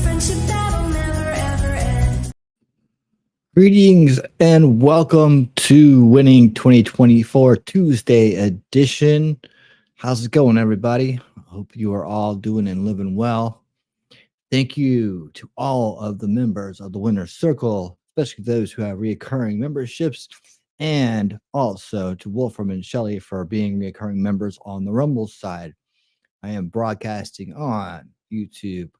friendship that'll never ever end. Greetings and welcome to Winning 2024 Tuesday edition. How's it going, everybody? I hope you are all doing and living well. Thank you to all of the members of the Winner's Circle, especially those who have reoccurring memberships, and also to Wolfram and Shelley for being reoccurring members on the Rumble side. I am broadcasting on YouTube,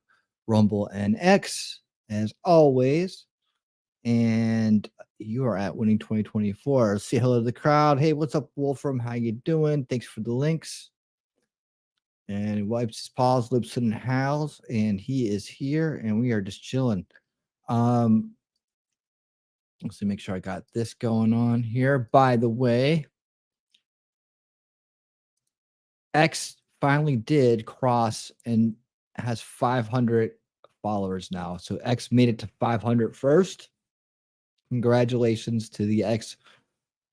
Rumble, and X as always. And you are at Winning 2024. Say hello to the crowd. Hey, what's up, Wolfram? How you doing? Thanks for the links. And he wipes his paws, lips, and howls, and he is here, and we are just chilling. Let's see, make sure I got this going on here. By the way, X finally did cross and has 500 followers now. So X made it to 500 first. Congratulations to the X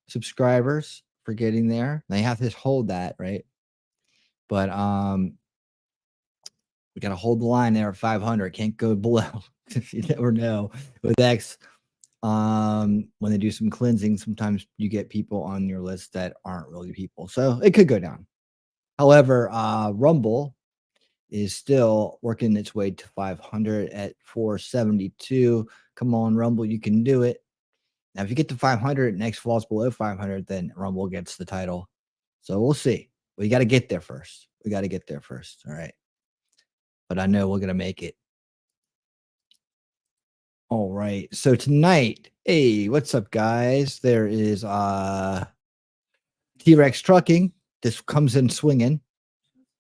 subscribers for getting there. They have to hold that, right? But we got to hold the line there at 500. Can't go below. You never know with X. When they do some cleansing, sometimes you get people on your list that aren't really people, so it could go down. However, Rumble is still working its way to 500 at 472. Come on, Rumble, you can do it. Now, if you get to 500 and X falls below 500, then Rumble gets the title. So we'll see. We got to get there first. All right. But I know we're going to make it. All right. So tonight, hey, what's up, guys? There is T-Rex Trucking. This comes in swinging.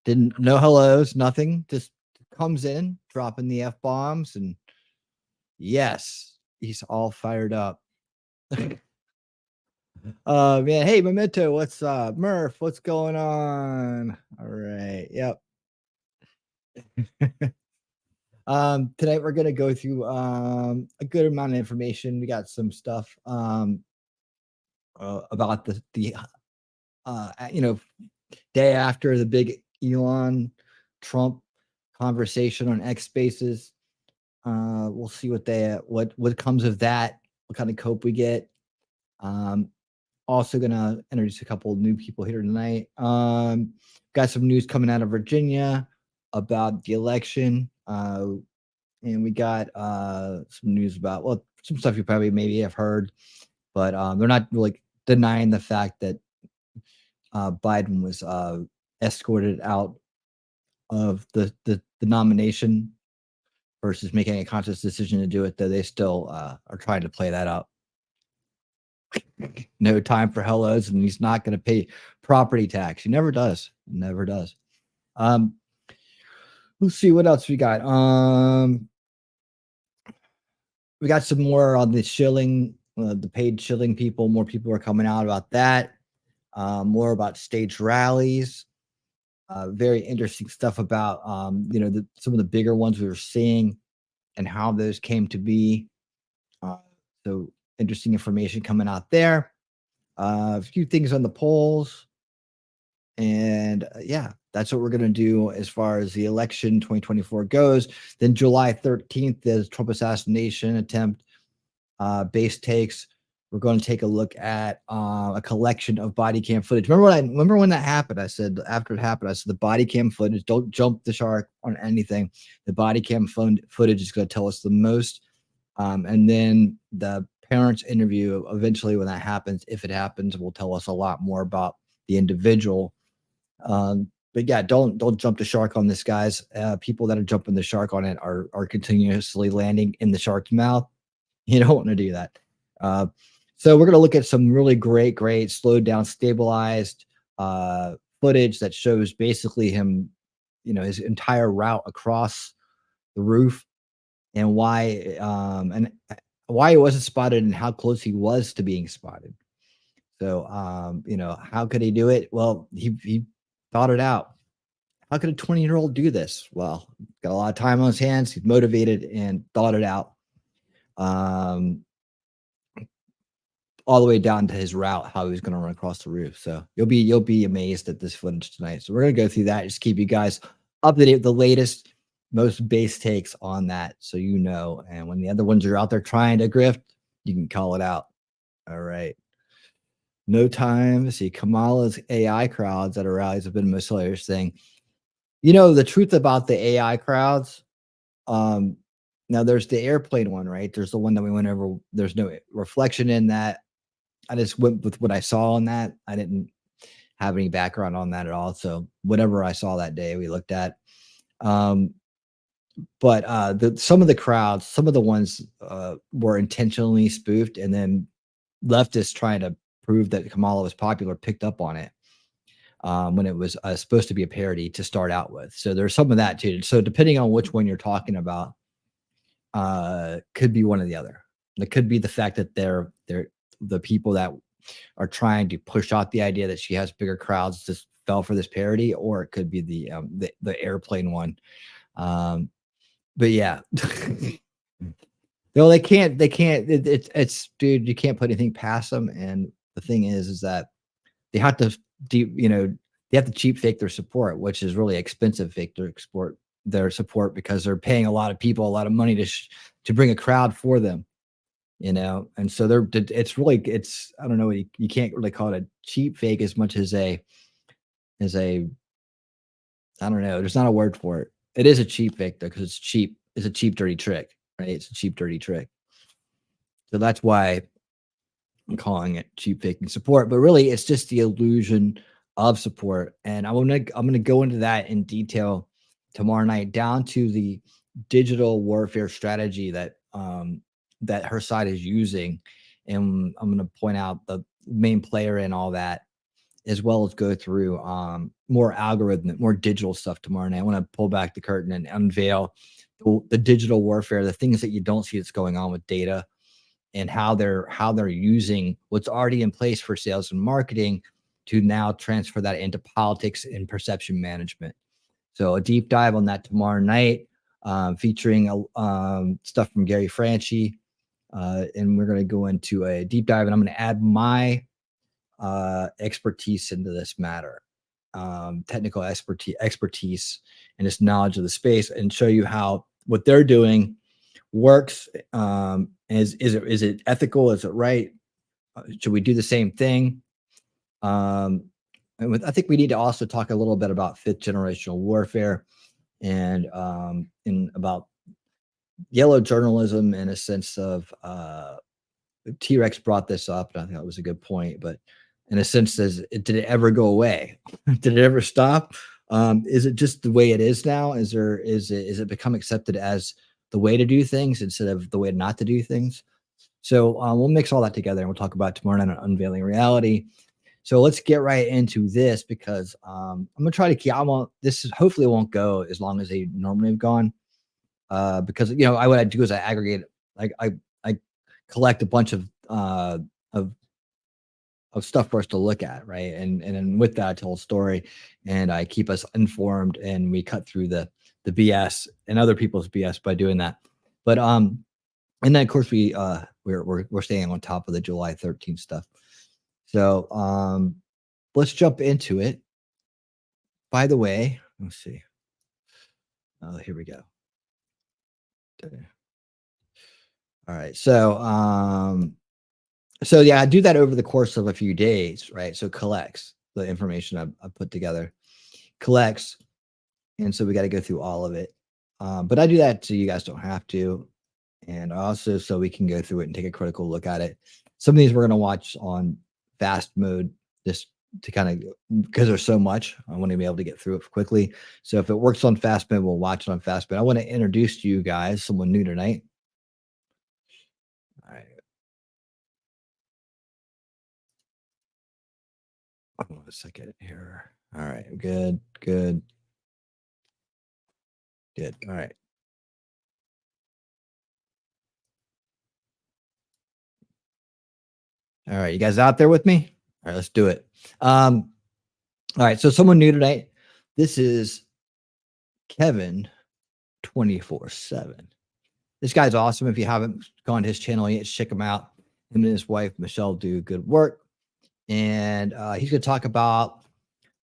No hellos, nothing. Just comes in, dropping the F-bombs. And yes, he's all fired up. Man, hey, Memento, what's up? Murph, what's going on? All right, yep. Tonight we're gonna go through a good amount of information. We got some stuff about the day after the big Elon Trump conversation on X Spaces. We'll see what comes of that, what kind of cope we get. Also gonna introduce a couple of new people here tonight. Got some news coming out of Virginia about the election. And we got some news about, some stuff you probably maybe have heard, but they're not really denying the fact that Biden was escorted out of the nomination versus making a conscious decision to do it, though they still are trying to play that up. No time for hellos, and he's not going to pay property tax. He never does. Let's see what else we got. We got some more on the shilling, the paid shilling people. More people are coming out about that. More about staged rallies. Very interesting stuff about some of the bigger ones we were seeing and how those came to be. So interesting information coming out there. A few things on the polls. And yeah, that's what we're going to do as far as the election 2024 goes. Then July 13th, there's Trump assassination attempt base takes. We're going to take a look at a collection of body cam footage. Remember when that happened? I said, after it happened, I said the body cam footage, don't jump the shark on anything. The body cam footage is going to tell us the most. And then the parents interview, eventually when that happens, if it happens, will tell us a lot more about the individual. But yeah, don't jump the shark on this, guys. People that are jumping the shark on it are continuously landing in the shark's mouth. You don't want to do that. So we're going to look at some really great slowed down, stabilized footage that shows basically him, his entire route across the roof, and why he wasn't spotted and how close he was to being spotted. So how could he do it? Well, he thought it out. How could a 20-year-old do this? Well, got a lot of time on his hands. He's motivated and thought it out. All the way down to his route, how he was going to run across the roof. So you'll be amazed at this footage tonight. So we're going to go through that, just keep you guys up to date with the latest. most base takes on that, so you know. And when the other ones are out there trying to grift, you can call it out. All right. No time. See, Kamala's AI crowds at her rallies have been the most hilarious thing. You know, the truth about the AI crowds, um, now there's the airplane one, right? There's the one that we went over. There's no reflection in that. I just went with what I saw on that. I didn't have any background on that at all. So whatever I saw that day, we looked at. Um, but some of the crowds, some of the ones were intentionally spoofed, and then leftists trying to prove that Kamala was popular picked up on it when it was supposed to be a parody to start out with. So there's some of that too. So depending on which one you're talking about, could be one or the other. It could be the fact that they're the people that are trying to push out the idea that she has bigger crowds just fell for this parody, or it could be the airplane one. But yeah. No, they can't it's dude, you can't put anything past them. And the thing is that they have to they have to cheap fake their support, which is really expensive. Fake their support because they're paying a lot of people a lot of money to bring a crowd for them, and so it's I don't know, you can't really call it a cheap fake as much as a I don't know, there's not a word for it. It is a cheap fake though, because it's a cheap dirty trick, right? It's a cheap dirty trick. So that's why I'm calling it cheap faking support, but really it's just the illusion of support. And I'm gonna go into that in detail tomorrow night, down to the digital warfare strategy that her side is using. And I'm gonna point out the main player in all that, as well as go through more algorithmic, more digital stuff tomorrow night. I want to pull back the curtain and unveil the digital warfare, the things that you don't see that's going on with data, and how they're using what's already in place for sales and marketing to now transfer that into politics and perception management. So a deep dive on that tomorrow night, featuring stuff from Gary Franchi, and we're going to go into a deep dive, and I'm going to add my expertise into this matter, technical expertise and this knowledge of the space, and show you how what they're doing works. Is it ethical? Is it right? Should we do the same thing? And I think we need to also talk a little bit about fifth generational warfare, and about yellow journalism, in a sense of T-Rex brought this up, and I think that was a good point. But in a sense, did it ever go away? Did it ever stop? Is it just the way it is now? Is it become accepted as the way to do things instead of the way not to do things? So we'll mix all that together, and we'll talk about tomorrow night on Unveiling Reality. So let's get right into this, because I'm gonna try to keep. Hopefully won't go as long as they normally have gone, because what I do is I aggregate, like I collect a bunch of stuff for us to look at, right? And then with that, I tell a story, and I keep us informed, and we cut through the BS and other people's BS by doing that. But and then of course we're staying on top of the July 13th stuff. So let's jump into it. By the way, let's see. Oh, here we go. All right. So yeah, I do that over the course of a few days, right? So collects the information I put together, collects, and so we got to go through all of it. But I do that so you guys don't have to, and also so we can go through it and take a critical look at it. Some of these we're going to watch on fast mode, just to kind of, because there's so much, I want to be able to get through it quickly. So if it works on fast mode, we'll watch it on fast mode. I want to introduce to you guys someone new tonight. All right. Hold on a second here. All right. Good. All right. All right. You guys out there with me? All right, let's do it. All right. So someone new tonight. This is Kevin 24/7. This guy's awesome. If you haven't gone to his channel yet, check him out. Him and his wife, Michelle, do good work. And he's going to talk about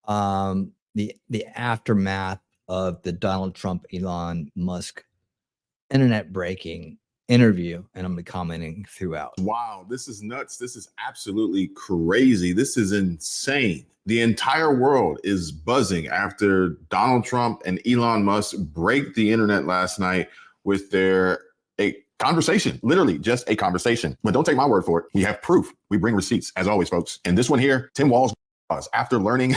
the aftermath of the Donald Trump, Elon Musk internet breaking interview, and I'm going to be commenting throughout. Wow, this is nuts. This is absolutely crazy. This is insane. The entire world is buzzing after Donald Trump and Elon Musk break the internet last night with a conversation, literally just a conversation. But don't take my word for it. We have proof. We bring receipts, as always, folks. And this one here, Tim Walz, after learning.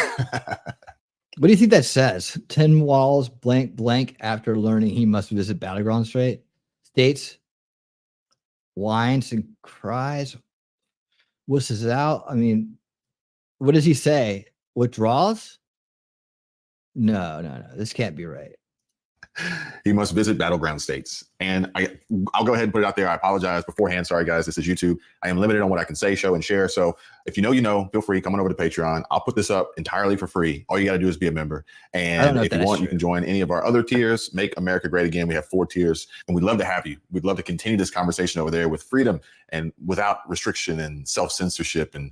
What do you think that says? Tim Walz blank blank after learning he must visit battleground states, whines and cries, wusses out. I mean, what does he say? Withdraws? No. This can't be right. He must visit battleground states. And I'll go ahead and put it out there. I apologize beforehand. Sorry, guys. This is YouTube. I am limited on what I can say, show, and share. So if you know, feel free. Come on over to Patreon. I'll put this up entirely for free. All you got to do is be a member. And if you want, you can join any of our other tiers. Make America Great Again. We have 4 tiers. And we'd love to have you. We'd love to continue this conversation over there with freedom and without restriction and self-censorship and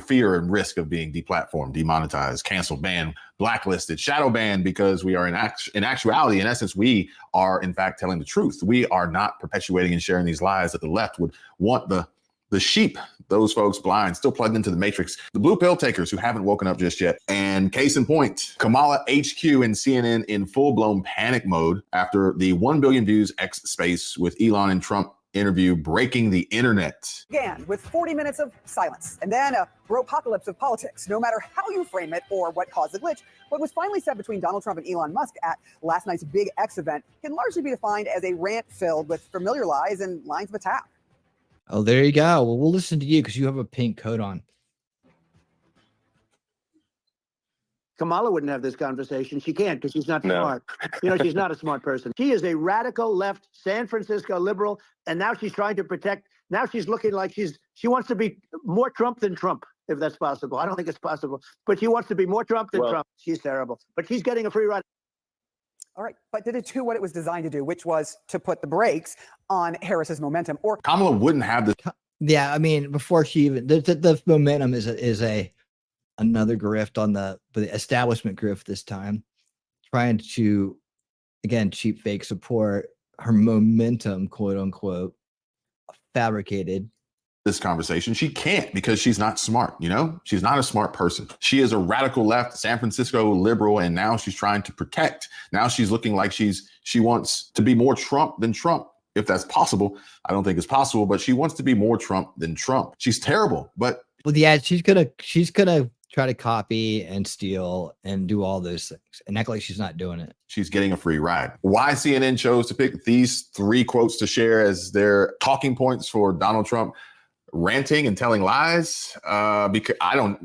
fear and risk of being deplatformed, demonetized, canceled, banned, blacklisted, shadow banned, because we are in actuality, in essence, we are in fact telling the truth. We are not perpetuating and sharing these lies that the left would want the sheep, those folks blind, still plugged into the matrix, the blue pill takers who haven't woken up just yet. And case in point, Kamala HQ and CNN in full-blown panic mode after the 1 billion views X space with Elon and Trump interview breaking the internet. Began with 40 minutes of silence and then a bropocalypse of politics. No matter how you frame it or what caused the glitch, what was finally said between Donald Trump and Elon Musk at last night's Big X event can largely be defined as a rant filled with familiar lies and lines of attack. Oh, there you go. Well, we'll listen to you because you have a pink coat on. Kamala wouldn't have this conversation. She can't because she's not smart. She's not a smart person. She is a radical left San Francisco liberal, and now she's trying to protect. Now she's looking like she wants to be more Trump than Trump, if that's possible. I don't think it's possible, but she wants to be more Trump than Trump. She's terrible, but she's getting a free ride. All right, but did it do what it was designed to do, which was to put the brakes on Harris's momentum? Or Kamala wouldn't have this. Yeah, I mean, before she even the momentum is another grift on the establishment grift this time, trying to again cheap fake support her momentum, quote unquote, fabricated. This conversation, she can't because she's not smart. She's not a smart person. She is a radical left San Francisco liberal, and now she's trying to protect. Now she's looking like she wants to be more Trump than Trump, if that's possible. I don't think it's possible, but she wants to be more Trump than Trump. She's terrible, but yeah, she's gonna try to copy and steal and do all those things and act like she's not doing it. She's getting a free ride. Why CNN chose to pick these 3 quotes to share as their talking points for Donald Trump ranting and telling lies, because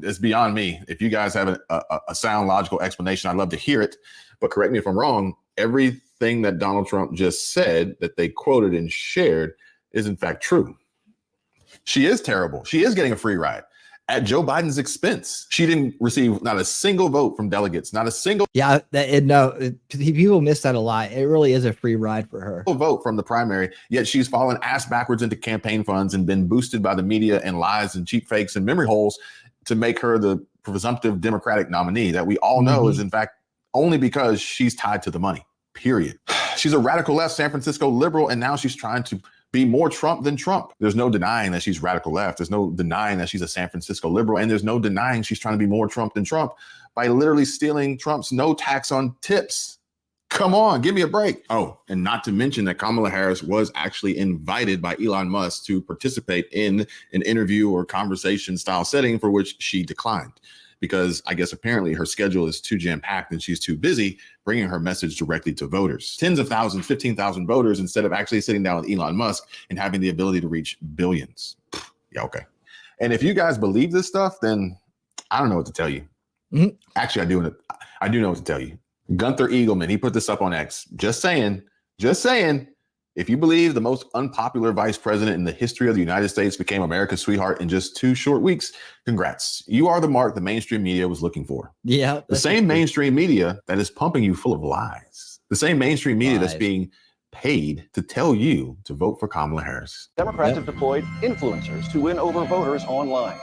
it's beyond me. If you guys have a sound, logical explanation, I'd love to hear it. But correct me if I'm wrong. Everything that Donald Trump just said that they quoted and shared is in fact true. She is terrible. She is getting a free ride at Joe Biden's expense. She didn't receive not a single vote from delegates, not a single people miss that a lot. It really is a free ride for her. Vote from the primary, yet she's fallen ass backwards into campaign funds and been boosted by the media and lies and cheap fakes and memory holes to make her the presumptive Democratic nominee that we all know is in fact only because she's tied to the money, period. She's a radical left San Francisco liberal, and now she's trying to be more Trump than Trump. There's no denying that she's radical left. There's no denying that she's a San Francisco liberal. And there's no denying she's trying to be more Trump than Trump by literally stealing Trump's no tax on tips. Come on, give me a break. Oh, and not to mention that Kamala Harris was actually invited by Elon Musk to participate in an interview or conversation style setting for which she declined, because I guess apparently her schedule is too jam-packed and she's too busy bringing her message directly to voters. Tens of thousands, 15,000 voters, instead of actually sitting down with Elon Musk and having the ability to reach billions. Yeah, okay. And if you guys believe this stuff, then I don't know what to tell you. Actually, I do know what to tell you. Gunther Eagleman, he put this up on X. Just saying, if you believe the most unpopular vice president in the history of the United States became America's sweetheart in just 2 short weeks, congrats. You are the mark the mainstream media was looking for. Yeah. The same mainstream media that is pumping you full of lies. The same mainstream media that's being paid to tell you to vote for Kamala Harris. Democrats have deployed influencers to win over voters online.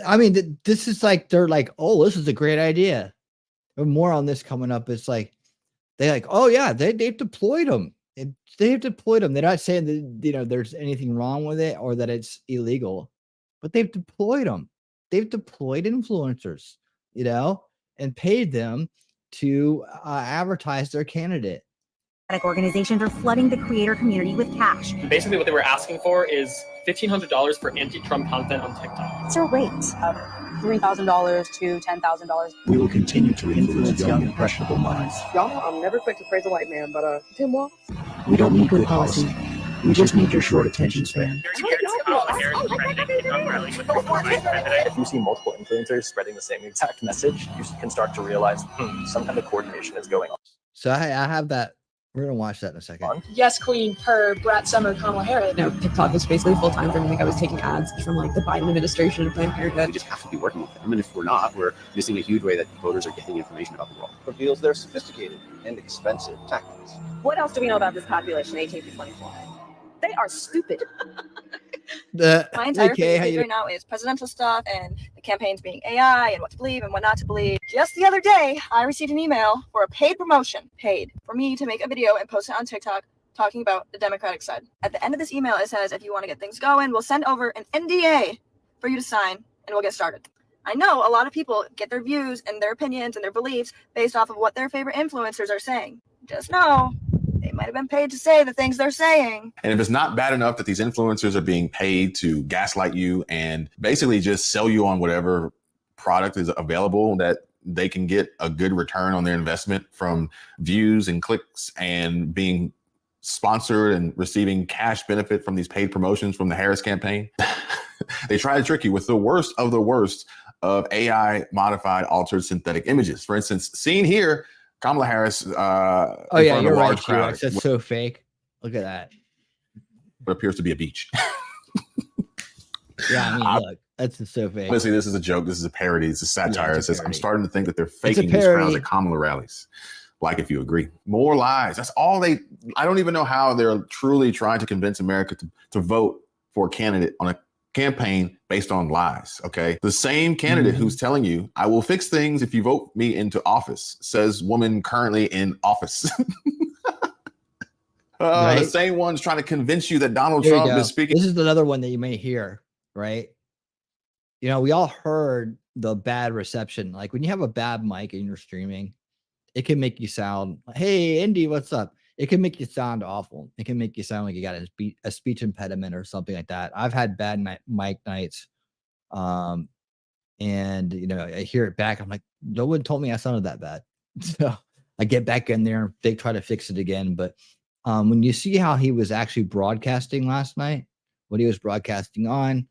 I mean, this is like, they're like, oh, this is a great idea. More on this coming up. It's like, They're like, oh yeah, they've deployed them. They've deployed them. They're not saying that there's anything wrong with it or that it's illegal, but they've deployed them. They've deployed influencers, and paid them to advertise their candidate. Organizations are flooding the creator community with cash. Basically, what they were asking for is $1,500 for anti-Trump content on TikTok. What's your rate? $3,000 to $10,000. We will continue to influence young, impressionable minds. Y'all know I'm never quick to praise a white man, but Tim Walz. We don't need good policy. We just need your short attention span. If you see multiple influencers spreading the same exact message, you can start to realize some kind of coordination is going on. So I have that. We're going to watch that in a second. Yes, Queen, per Brett Summer, Kamala Harris. No, TikTok was basically full-time for me. Like I was taking ads from like the Biden administration and Planned Parenthood. We just have to be working with them. And if we're not, we're missing a huge way that voters are getting information about the world. Reveals their sophisticated and expensive tactics. What else do we know about this population, 18 to 24? They are stupid. My entire focus right now is presidential stuff and the campaigns being AI and what to believe and what not to believe. Just the other day, I received an email for a paid promotion, for me to make a video and post it on TikTok talking about the Democratic side. At the end of this email, it says, if you want to get things going, we'll send over an NDA for you to sign and we'll get started. I know a lot of people get their views and their opinions and their beliefs based off of what their favorite influencers are saying. Just know they might have been paid to say the things they're saying. And if it's not bad enough that these influencers are being paid to gaslight you and basically just sell you on whatever product is available, that they can get a good return on their investment from views and clicks and being sponsored and receiving cash benefit from these paid promotions from the Harris campaign. They try to trick you with the worst of AI modified altered synthetic images. For instance, seen here, Kamala Harris. Oh yeah, you're right. That's so fake. Look at that. What appears to be a beach. Yeah, I mean, look, that's so fake. Honestly, this is a joke. This is a parody. It's a satire. Yeah, it's a parody. I'm starting to think that they're faking these crowds at Kamala rallies. Like, if you agree, more lies. That's all I don't even know how they're truly trying to convince America to vote for a candidate on a campaign based on lies. Okay. The same candidate who's telling you, I will fix things if you vote me into office, says woman currently in office. Right? The same one's trying to convince you that Donald Trump is speaking. This is another one that you may hear, right? We all heard the bad reception. Like when you have a bad mic and you're streaming, it can make you sound, hey, Indy, what's up? It can make you sound awful. It can make you sound like you got a speech impediment or something like that. I've had bad mic nights. And, I hear it back. I'm like, no one told me I sounded that bad. So I get back in there and they try to fix it again. But when you see how he was actually broadcasting last night, what he was broadcasting on,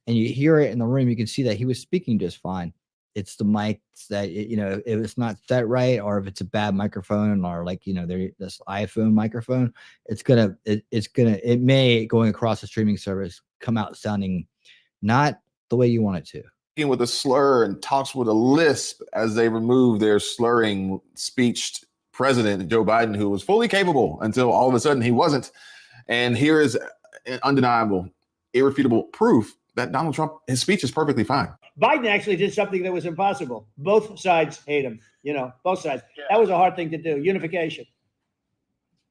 and you hear it in the room, you can see that he was speaking just fine. It's the mics that, if it's not set right, or if it's a bad microphone, or like, this iPhone microphone, it may, going across the streaming service, come out sounding not the way you want it to. With a slur and talks with a lisp as they remove their slurring speech president, Joe Biden, who was fully capable until all of a sudden he wasn't. And here is undeniable, irrefutable proof that Donald Trump, his speech is perfectly fine. Biden actually did something that was impossible. Both sides hate him, both sides. Yeah. That was a hard thing to do, unification.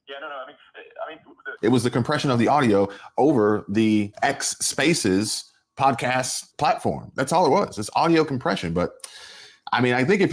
Yeah, no. I mean, it was the compression of the audio over the X Spaces podcast platform. That's all it was. It's audio compression. But I mean, I think if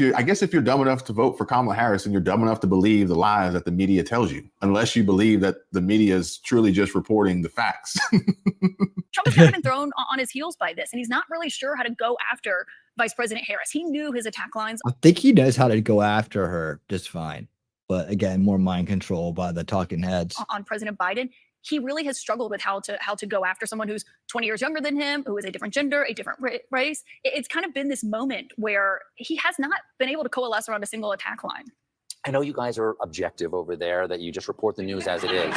you're dumb enough to vote for Kamala Harris, and you're dumb enough to believe the lies that the media tells you, unless you believe that the media is truly just reporting the facts. Trump has kind of been thrown on his heels by this, and he's not really sure how to go after Vice President Harris. He knew his attack lines. I think he knows how to go after her just fine. But again, more mind control by the talking heads. On President Biden, he really has struggled with how to go after someone who's 20 years younger than him, who is a different gender, a different race. It's kind of been this moment where he has not been able to coalesce around a single attack line. I know you guys are objective over there, that you just report the news as it is.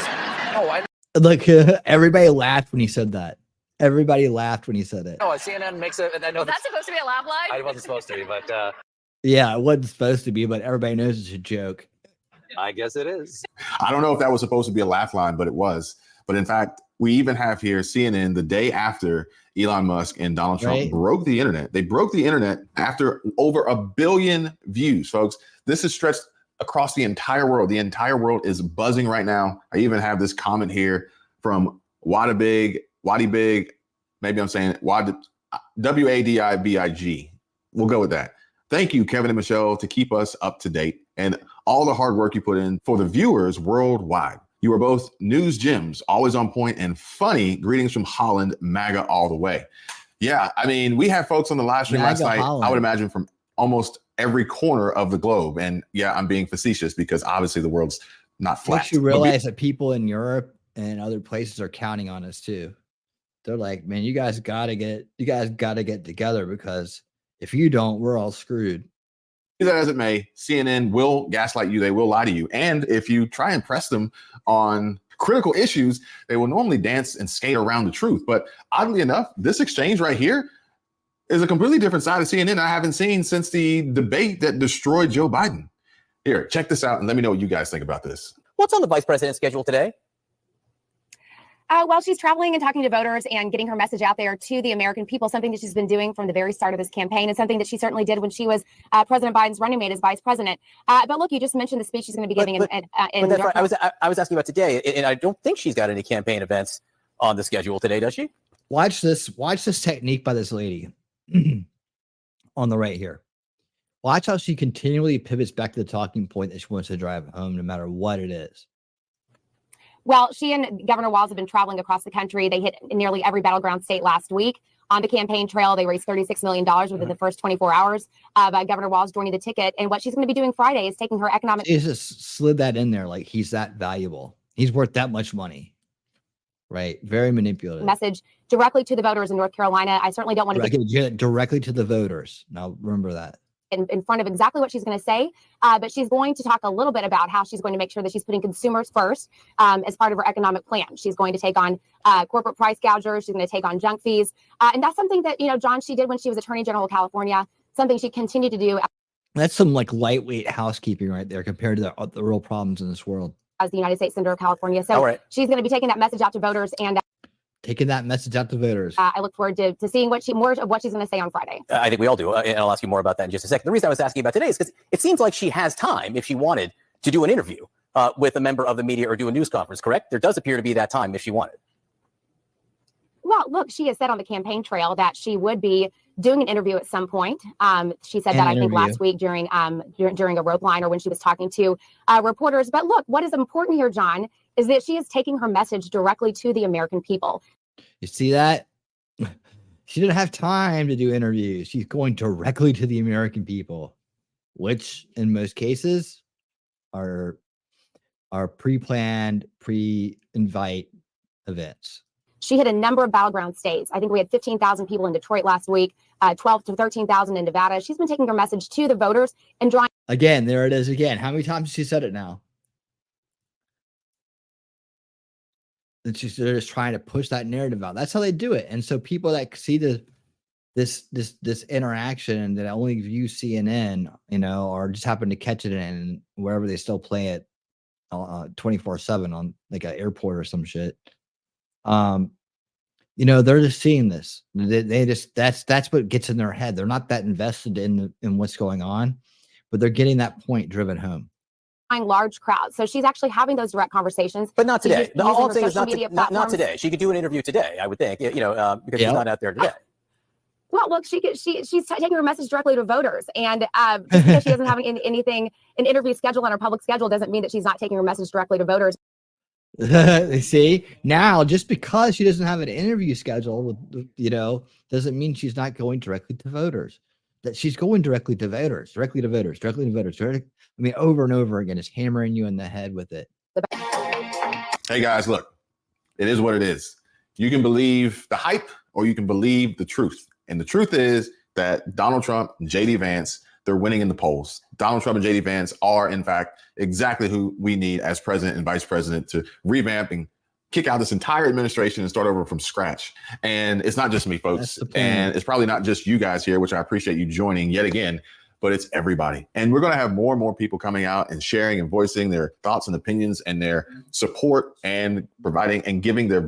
Look, everybody laughed when he said that. Everybody laughed when he said it. No, CNN makes it. I know that's supposed to be a laugh line. I wasn't supposed to be, but yeah, it wasn't supposed to be, but everybody knows it's a joke. I guess it is. I don't know if that was supposed to be a laugh line, but it was. But in fact, we even have here CNN the day after Elon Musk and Donald Trump broke the internet. They broke the internet after over 1 billion views, folks. This is stretched across the entire world. The entire world is buzzing right now. I even have this comment here from Wadibig, maybe I'm saying Wadibig. We'll go with that. Thank you, Kevin and Michelle, to keep us up to date and all the hard work you put in for the viewers worldwide. You are both news gems, always on point and funny. Greetings from Holland, MAGA all the way. Yeah, I mean, we had folks on the live stream last night, I would imagine from almost every corner of the globe. And yeah, I'm being facetious because obviously the world's not flat. Makes you realize that people in Europe and other places are counting on us too. They're like, man, you guys gotta get together, because if you don't, we're all screwed. Be that as it may, CNN will gaslight you. They will lie to you. And if you try and press them on critical issues, they will normally dance and skate around the truth. But oddly enough, this exchange right here is a completely different side of CNN I haven't seen since the debate that destroyed Joe Biden. Here, check this out and let me know what you guys think about this. What's on the vice president's schedule today? Well, she's traveling and talking to voters and getting her message out there to the American people, something that she's been doing from the very start of this campaign, and something that she certainly did when she was President Biden's running mate as vice president. But look, you just mentioned the speech she's going to be giving but that's right. I was asking about today, and I don't think she's got any campaign events on the schedule today, does she? Watch this technique by this lady on the right here. Watch how she continually pivots back to the talking point that she wants to drive home no matter what it is. Well, she and Governor Walz have been traveling across the country. They hit nearly every battleground state last week. On the campaign trail, they raised $36 million within the first 24 hours by Governor Walz joining the ticket. And what she's going to be doing Friday is taking her economic... She just slid that in there like he's that valuable. He's worth that much money. Right? Very manipulative. Message directly to the voters in North Carolina. I certainly don't want to get directly to the voters. Now, remember that. In front of exactly what she's going to say, but she's going to talk a little bit about how she's going to make sure that she's putting consumers first as part of her economic plan. She's going to take on corporate price gougers. She's going to take on junk fees. And that's something that, John, she did when she was Attorney General of California, something she continued to do. That's some like lightweight housekeeping right there compared to the real problems in this world. As the United States Senator of California. So she's going to be taking that message out to voters and taking that message out to voters. I look forward to seeing more of what she's going to say on Friday. I think we all do. And I'll ask you more about that in just a second. The reason I was asking about today is because it seems like she has time if she wanted to do an interview with a member of the media or do a news conference, correct? There does appear to be that time if she wanted. Well, look, she has said on the campaign trail that she would be doing an interview at some point. She said that I think last week during a rope line or when she was talking to reporters. But look, what is important here, John, is that she is taking her message directly to the American people. You see that? She didn't have time to do interviews. She's going directly to the American people, which in most cases are pre-planned, pre-invite events. She hit a number of battleground states. I think we had 15,000 people in Detroit last week, 12 to 13,000 in Nevada. She's been taking her message to the voters and drawing. Again, there it is again. How many times has she said it now? And they're just trying to push that narrative out. That's how they do it. And so people that see this interaction that only view CNN, or just happen to catch it in wherever they still play it 24/7 on like an airport or some shit. They're just seeing this. They just that's what gets in their head. They're not that invested in what's going on, but they're getting that point driven home. Large crowds. So she's actually having those direct conversations. But not today. All I'm saying is not today. She could do an interview today, I would think, because she's not out there today. Well, look, she's taking her message directly to voters. And just because she doesn't have an interview schedule on her public schedule doesn't mean that she's not taking her message directly to voters. See, now just because she doesn't have an interview schedule, doesn't mean she's not going directly to voters. That she's going directly to voters. I mean, over and over again, just hammering you in the head with it. Hey guys, look, it is what it is. You can believe the hype or you can believe the truth. And the truth is that Donald Trump and JD Vance, they're winning in the polls. Donald Trump and JD Vance are, in fact, exactly who we need as president and vice president to revamp and kick out this entire administration and start over from scratch. And it's not just me, folks. And it's probably not just you guys here, which I appreciate you joining yet again, but it's everybody. And we're going to have more and more people coming out and sharing and voicing their thoughts and opinions and their support and providing and giving their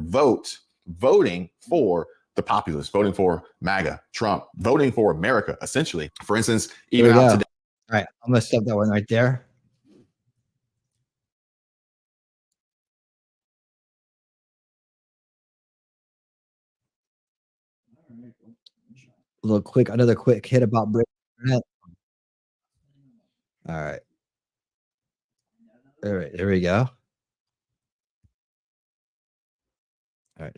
voting for the populace, voting for MAGA, Trump, voting for America, essentially. For instance, even out today. All right, I'm going to stop that one right there. Another quick hit about breaking internet. All right. All right, there we go. All right.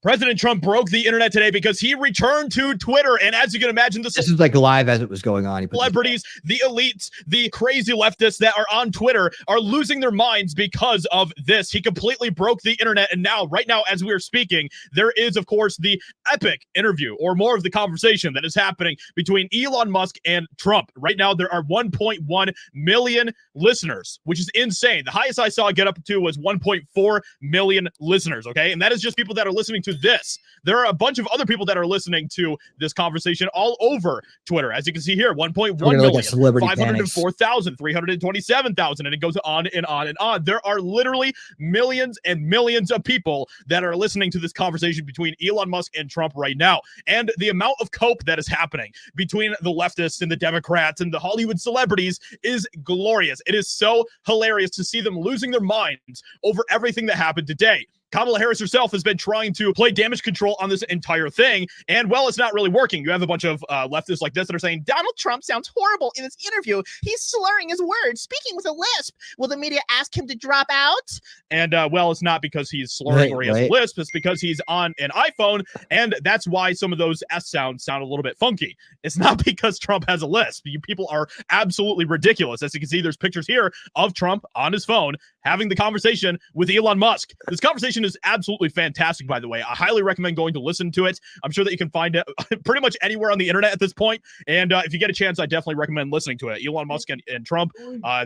President Trump broke the internet today because he returned to Twitter. And as you can imagine, This is like live as it was going on. Celebrities, the elites, the crazy leftists that are on Twitter are losing their minds because of this. He completely broke the internet. And now, right now, as we are speaking, there is, of course, the epic interview or more of the conversation that is happening between Elon Musk and Trump. Right now, there are 1.1 million listeners, which is insane. The highest I saw get up to was 1.4 million listeners. Okay. And that is just people that are listening to this. There are a bunch of other people that are listening to this conversation all over Twitter. As you can see here, 1.1 million, 504,000, 327,000, and it goes on and on and on. There are literally millions and millions of people that are listening to this conversation between Elon Musk and Trump right now. And the amount of cope that is happening between the leftists and the Democrats and the Hollywood celebrities is glorious. It is so hilarious to see them losing their minds over everything that happened today. Kamala Harris herself has been trying to play damage control on this entire thing, and well, it's not really working. You have a bunch of leftists like this that are saying, Donald Trump sounds horrible in this interview. He's slurring his words, speaking with a lisp. Will the media ask him to drop out? And well, it's not because he's slurring or he has a lisp. It's because he's on an iPhone, and that's why some of those S sounds sound a little bit funky. It's not because Trump has a lisp. You people are absolutely ridiculous. As you can see, there's pictures here of Trump on his phone having the conversation with Elon Musk. This conversation is absolutely fantastic, by the way. I highly recommend going to listen to it. I'm sure that you can find it pretty much anywhere on the internet at this point. And if you get a chance, I definitely recommend listening to it. Elon Musk and Trump,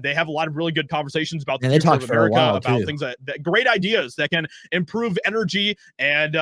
they have a lot of really good conversations about the future of America, about things that great ideas that can improve energy and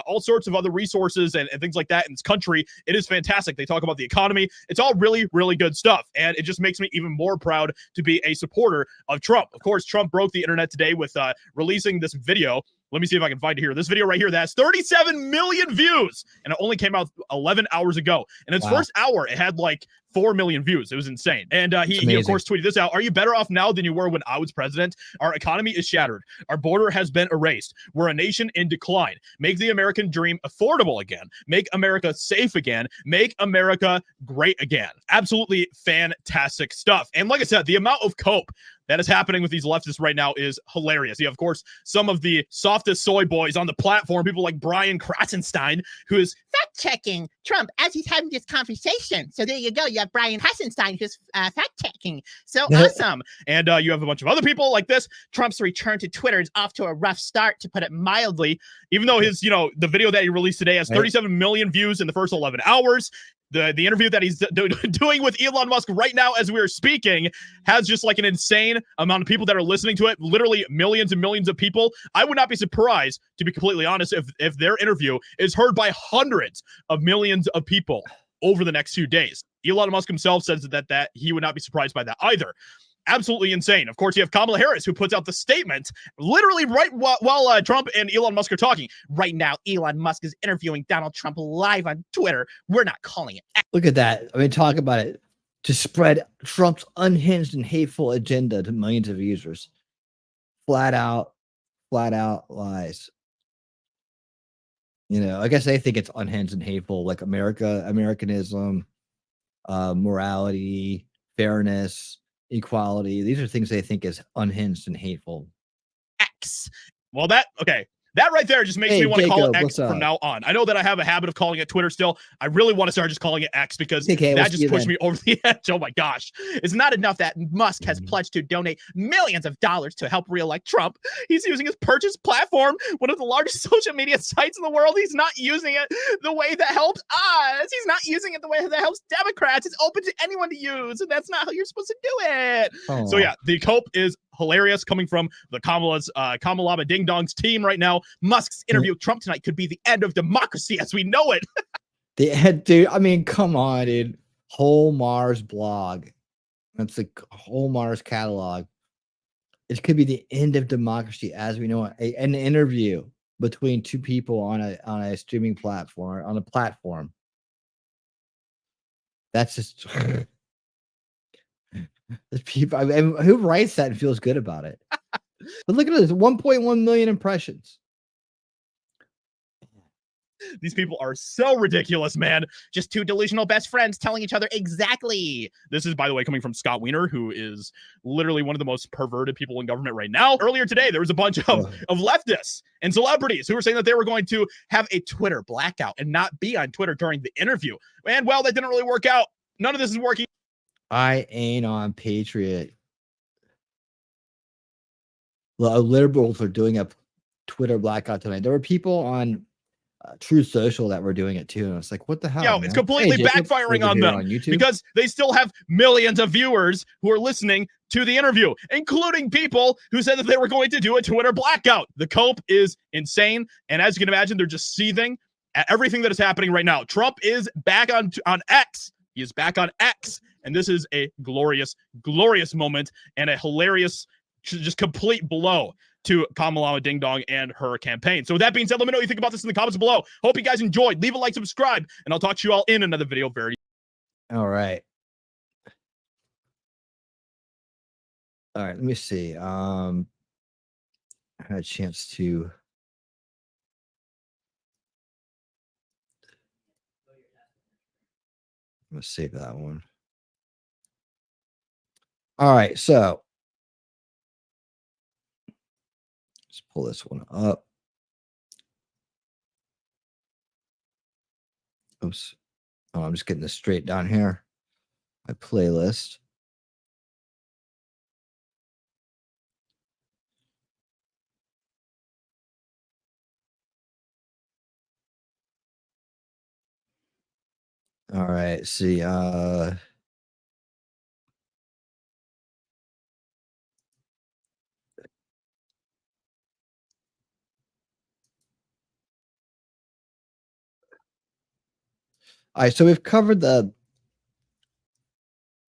all sorts of other resources and things like that in this country. It is fantastic. They talk about the economy. It's all really, really good stuff. And it just makes me even more proud to be a supporter of Trump. Of course, Trump broke the internet today with releasing this video. Let me see if I can find it here. This video right here that has 37 million views, and it only came out 11 hours ago. In its first hour, it had like 4 million views. It was insane. And he of course tweeted this out. Are you better off now than you were when I was president? Our economy is shattered. Our border has been erased. We're a nation in decline. Make the American dream affordable again. Make America safe again. Make America great again. Absolutely fantastic stuff. And like I said, the amount of cope that is happening with these leftists right now is hilarious. You have, of course, some of the softest soy boys on the platform, people like Brian Krasenstein, who is fact-checking Trump as he's having this conversation. So there you go. You have Brian Krasenstein, who's fact-checking. So awesome. And you have a bunch of other people like this. Trump's return to Twitter is off to a rough start, to put it mildly, even though his, the video that he released today has 37 million views in the first 11 hours. The interview that he's doing with Elon Musk right now as we are speaking has just like an insane amount of people that are listening to it, literally millions and millions of people. I would not be surprised, to be completely honest, if their interview is heard by hundreds of millions of people over the next few days. Elon Musk himself says that he would not be surprised by that either. Absolutely insane. Of course, you have Kamala Harris, who puts out the statement literally right while Trump and Elon Musk are talking. Right now, Elon Musk is interviewing Donald Trump live on Twitter. We're not calling it. Look at that. I mean, talk about it. To spread Trump's unhinged and hateful agenda to millions of users. Flat out lies. I guess they think it's unhinged and hateful, like Americanism, morality, fairness, equality. These are things they think is unhinged and hateful. X. Well, that right there just makes me want to call it X from now on. I know that I have a habit of calling it Twitter still. I really want to start just calling it X because that just pushed me over the edge. Oh my gosh. It's not enough that Musk has pledged to donate millions of dollars to help re-elect Trump. He's using his purchase platform, one of the largest social media sites in the world. He's not using it the way that helps us. He's not using it the way that helps Democrats. It's open to anyone to use, and that's not how you're supposed to do it. Oh. So yeah, the cope is hilarious coming from the Kamalama Ding Dong's team right now. Musk's interview with Trump tonight could be the end of democracy as we know it. The end, dude. I mean, come on, dude. Whole Mars blog. That's the whole Mars catalog. It could be the end of democracy as we know it. An interview between two people on a streaming platform, on a platform. That's just the people. I mean, who writes that and feels good about it? But look at this, 1.1 million impressions. These people are so ridiculous, man. Just two delusional best friends telling each other exactly. This is, by the way, coming from Scott Wiener, who is literally one of the most perverted people in government right now. Earlier today, there was a bunch of leftists and celebrities who were saying that they were going to have a Twitter blackout and not be on Twitter during the interview. And, well, that didn't really work out. None of this is working. I ain't on Patriot. Liberals are doing a Twitter blackout tonight. There were people on True Social that were doing it too, and it's like, what the hell? Yo, it's completely backfiring on them because they still have millions of viewers who are listening to the interview, including people who said that they were going to do a Twitter blackout. The cope is insane, and as you can imagine, they're just seething at everything that is happening right now. Trump is back on X. He is back on X, and this is a glorious, glorious moment and a hilarious, just complete blow to Kamala Ding Dong and her campaign. So with that being said, let me know what you think about this in the comments below. Hope you guys enjoyed. Leave a like, subscribe, and I'll talk to you all in another video very soon. All right. All right, let me see. I had a chance to let's save that one. All right, so let's pull this one up. Oops. Oh, I'm just getting this straight down here. My playlist. All right, see, all right, so we've covered the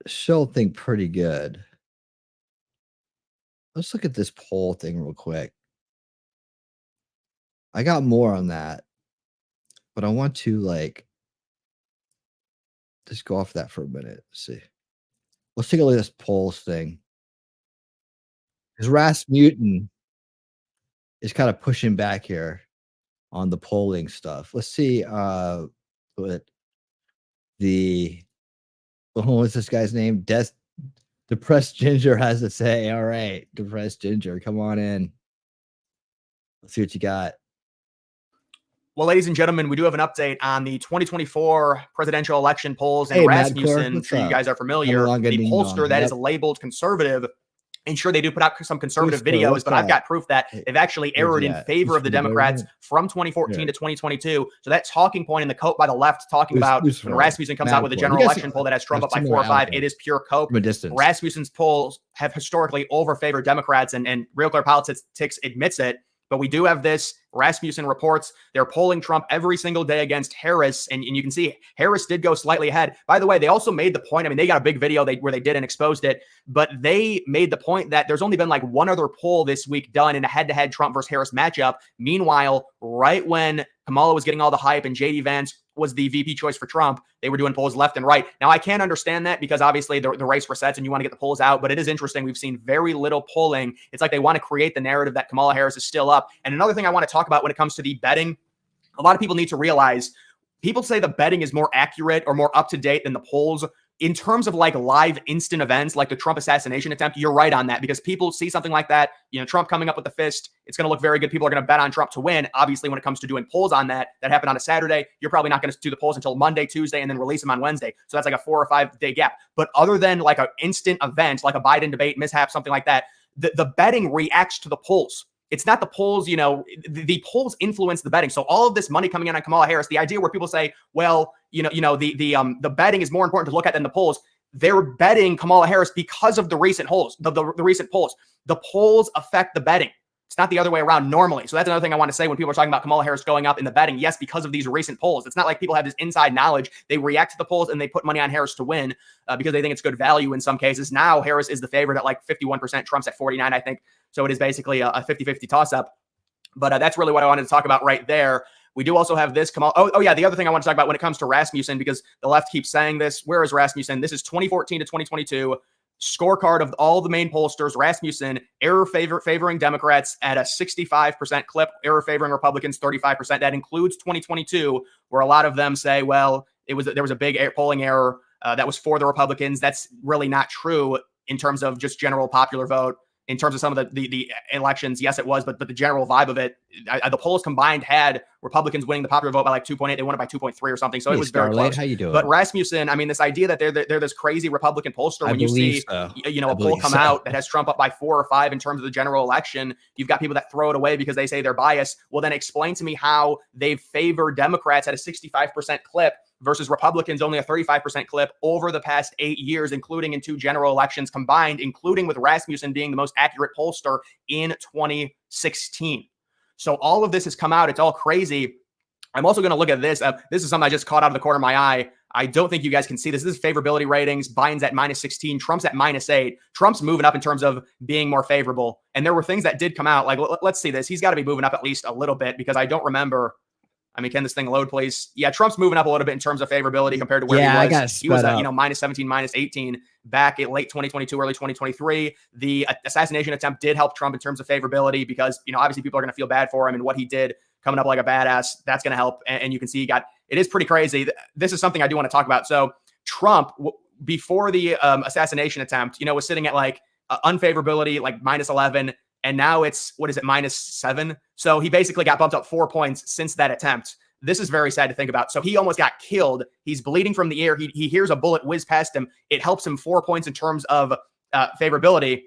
show thing pretty good. Let's look at this poll thing real quick. I got more on that, but I want to like just go off that for a minute. Let's see. Let's take a look at this polls thing. Because Rasmussen is kind of pushing back here on the polling stuff. Let's see what what's this guy's name? Depressed Ginger has to say. All right, Depressed Ginger, come on in. Let's see what you got. Well, ladies and gentlemen, we do have an update on the 2024 presidential election polls. And Rasmussen, I'm sure you guys are familiar, the pollster that is labeled conservative. And sure, they do put out some conservative videos, but I've got proof that they've actually erred in favor of the Democrats from 2014 to 2022. So that talking point in the cope by the left talking about when Rasmussen comes out with a general election poll that has Trump up by 4 or 5, it is pure cope. Rasmussen's polls have historically overfavored Democrats, and Real Clear Politics admits it. But we do have this. Rasmussen reports they're polling Trump every single day against Harris. And you can see Harris did go slightly ahead. By the way, they also made the point. I mean, they got a big video where they did and exposed it. But they made the point that there's only been like one other poll this week done in a head-to-head Trump versus Harris matchup. Meanwhile, right when Kamala was getting all the hype and J.D. Vance was the VP choice for Trump, they were doing polls left and right. Now, I can't understand that because obviously the race resets and you want to get the polls out, but it is interesting. We've seen very little polling. It's like they want to create the narrative that Kamala Harris is still up. And another thing I want to talk about when it comes to the betting, a lot of people need to realize, people say the betting is more accurate or more up to date than the polls. In terms of like live instant events, like the Trump assassination attempt, you're right on that because people see something like that, Trump coming up with the fist, it's going to look very good. People are going to bet on Trump to win. Obviously, when it comes to doing polls on that happened on a Saturday, you're probably not going to do the polls until Monday, Tuesday, and then release them on Wednesday. So that's like a 4 or 5 day gap. But other than like an instant event, like a Biden debate mishap, something like that, the betting reacts to the polls. It's not the polls, the polls influence the betting. So all of this money coming in on Kamala Harris, the idea where people say, well, the betting is more important to look at than the polls. They're betting Kamala Harris because of the recent polls, the recent polls. The polls affect the betting. It's not the other way around normally. So that's another thing I want to say when people are talking about Kamala Harris going up in the betting. Yes, because of these recent polls. It's not like people have this inside knowledge. They react to the polls and they put money on Harris to win because they think it's good value in some cases. Now Harris is the favorite at like 51%. Trump's at 49%, I think. So it is basically a 50-50 toss-up. But that's really what I wanted to talk about right there. We do also have this Kamala. Oh yeah, the other thing I want to talk about when it comes to Rasmussen, because the left keeps saying this. Where is Rasmussen? This is 2014 to 2022. scorecard of all the main pollsters. Rasmussen, error favoring Democrats at a 65% clip, error favoring Republicans 35%. That includes 2022, where a lot of them say, well, there was a big polling error that was for the Republicans. That's really not true in terms of just general popular vote. In terms of some of the elections, yes, it was, but the general vibe of it, the polls combined had Republicans winning the popular vote by like 2.8. They won it by 2.3 or something. So it was very close. How you doing? But Rasmussen, I mean, this idea that they're this crazy Republican pollster, when you see a poll come out that has Trump up by 4 or 5 in terms of the general election, you've got people that throw it away because they say they're biased. Well, then explain to me how they've favored Democrats at a 65% clip versus Republicans only a 35% clip over the past 8 years, including in 2 general elections combined, including with Rasmussen being the most accurate pollster in 2016. So all of this has come out. It's all crazy. I'm also going to look at this. This is something I just caught out of the corner of my eye. I don't think you guys can see this. This is favorability ratings. Biden's at -16. Trump's at -8. Trump's moving up in terms of being more favorable. And there were things that did come out. Like, let's see this. He's got to be moving up at least a little bit because I don't remember. I mean, can this thing load, please? Yeah, Trump's moving up a little bit in terms of favorability compared to where he was. He was at, -17, -18 back in late 2022, early 2023. The assassination attempt did help Trump in terms of favorability because, obviously people are going to feel bad for him and what he did coming up like a badass. That's going to help. And you can see it is pretty crazy. This is something I do want to talk about. So Trump, before the assassination attempt, was sitting at like unfavorability, like -11. And now it's, -7? So he basically got bumped up 4 points since that attempt. This is very sad to think about. So he almost got killed. He's bleeding from the ear. He hears a bullet whiz past him. It helps him 4 points in terms of favorability.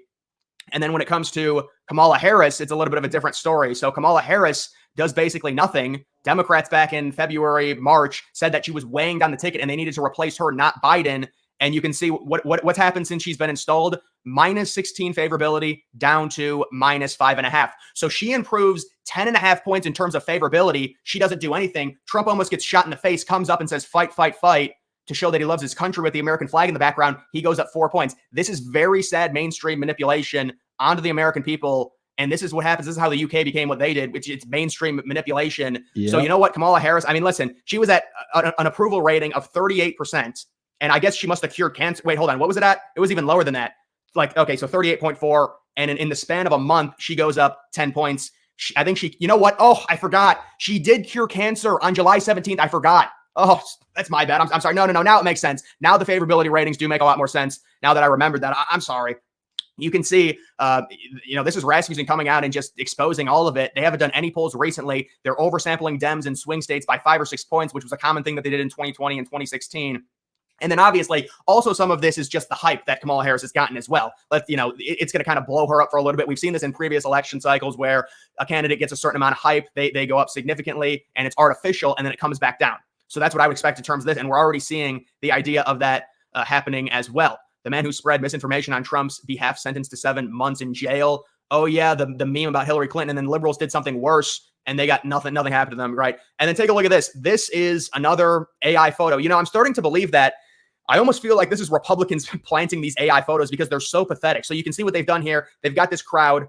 And then when it comes to Kamala Harris, it's a little bit of a different story. So Kamala Harris does basically nothing. Democrats back in February, March said that she was weighing down the ticket and they needed to replace her, not Biden. And you can see what's happened since she's been installed. -16 favorability down to -5.5. So she improves 10.5 points in terms of favorability. She doesn't do anything. Trump almost gets shot in the face, comes up and says, fight, fight, fight, to show that he loves his country with the American flag in the background. He goes up 4 points. This is very sad mainstream manipulation onto the American people. And this is what happens. This is how the UK became what they did, which it's mainstream manipulation. Yep. So you know what? Kamala Harris, I mean, listen, she was at an approval rating of 38%. And I guess she must have cured cancer. Wait, hold on. What was it at? It was even lower than that. Like, okay, so 38.4. And in the span of a month, she goes up 10 points. I think you know what? Oh, I forgot. She did cure cancer on July 17th. I forgot. Oh, that's my bad. I'm sorry. No. Now it makes sense. Now the favorability ratings do make a lot more sense now that I remembered that. I'm sorry. You can see, this is Rasmussen coming out and just exposing all of it. They haven't done any polls recently. They're oversampling Dems in swing states by 5 or 6 points, which was a common thing that they did in 2020 and 2016. And then obviously also some of this is just the hype that Kamala Harris has gotten as well. But, it's going to kind of blow her up for a little bit. We've seen this in previous election cycles where a candidate gets a certain amount of hype. They go up significantly and it's artificial and then it comes back down. So that's what I would expect in terms of this. And we're already seeing the idea of that happening as well. The man who spread misinformation on Trump's behalf sentenced to 7 months in jail. Oh yeah, the meme about Hillary Clinton, and then liberals did something worse and they got nothing happened to them, right? And then take a look at this. This is another AI photo. I'm starting to believe that I almost feel like this is Republicans planting these AI photos because they're so pathetic. So you can see what they've done here. They've got this crowd.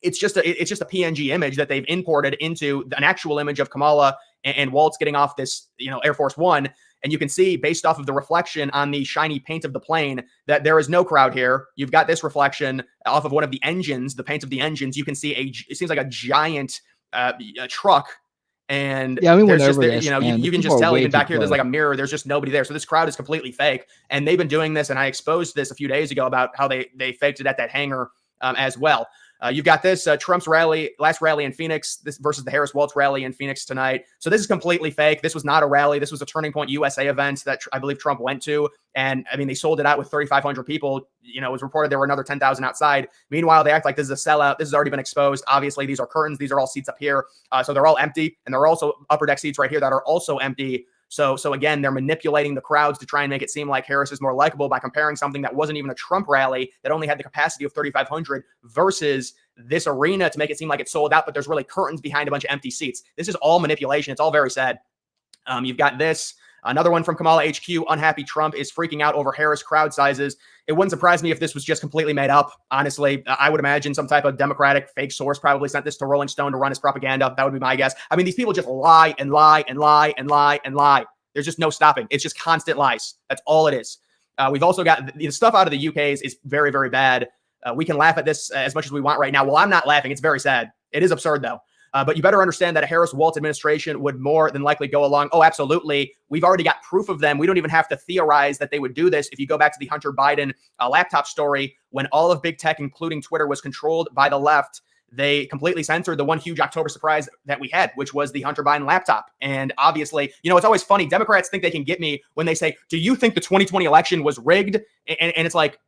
It's just a PNG image that they've imported into an actual image of Kamala and Waltz getting off this, Air Force One. And you can see based off of the reflection on the shiny paint of the plane that there is no crowd here. You've got this reflection off of one of the engines, the paint of the engines. You can see it seems like a giant truck. And yeah, there's just, you can just tell even back here, there's like a mirror. There's just nobody there. So this crowd is completely fake. And they've been doing this. And I exposed this a few days ago about how they faked it at that hangar as well. You've got this Trump's last rally in Phoenix, this versus the Harris-Waltz rally in Phoenix tonight. So this is completely fake. This was not a rally. This was a Turning Point USA event that I believe Trump went to. And I mean, they sold it out with 3,500 people. It was reported there were another 10,000 outside. Meanwhile, they act like this is a sellout. This has already been exposed. Obviously, these are curtains. These are all seats up here. So they're all empty. And there are also upper deck seats right here that are also empty. So again, they're manipulating the crowds to try and make it seem like Harris is more likable by comparing something that wasn't even a Trump rally that only had the capacity of 3,500 versus this arena to make it seem like it's sold out, but there's really curtains behind a bunch of empty seats. This is all manipulation. It's all very sad. You've got this. Another one from Kamala HQ. Unhappy Trump is freaking out over Harris crowd sizes. It wouldn't surprise me if this was just completely made up. Honestly, I would imagine some type of Democratic fake source probably sent this to Rolling Stone to run his propaganda. That would be my guess. I mean, these people just lie and lie and lie and lie and lie. There's just no stopping. It's just constant lies. That's all it is. We've also got the stuff out of the UK is very, very bad. We can laugh at this as much as we want right now. Well, I'm not laughing. It's very sad. It is absurd, though. But you better understand that a Harris-Walz administration would more than likely go along. Oh, absolutely. We've already got proof of them. We don't even have to theorize that they would do this. If you go back to the Hunter Biden laptop story, when all of big tech, including Twitter, was controlled by the left, they completely censored the one huge October surprise that we had, which was the Hunter Biden laptop. And obviously, you know, it's always funny. Democrats think they can get me when they say, do you think the 2020 election was rigged? And it's like,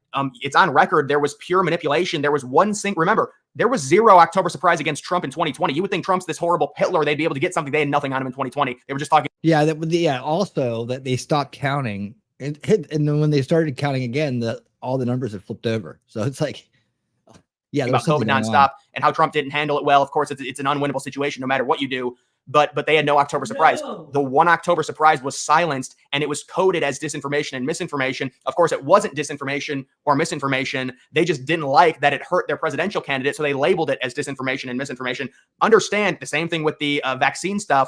it's on record. There was pure manipulation. There was remember, there was zero October surprise against Trump in 2020. You would think Trump's this horrible Hitler. They'd be able to get something. They had nothing on him in 2020. They were just talking. Yeah. Also that they stopped counting and then when they started counting again, all the numbers had flipped over. So it's like, yeah, about COVID nonstop and how Trump didn't handle it well. Of course, it's an unwinnable situation no matter what you do. But they had no October surprise. The one October surprise was silenced, and it was coded as disinformation and misinformation. Of course, it wasn't disinformation or misinformation. They just didn't like that it hurt their presidential candidate, so they labeled it as disinformation and misinformation. Understand the same thing with the vaccine stuff,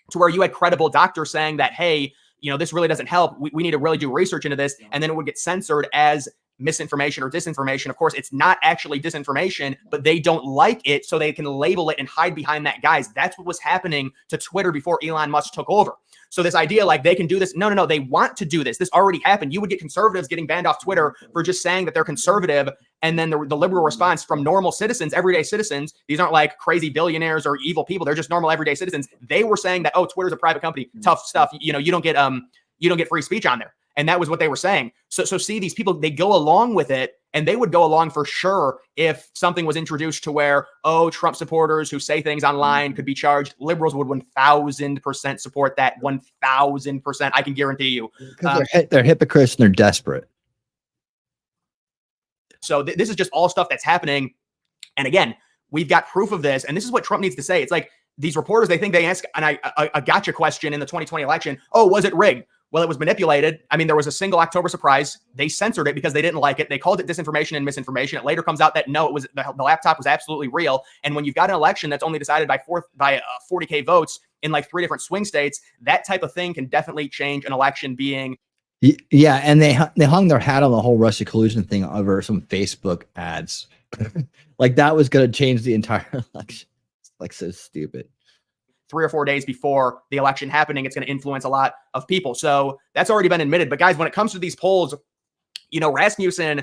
to where you had credible doctors saying that, hey, you know, this really doesn't help. We need to really do research into this, and then it would get censored as misinformation or disinformation. Of course, it's not actually disinformation, but they don't like it, so they can label it and hide behind that. Guys, that's what was happening to Twitter before Elon Musk took over. So this idea like they can do this, no, they want to do this. This already happened. You would get conservatives getting banned off Twitter for just saying that they're conservative, and then the liberal response from normal citizens, everyday citizens, these aren't like crazy billionaires or evil people. They're just normal everyday citizens. They were saying that, oh, Twitter's a private company, tough stuff. You know, you don't get free speech on there. And that was what they were saying. So see, these people, they go along with it, and they would go along for sure if something was introduced to where, oh, Trump supporters who say things online could be charged. Liberals would 1,000% support that. 1,000%. I can guarantee you. Because they're hypocrites and they're desperate. So this is just all stuff that's happening. And again, we've got proof of this. And this is what Trump needs to say. It's like these reporters, they think they ask a gotcha question in the 2020 election. Oh, was it rigged? Well, it was manipulated. I mean, there was a single October surprise. They censored it because they didn't like it. They called it disinformation and misinformation. It later comes out that no, it was the laptop was absolutely real. And when you've got an election that's only decided by 40K votes in like 3 different swing states, that type of thing can definitely change an election being. Yeah, and they hung their hat on the whole Russia collusion thing over some Facebook ads. Like that was going to change the entire election. It's like so stupid. 3 or 4 days before the election happening, it's going to influence a lot of people. So that's already been admitted. But guys, when it comes to these polls, you know, Rasmussen,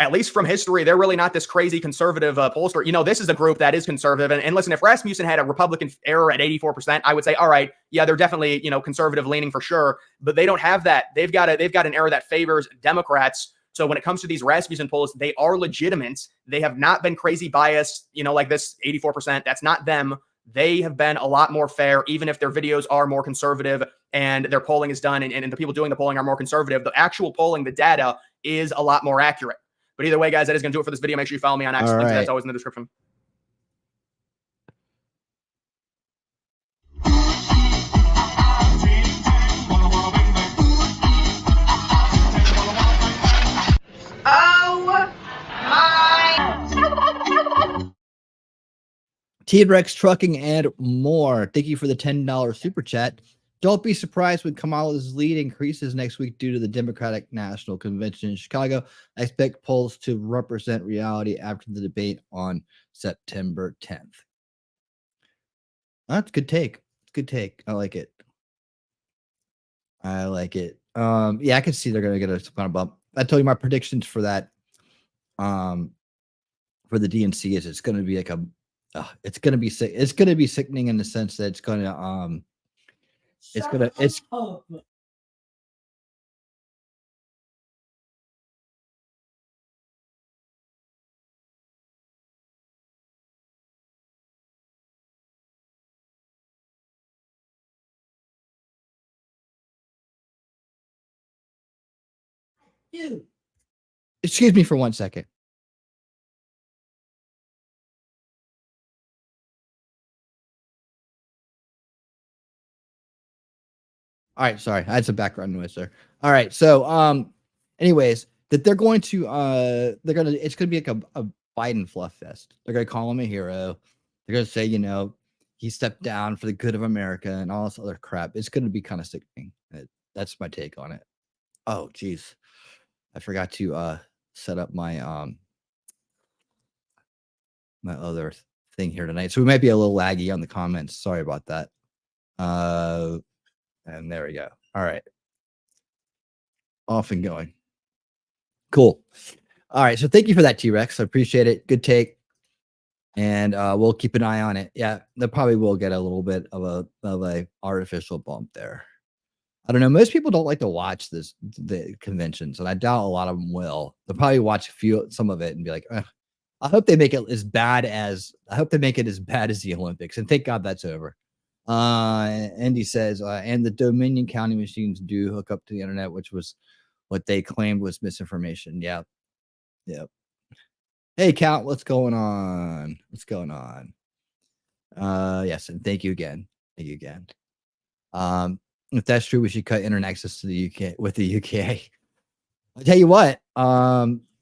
at least from history, they're really not this crazy conservative pollster. You know, this is a group that is conservative. And listen, if Rasmussen had a Republican error at 84%, I would say, all right, yeah, they're definitely, you know, conservative leaning for sure. But they don't have that. They've got an error that favors Democrats. So when it comes to these Rasmussen polls, they are legitimate. They have not been crazy biased, you know, like this 84%. That's not them. They have been a lot more fair, even if their videos are more conservative and their polling is done and the people doing the polling are more conservative. The actual polling, the data is a lot more accurate. But either way, guys, that is going to do it for this video. Make sure you follow me on X. Links, that's always in the description. T-Rex Trucking and more. Thank you for the $10 super chat. Don't be surprised when Kamala's lead increases next week due to the Democratic National Convention in Chicago. I expect polls to represent reality after the debate on September 10th. That's a good take. Good take. I like it. Yeah, I can see they're gonna get a kind of bump. I told you my predictions for that. For the DNC is it's gonna be like it's gonna be sick. It's gonna be sickening in the sense that it's gonna excuse me for 1 second. All right, sorry. I had some background noise there. All right. So anyways, that they're going to it's gonna be like a Biden fluff fest. They're gonna call him a hero. They're gonna say, you know, he stepped down for the good of America and all this other crap. It's gonna be kind of sickening. That's my take on it. Oh, geez. I forgot to set up my my other thing here tonight, so we might be a little laggy on the comments. Sorry about that. And there we go. All right, off and going. Cool. All right, so thank you for that, T-Rex. I appreciate it. Good take. And we'll keep an eye on it. Yeah, they probably will get a little bit of a artificial bump there. I don't know. Most people don't like to watch the conventions, and I doubt a lot of them will. They'll probably watch some of it and be like, I hope they make it as bad as the Olympics. And thank God that's over. Andy says, and the Dominion County machines do hook up to the internet, which was what they claimed was misinformation. Yeah. Yep. Hey, Count, what's going on? What's going on? Yes, and thank you again. Thank you again. If that's true, we should cut internet access to the UK with the UK. I'll tell you what,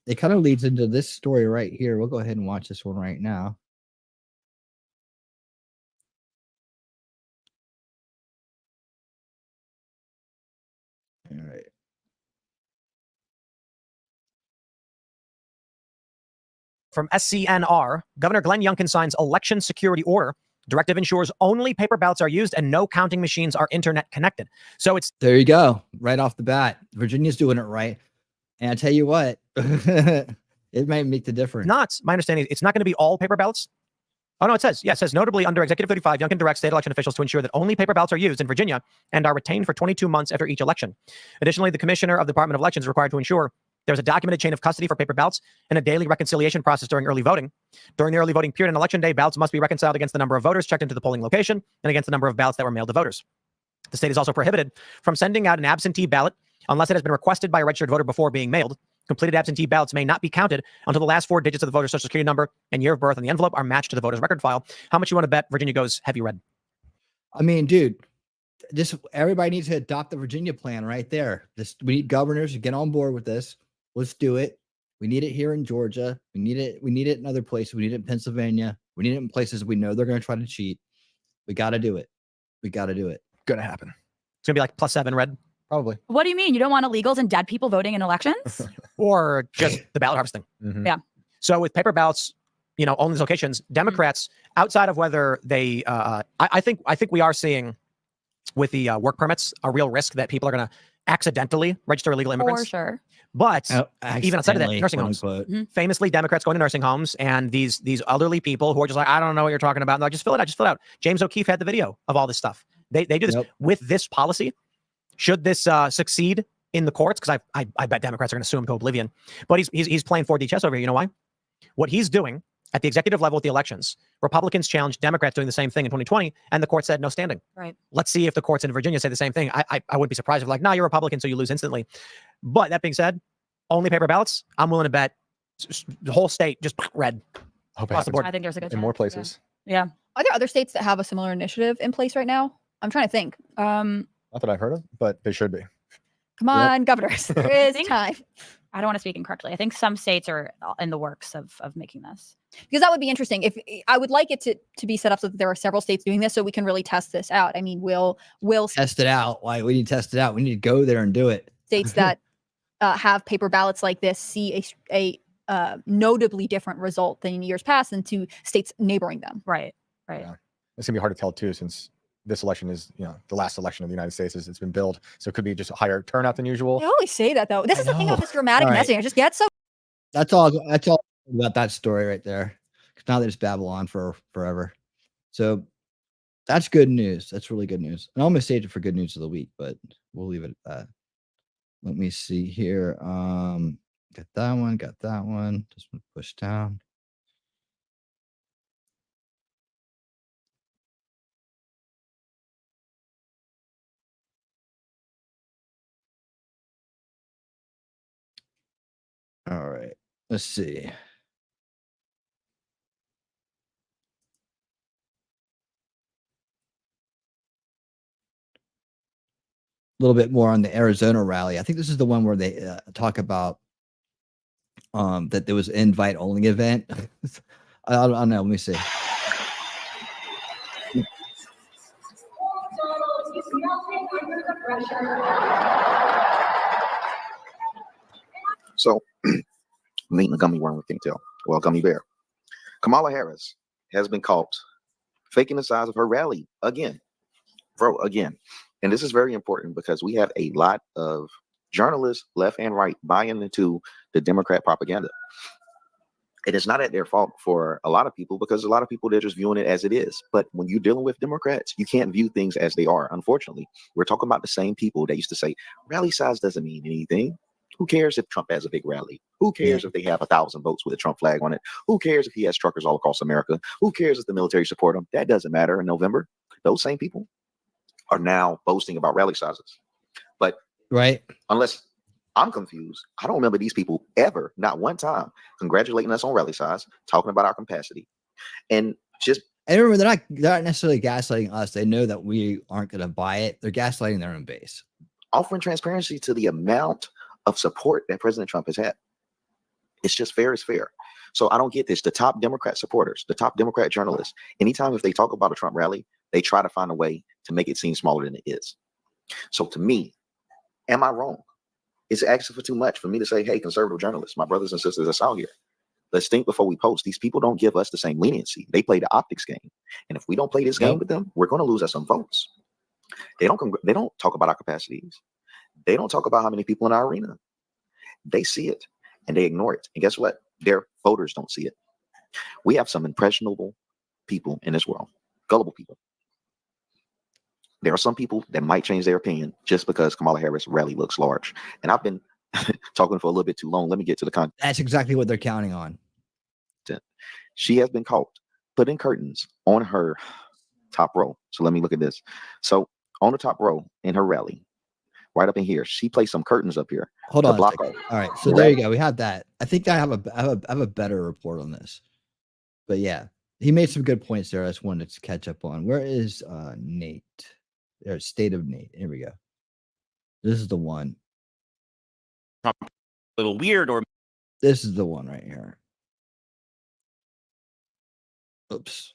it kind of leads into this story right here. We'll go ahead and watch this one right now. All right. From SCNR, Governor Glenn Youngkin signs election security order. Directive ensures only paper ballots are used and no counting machines are internet connected. So it's there you go, right off the bat. Virginia's doing it right. And I tell you what, it might make the difference. Not my understanding. It's not going to be all paper ballots. Oh, no, it says, notably under Executive 35, Youngkin directs state election officials to ensure that only paper ballots are used in Virginia and are retained for 22 months after each election. Additionally, the commissioner of the Department of Elections is required to ensure there's a documented chain of custody for paper ballots and a daily reconciliation process during early voting. During the early voting period on election day, ballots must be reconciled against the number of voters checked into the polling location and against the number of ballots that were mailed to voters. The state is also prohibited from sending out an absentee ballot unless it has been requested by a registered voter before being mailed. Completed absentee ballots may not be counted until the last 4 digits of the voter's social security number and year of birth on the envelope are matched to the voter's record file. How much you want to bet Virginia goes heavy red? I mean, dude, everybody needs to adopt the Virginia plan right there. We need governors to get on board with this. Let's do it. We need it here in Georgia. We need it in other places. We need it in Pennsylvania. We need it in places we know they're going to try to cheat. We got to do it. We got to do it. Gonna happen. It's gonna be like +7 red. Probably. What do you mean? You don't want illegals and dead people voting in elections? Or just the ballot harvesting. Mm-hmm. Yeah. So with paper ballots, on these locations, Democrats, outside of whether they, I think we are seeing with the work permits a real risk that people are going to accidentally register illegal immigrants. For sure. But even outside of that, nursing homes. Famously, Democrats go into nursing homes, and these elderly people who are just like, I don't know what you're talking about. And they're like, just fill it out, just fill it out. James O'Keefe had the video of all this stuff. They do this with this policy. Should this succeed in the courts? Because I bet Democrats are going to sue him to oblivion. But he's playing 4D chess over here. You know why? What he's doing at the executive level with the elections, Republicans challenged Democrats doing the same thing in 2020, and the court said no standing. Right. Let's see if the courts in Virginia say the same thing. I wouldn't be surprised if you're Republican, so you lose instantly. But that being said, only paper ballots. I'm willing to bet the whole state just red across the board. I think there's a good in more places. Yeah. Are there other states that have a similar initiative in place right now? I'm trying to think. Not that I've heard of, but they should be. Come on, governors. There is time. I don't want to speak incorrectly. I think some states are in the works of making this. Because that would be interesting. If I would like it to be set up so that there are several states doing this, so we can really test this out. I mean, we'll test it out. Why we need to test it out? We need to go there and do it. States that have paper ballots like this see a notably different result than in years past, and to states neighboring them. Right. Yeah. It's gonna be hard to tell too, since this election is, the last election of the United States. It's been billed, so it could be just a higher turnout than usual. I always say that though. This is the thing about this dramatic messaging. I just get so. That's all about that story right there. Because now they just babble on for forever. So that's good news. That's really good news. And I'm gonna save it for good news of the week, but we'll leave it at that. Let me see here. Got that one. Got that one. Just push down. All right, let's see. A little bit more on the Arizona rally. I think this is the one where they talk about that there was an invite only event. I don't know. Let me see. So, meeting a gummy worm with pink tail. Well, gummy bear. Kamala Harris has been caught faking the size of her rally again. Bro, again. And this is very important because we have a lot of journalists, left and right, buying into the Democrat propaganda. It is not at their fault for a lot of people because a lot of people, they're just viewing it as it is. But when you're dealing with Democrats, you can't view things as they are. Unfortunately, we're talking about the same people that used to say rally size doesn't mean anything. Who cares if Trump has a big rally? Who cares if they have 1,000 votes with a Trump flag on it? Who cares if he has truckers all across America? Who cares if the military support him? That doesn't matter in November. Those same people are now boasting about rally sizes. But unless I'm confused, I don't remember these people ever, not one time, congratulating us on rally size, talking about our capacity. And remember, they're not necessarily gaslighting us. They know that we aren't going to buy it. They're gaslighting their own base. Offering transparency to the amount of support that President Trump has had. It's just fair is fair. So I don't get this. The top Democrat supporters, the top Democrat journalists, anytime if they talk about a Trump rally, they try to find a way to make it seem smaller than it is. So to me, am I wrong? It's asking for too much for me to say, hey, conservative journalists, my brothers and sisters that's out here, let's think before we post. These people don't give us the same leniency. They play the optics game. And if we don't play this game with them, we're going to lose us some votes. They don't talk about our capacities. They don't talk about how many people in our arena. They see it and they ignore it. And guess what? Their voters don't see it. We have some impressionable people in this world, gullible people. There are some people that might change their opinion just because Kamala Harris' rally looks large. And I've been talking for a little bit too long. Let me get to the content. That's exactly what they're counting on. She has been caught putting curtains on her top row. So let me look at this. So on the top row in her rally, right up in here, she placed some curtains up here. Hold on. Block all right. So there you go. We have that. I think I have a better report on this. But yeah, he made some good points there. I just wanted to catch up on. Where is Nate? There's State of Nate. Here we go. This is the one. A little weird, or this is the one right here. Oops.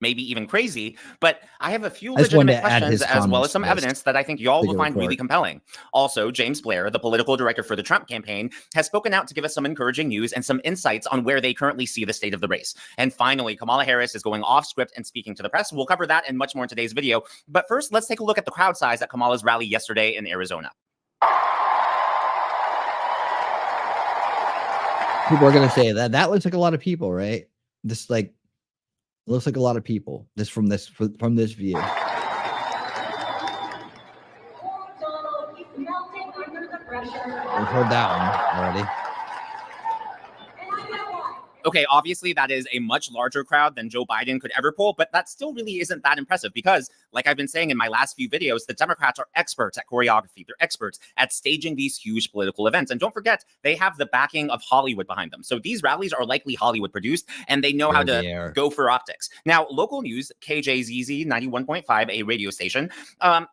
Maybe even crazy, but I have a few legitimate questions as well as some evidence that I think y'all will find really compelling. Also, James Blair, the political director for the Trump campaign, has spoken out to give us some encouraging news and some insights on where they currently see the state of the race. And finally, Kamala Harris is going off script and speaking to the press. We'll cover that and much more in today's video. But first, let's take a look at the crowd size at Kamala's rally yesterday in Arizona. People are going to say that looks like a lot of people, right? This looks like a lot of people just from this view. We've heard that one already. Okay, obviously that is a much larger crowd than Joe Biden could ever pull, but that still really isn't that impressive because, like I've been saying in my last few videos, the Democrats are experts at choreography. They're experts at staging these huge political events. And don't forget, they have the backing of Hollywood behind them. So these rallies are likely Hollywood produced, and they know how to go for optics. Now, local news, KJZZ 91.5, a radio station,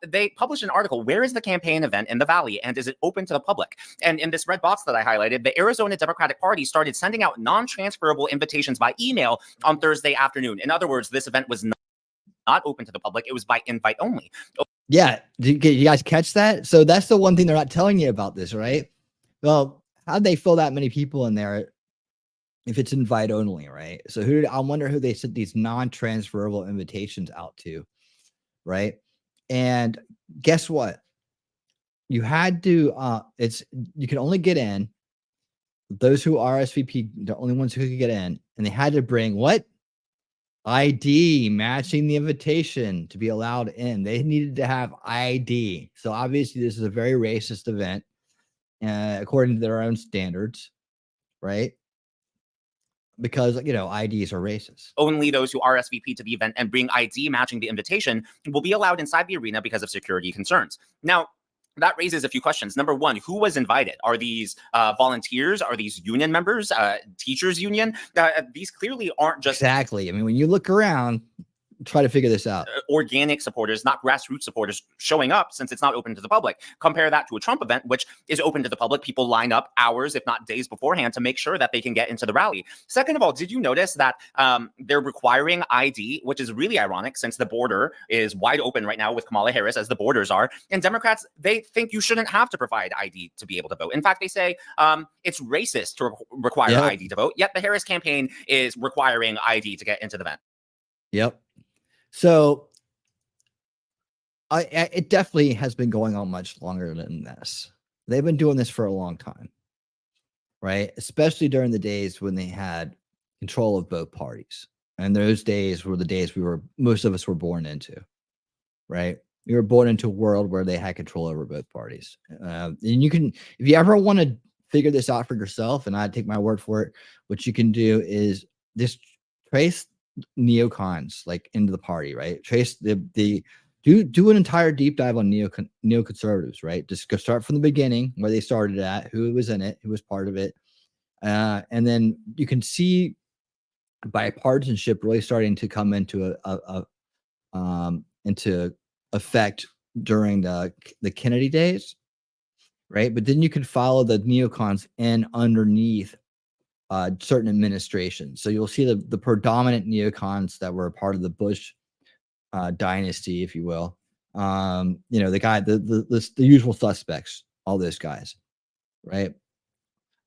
they published an article, where is the campaign event in the Valley, and is it open to the public? And in this red box that I highlighted, the Arizona Democratic Party started sending out non-transferable invitations by email on Thursday afternoon. In other words, this event was not open to the public. It was by invite only. Yeah. Did you guys catch that? So that's the one thing they're not telling you about this, right? Well, how'd they fill that many people in there if it's invite only, right? So I wonder who they sent these non-transferable invitations out to, right? And guess what? You had to, you can only get in. Those who RSVP, the only ones who could get in, and they had to bring what? ID matching the invitation to be allowed in. They needed to have ID. So obviously this is a very racist event, according to their own standards, right? Because, IDs are racist. Only those who RSVP to the event and bring ID matching the invitation will be allowed inside the arena because of security concerns. Now, that raises a few questions. Number one, who was invited? Are these volunteers? Are these union members? Teachers union? These clearly aren't just... Exactly. I mean, when you look around, try to figure this out. Organic supporters, not grassroots supporters, showing up since it's not open to the public. Compare that to a Trump event, which is open to the public. People line up hours, if not days beforehand, to make sure that they can get into the rally. Second of all, did you notice that they're requiring ID, which is really ironic since the border is wide open right now with Kamala Harris, as the borders are. And Democrats, they think you shouldn't have to provide ID to be able to vote. In fact, they say it's racist to require ID to vote. Yet the Harris campaign is requiring ID to get into the event. Yep. So it definitely has been going on much longer than this. They've been doing this for a long time, right? Especially during the days when they had control of both parties. And those days were the days most of us were born into, right? We were born into a world where they had control over both parties. And you can, if you ever want to figure this out for yourself, and I take my word for it, what you can do is just trace neocons like into the party, right? Trace do an entire deep dive on neoconservatives, right? Just go start from the beginning where they started at, who was in it, who was part of it. And then you can see bipartisanship really starting to come into into effect during the Kennedy days, right? But then you can follow the neocons in underneath certain administrations. So you'll see the predominant neocons that were a part of the Bush dynasty, if you will. You know, the usual suspects, all those guys, right?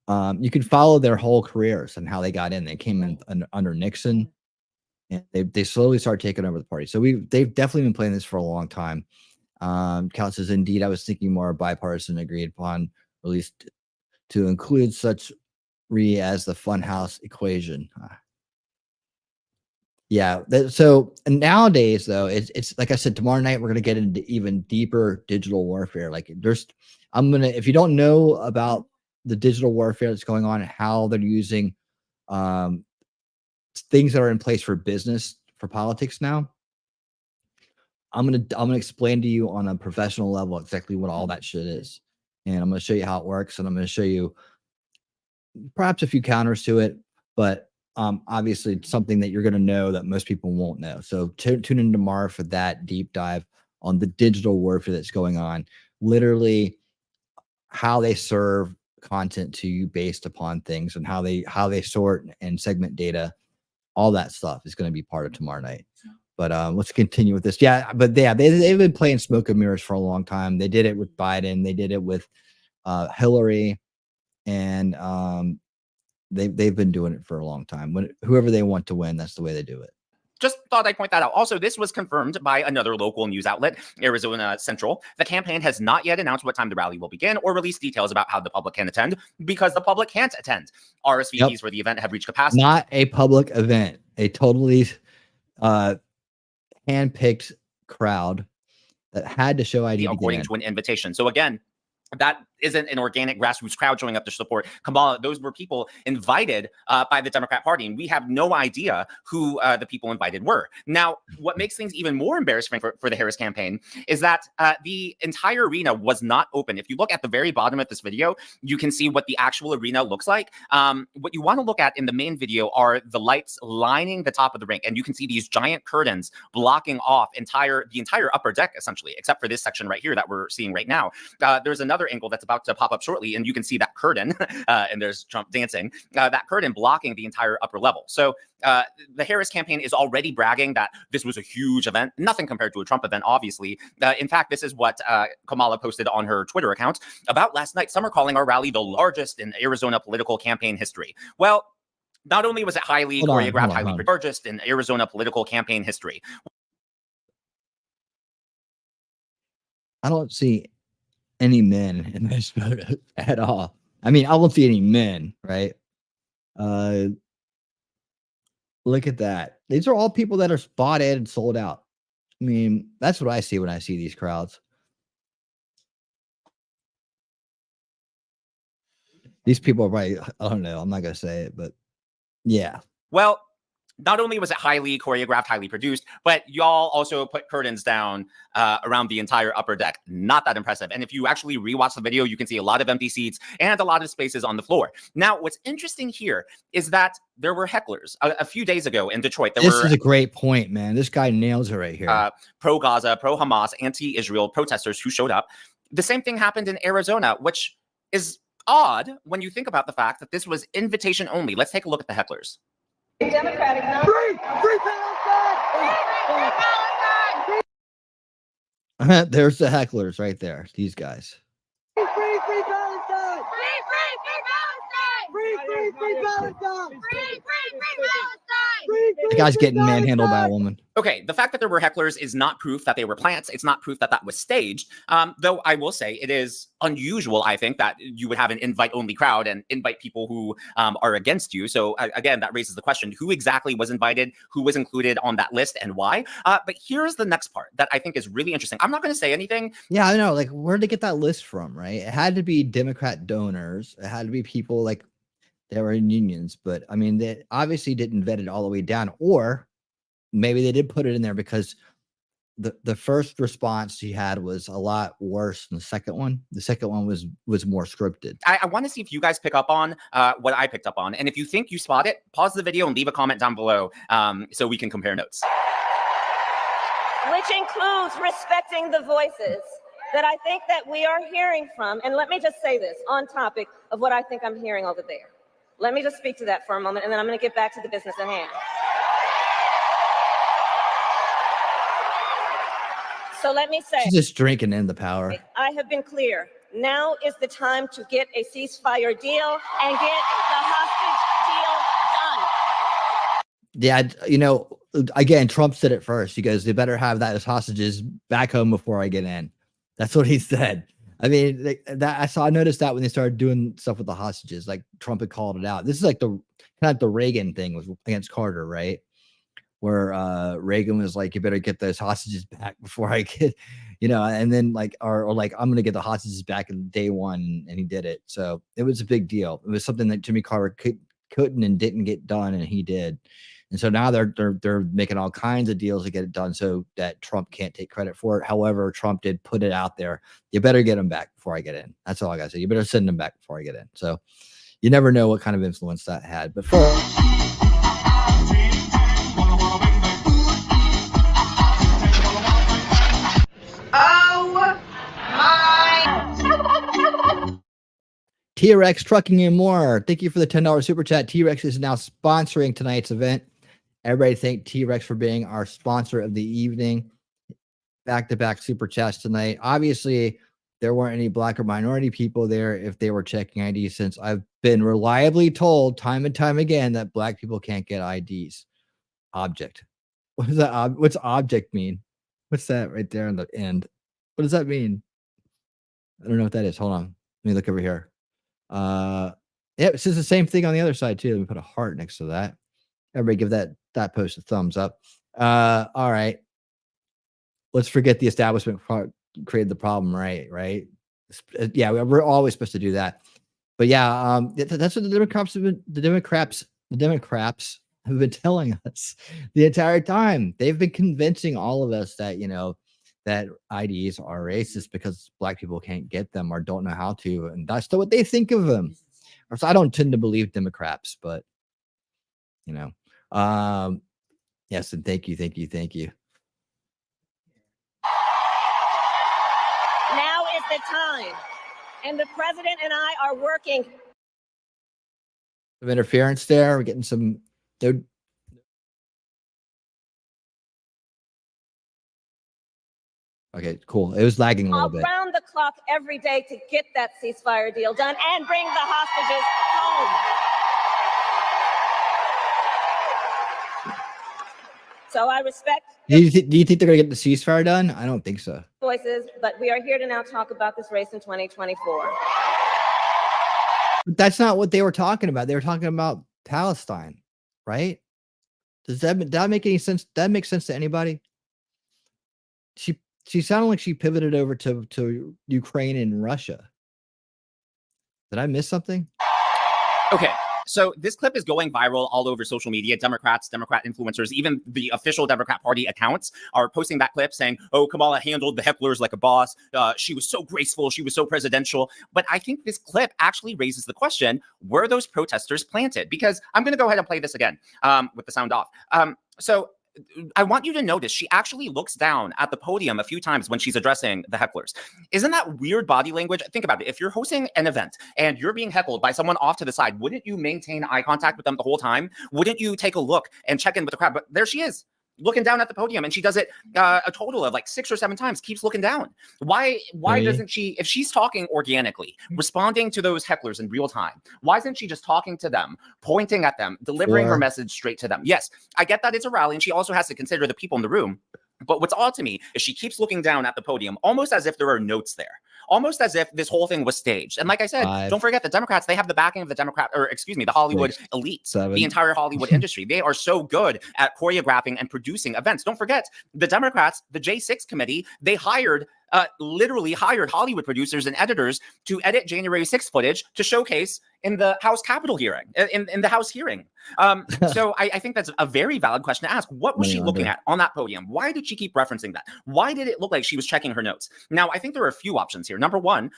You can follow their whole careers and how they got in. They came in under Nixon, and they slowly started taking over the party. So they've definitely been playing this for a long time. Cal says, indeed, I was thinking more bipartisan, agreed upon, released to include such as the funhouse equation. Yeah. So nowadays, though, it's like I said, tomorrow night we're gonna get into even deeper digital warfare. Like if you don't know about the digital warfare that's going on and how they're using things that are in place for business, for politics now, I'm gonna explain to you on a professional level exactly what all that shit is, and I'm gonna show you how it works, and I'm gonna show you perhaps a few counters to it, but obviously it's something that you're going to know that most people won't know. So tune in tomorrow for that deep dive on the digital warfare that's going on, literally how they serve content to you based upon things, and how they sort and segment data. All that stuff is going to be part of tomorrow night. But let's continue with this. Yeah, but they've been playing smoke and mirrors for a long time. They did it with Biden. They did it with Hillary. And they've been doing it for a long time. Whoever they want to win, that's the way they do it. Just thought I'd point that out. Also, this was confirmed by another local news outlet, Arizona Central. The campaign has not yet announced what time the rally will begin or release details about how the public can attend, because the public can't attend. RSVPs for the event have reached capacity. Not a public event, a totally handpicked crowd that had to show ID according to an invitation. So again, that isn't an organic grassroots crowd showing up to support Kamala. Those were people invited by the Democrat Party, and we have no idea who the people invited were. Now, what makes things even more embarrassing for the Harris campaign is that the entire arena was not open. If you look at the very bottom of this video, you can see what the actual arena looks like. What you want to look at in the main video are the lights lining the top of the rink, and you can see these giant curtains blocking off the entire upper deck, essentially, except for this section right here that we're seeing right now. There's another angle that's about to pop up shortly, and you can see that curtain, and there's Trump dancing, that curtain blocking the entire upper level. So the Harris campaign is already bragging that this was a huge event, nothing compared to a Trump event, obviously. In fact, this is what Kamala posted on her Twitter account about last night. Some are calling our rally the largest in Arizona political campaign history. Well, not only was it highly choreographed, highly largest in Arizona political campaign history. I don't see any men in this photo at all. I mean, I won't see any men, right? Look at that. These are all people that are spotted and sold out. I mean, that's what I see when I see these crowds. These people are probably, I don't know, I'm not going to say it, but yeah. Well, not only was it highly choreographed, highly produced, but y'all also put curtains down around the entire upper deck. Not that impressive. And if you actually rewatch the video, you can see a lot of empty seats and a lot of spaces on the floor. Now, what's interesting here is that there were hecklers. A few days ago in Detroit, This is a great point, man. This guy nails it right here. Pro-Gaza, pro-Hamas, anti-Israel protesters who showed up. The same thing happened in Arizona, which is odd when you think about the fact that this was invitation only. Let's take a look at the hecklers. Democratic not free Palestine! There's the hecklers right there. These guys. Free Palestine! Free Palestine! The guy's getting manhandled by a woman. Okay, the fact that there were hecklers is not proof that they were plants. It's not proof that that was staged. Though I will say it is unusual, I think, that you would have an invite-only crowd and invite people who are against you. So again, that raises the question, who exactly was invited, who was included on that list, and why? But here's the next part that I think is really interesting. I'm not going to say anything. Yeah, I know. Like, where'd they get that list from, right? It had to be Democrat donors. It had to be people like they were in unions. But, I mean, they obviously didn't vet it all the way down. Or maybe they did put it in there because the first response he had was a lot worse than the second one. The second one was more scripted. I want to see if you guys pick up on what I picked up on. And if you think you spot it, pause the video and leave a comment down below so we can compare notes. Which includes respecting the voices that I think that we are hearing from. And let me just say this on topic of what I think I'm hearing over there. Let me just speak to that for a moment, and then I'm going to get back to the business at hand. So let me say, She's just drinking in the power. I have been clear. Now is the time to get a ceasefire deal and get the hostage deal done. Yeah, you know, again, Trump said it first. He goes, "They better have that as hostages back home before I get in." That's what he said. I mean, I noticed that when they started doing stuff with the hostages, like Trump had called it out. This is like the kind of like the Reagan thing was against Carter, right? Where Reagan was like, "You better get those hostages back before I get," you know, and then like, or like, "I'm gonna get the hostages back in day one," and he did it. So it was a big deal. It was something that Jimmy Carter couldn't and didn't get done, and he did. And so now they're making all kinds of deals to get it done so that Trump can't take credit for it. However, Trump did put it out there. You better get them back before I get in. That's all I gotta say. You better send them back before I get in. So you never know what kind of influence that had. But Oh my! T-Rex Trucking and More. Thank you for the $10 super chat. T-Rex is now sponsoring tonight's event. Everybody thank T-Rex for being our sponsor of the evening. Back-to-back super chats tonight. Obviously, there weren't any black or minority people there if they were checking IDs, since I've been reliably told time and time again that black people can't get IDs. Object. What does that? What's object mean? What's that right there on the end? What does that mean? I don't know what that is. Hold on. Let me look over here. Yeah, it says the same thing on the other side too. Let me put a heart next to that. Everybody give that post a thumbs up. All right. Let's forget the establishment created the problem, right? Yeah, we're always supposed to do that. But yeah, that's what the Democrats have been telling us the entire time. They've been convincing all of us that, you know, that IDs are racist because black people can't get them or don't know how to, and that's what they think of them. So I don't tend to believe Democrats, but you know, yes, and thank you. Now is the time, and the president and I are working. Some interference there. We're getting some. Okay, cool. It was lagging a little bit. Around the clock every day to get that ceasefire deal done and bring the hostages home. So I respect. Do you think they're going to get the ceasefire done? I don't think so. Voices, but we are here to now talk about this race in 2024. But that's not what they were talking about. They were talking about Palestine, right? Does that make any sense? That makes sense to anybody? She sounded like she pivoted over to Ukraine and Russia. Did I miss something? Okay, So this clip is going viral all over social media. Democrats, Democrat influencers, even the official Democrat Party accounts are posting that clip saying, oh, Kamala handled the hecklers like a boss. She was so graceful. She was so presidential. But I think this clip actually raises the question, were those protesters planted? Because I'm going to go ahead and play this again with the sound off. So I want you to notice she actually looks down at the podium a few times when she's addressing the hecklers. Isn't that weird body language? Think about it. If you're hosting an event and you're being heckled by someone off to the side, wouldn't you maintain eye contact with them the whole time? Wouldn't you take a look and check in with the crowd? But there she is, looking down at the podium, and she does it a total of like 6 or 7 times, keeps looking down. Why doesn't she, if she's talking organically, responding to those hecklers in real time, why isn't she just talking to them, pointing at them, delivering her message straight to them? Yes, I get that it's a rally, and she also has to consider the people in the room. But what's odd to me is she keeps looking down at the podium, almost as if there are notes there, almost as if this whole thing was staged. And like I said, don't forget the Democrats, they have the backing of the the Hollywood elite, the entire Hollywood industry. They are so good at choreographing and producing events. Don't forget the Democrats, the J6 committee, they literally hired Hollywood producers and editors to edit January 6th footage to showcase in the House Capitol hearing, in the House hearing. So I think that's a very valid question to ask. What was she looking at on that podium? Why did she keep referencing that? Why did it look like she was checking her notes? Now, I think there are a few options here. Number one,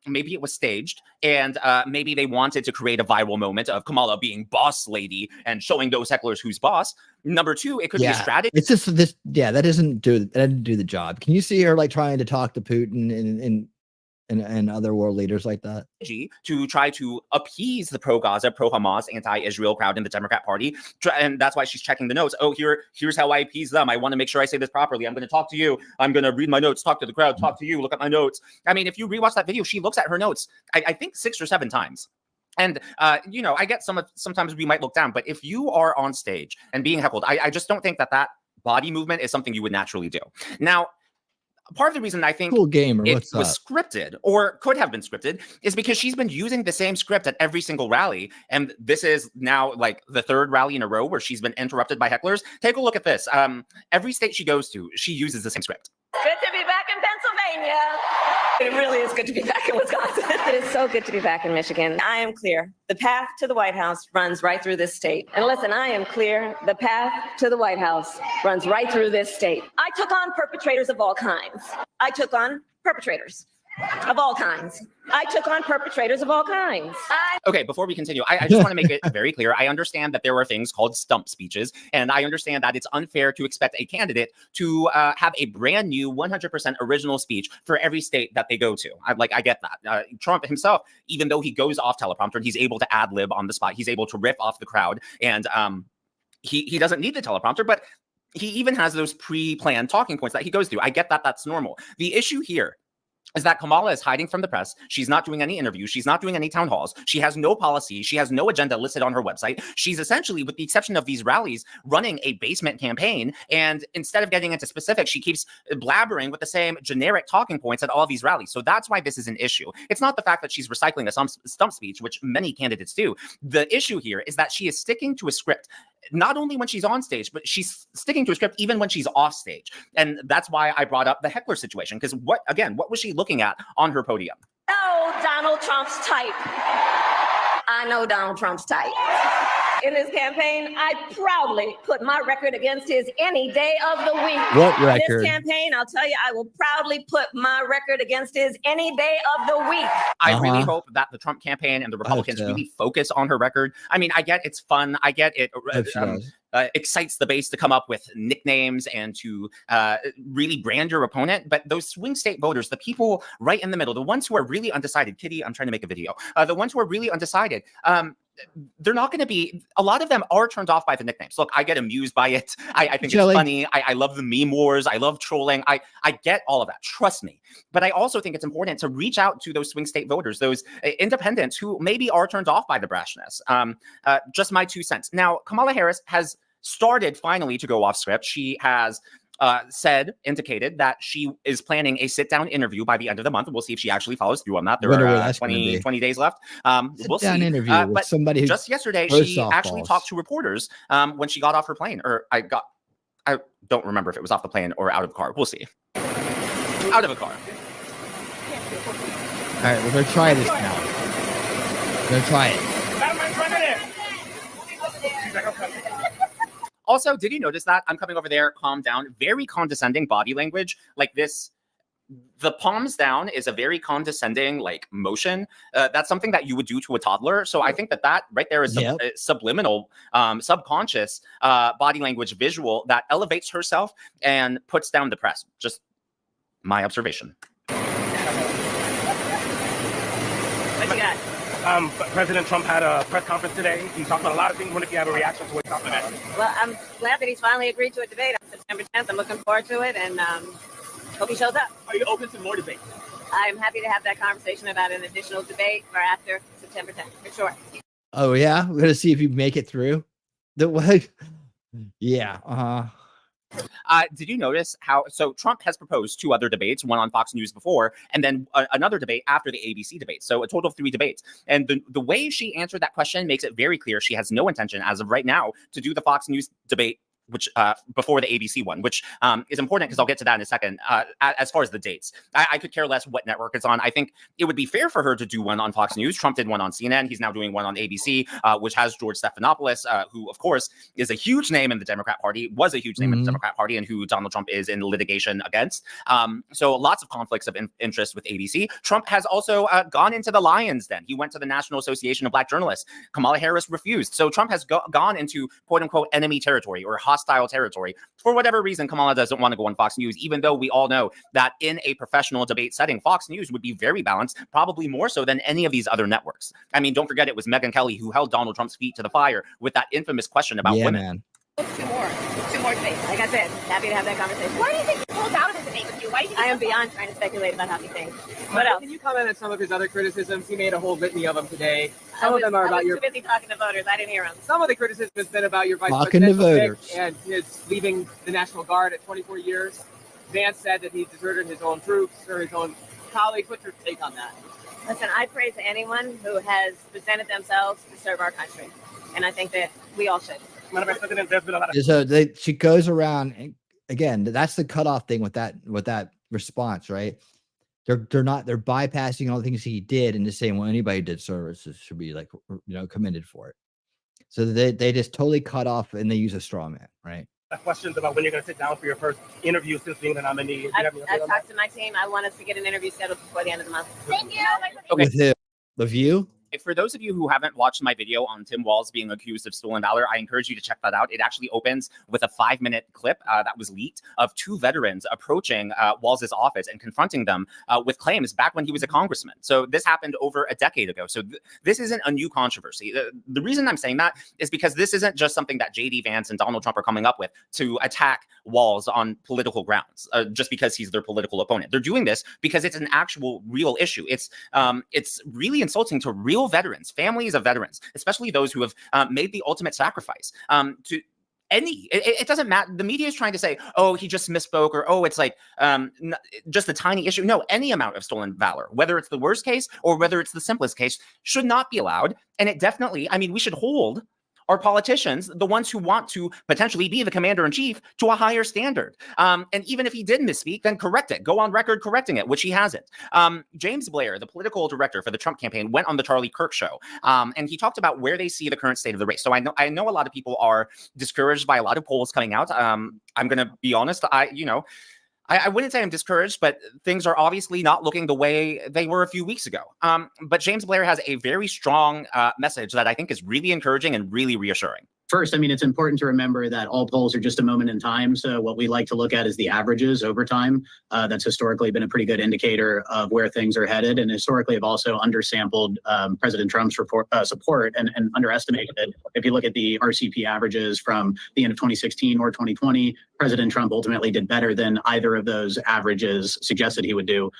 maybe it was staged, and maybe they wanted to create a viral moment of Kamala being boss lady and showing those hecklers who's boss. Number two, it could be a strategy. It's just this, that didn't do the job. Can you see her like trying to talk to Putin and other world leaders like that? To try to appease the pro-Gaza, pro-Hamas, anti-Israel crowd in the Democrat Party. And that's why she's checking the notes. Oh, here's how I appease them. I want to make sure I say this properly. I'm going to talk to you. I'm going to read my notes, talk to the crowd, talk to you, look at my notes. I mean, if you rewatch that video, she looks at her notes, I think 6 or 7 times. And, I get sometimes we might look down, but if you are on stage and being heckled, I just don't think that body movement is something you would naturally do. Now, part of the reason I think it was scripted or could have been scripted is because she's been using the same script at every single rally. And this is now like the 3rd rally in a row where she's been interrupted by hecklers. Take a look at this. Every state she goes to, she uses the same script. Good to be back in Pennsylvania. It really is good to be back in Wisconsin. It is so good to be back in Michigan. I am clear. The path to the White House runs right through this state. And listen, I am clear. The path to the White House runs right through this state. I took on perpetrators of all kinds. I took on perpetrators of all kinds. I took on perpetrators of all kinds. Okay, before we continue, I just want to make it very clear. I understand that there are things called stump speeches, and I understand that it's unfair to expect a candidate to have a brand new 100% original speech for every state that they go to. I get that. Trump himself, even though he goes off teleprompter, he's able to ad-lib on the spot. He's able to riff off the crowd, and he doesn't need the teleprompter, but he even has those pre-planned talking points that he goes through. I get that. That's normal. The issue here is that Kamala is hiding from the press. She's not doing any interviews. She's not doing any town halls. She has no policy. She has no agenda listed on her website. She's essentially, with the exception of these rallies, running a basement campaign. And instead of getting into specifics, she keeps blabbering with the same generic talking points at all these rallies. So that's why this is an issue. It's not the fact that she's recycling a stump speech, which many candidates do. The issue here is that she is sticking to a script, not only when she's on stage, but she's sticking to a script even when she's off stage. And that's why I brought up the heckler situation, because what was she looking at on her podium? Oh, Donald Trump's type. I know Donald Trump's type. In this campaign, I proudly put my record against his any day of the week. What record? In this campaign, I'll tell you, I will proudly put my record against his any day of the week. I really hope that the Trump campaign and the Republicans really focus on her record. I mean, I get it's fun. I get it. Excites the base to come up with nicknames and to really brand your opponent. But those swing state voters, the people right in the middle, the ones who are really undecided, Kitty, I'm trying to make a video. The ones who are really undecided, they're not going to be, a lot of them are turned off by the nicknames. Look, I get amused by it. I think it's funny. I love the meme wars. I love trolling. I get all of that. Trust me. But I also think it's important to reach out to those swing state voters, those independents who maybe are turned off by the brashness. Just my 2 cents. Now, Kamala Harris has started finally to go off script. She has indicated that she is planning a sit-down interview by the end of the month. We'll see if she actually follows through on that. There are 20 days left. We'll see. Interview with but somebody just yesterday, she actually talked to reporters when she got off her plane. Or I don't remember if it was off the plane or out of a car. We'll see. Out of a car. All right, we're going to try this now. We're going to try it. Also, did you notice that? I'm coming over there, calm down, very condescending body language like this. The palms down is a very condescending like motion. That's something that you would do to a toddler. So I think that that right there is subliminal, subconscious body language visual that elevates herself and puts down the press. Just my observation. What you got? President Trump had a press conference today. He talked about a lot of things. I wonder if you have a reaction to what he talked about. Well, I'm glad that he's finally agreed to a debate on September 10th. I'm looking forward to it, and hope he shows up. Are you open to more debates? I'm happy to have that conversation about an additional debate for after September 10th, for sure. Oh yeah, we're gonna see if you make it through. The way, yeah. Did you notice how? So Trump has proposed 2 other debates, one on Fox News before, and then another debate after the ABC debate. So a total of 3 debates. And the way she answered that question makes it very clear she has no intention, as of right now, to do the Fox News debate, which before the ABC one, which is important because I'll get to that in a second. As far as the dates, I could care less what network it's on. I think it would be fair for her to do one on Fox News. Trump did one on CNN. He's now doing one on ABC, which has George Stephanopoulos, who, of course, is a huge name in the Democrat Party, was a huge name in the Democrat Party, and who Donald Trump is in litigation against. So lots of conflicts of interest with ABC. Trump has also gone into the lion's den. He went to the National Association of Black Journalists. Kamala Harris refused. So Trump has gone into quote unquote enemy territory or hostile territory. For whatever reason, Kamala doesn't want to go on Fox News, even though we all know that in a professional debate setting, Fox News would be very balanced, probably more so than any of these other networks. I mean, don't forget it was Megyn Kelly who held Donald Trump's feet to the fire with that infamous question about women. Man. 2 more debates. Like I said, happy to have that conversation. Why do you think he pulled out of the debate with you? Why do you think I am beyond trying to speculate about how he thinks. What else? Can you comment on some of his other criticisms? He made a whole litany of them today. Some of them are about your. I was too busy talking to voters. I didn't hear him. Some of the criticism has been about your vice Talking to presidential voters. pick and his leaving the National Guard at 24 years. Vance said that he deserted his own troops or his own colleagues. What's your take on that? Listen, I praise anyone who has presented themselves to serve our country, and I think that we all should. There's been a lot of. So she goes around and, again. That's the cutoff thing with that response, right? They're bypassing all the things he did and just saying, well, anybody did services should be like, commended for it. So they just totally cut off and they use a straw man, right? Questions about when you're going to sit down for your first interview since being the nominee. I've talked to my team. I want us to get an interview scheduled before the end of the month. Thank you. Okay. With the View. For those of you who haven't watched my video on Tim Walz being accused of stolen valor, I encourage you to check that out. It actually opens with a 5-minute clip that was leaked of 2 veterans approaching Walz's office and confronting them with claims back when he was a congressman. So this happened over a decade ago. So this isn't a new controversy. The reason I'm saying that is because this isn't just something that J.D. Vance and Donald Trump are coming up with to attack Walz on political grounds, just because he's their political opponent. They're doing this because it's an actual real issue. It's really insulting to real veterans, families of veterans, especially those who have made the ultimate sacrifice. It doesn't matter. The media is trying to say, oh, he just misspoke, or oh, it's like just a tiny issue. No, any amount of stolen valor, whether it's the worst case or whether it's the simplest case, should not be allowed. And it definitely, I mean, we should hold our politicians, the ones who want to potentially be the commander-in-chief, to a higher standard. And even if he did misspeak, then correct it. Go on record correcting it, which he hasn't. James Blair, the political director for the Trump campaign, went on the Charlie Kirk show, and he talked about where they see the current state of the race. So I know a lot of people are discouraged by a lot of polls coming out. I'm going to be honest. I wouldn't say I'm discouraged, but things are obviously not looking the way they were a few weeks ago. But James Blair has a very strong message that I think is really encouraging and really reassuring. First, I mean, it's important to remember that all polls are just a moment in time. So what we like to look at is the averages over time. That's historically been a pretty good indicator of where things are headed, and historically have also undersampled President Trump's support and underestimated it. If you look at the RCP averages from the end of 2016 or 2020, President Trump ultimately did better than either of those averages suggested he would do.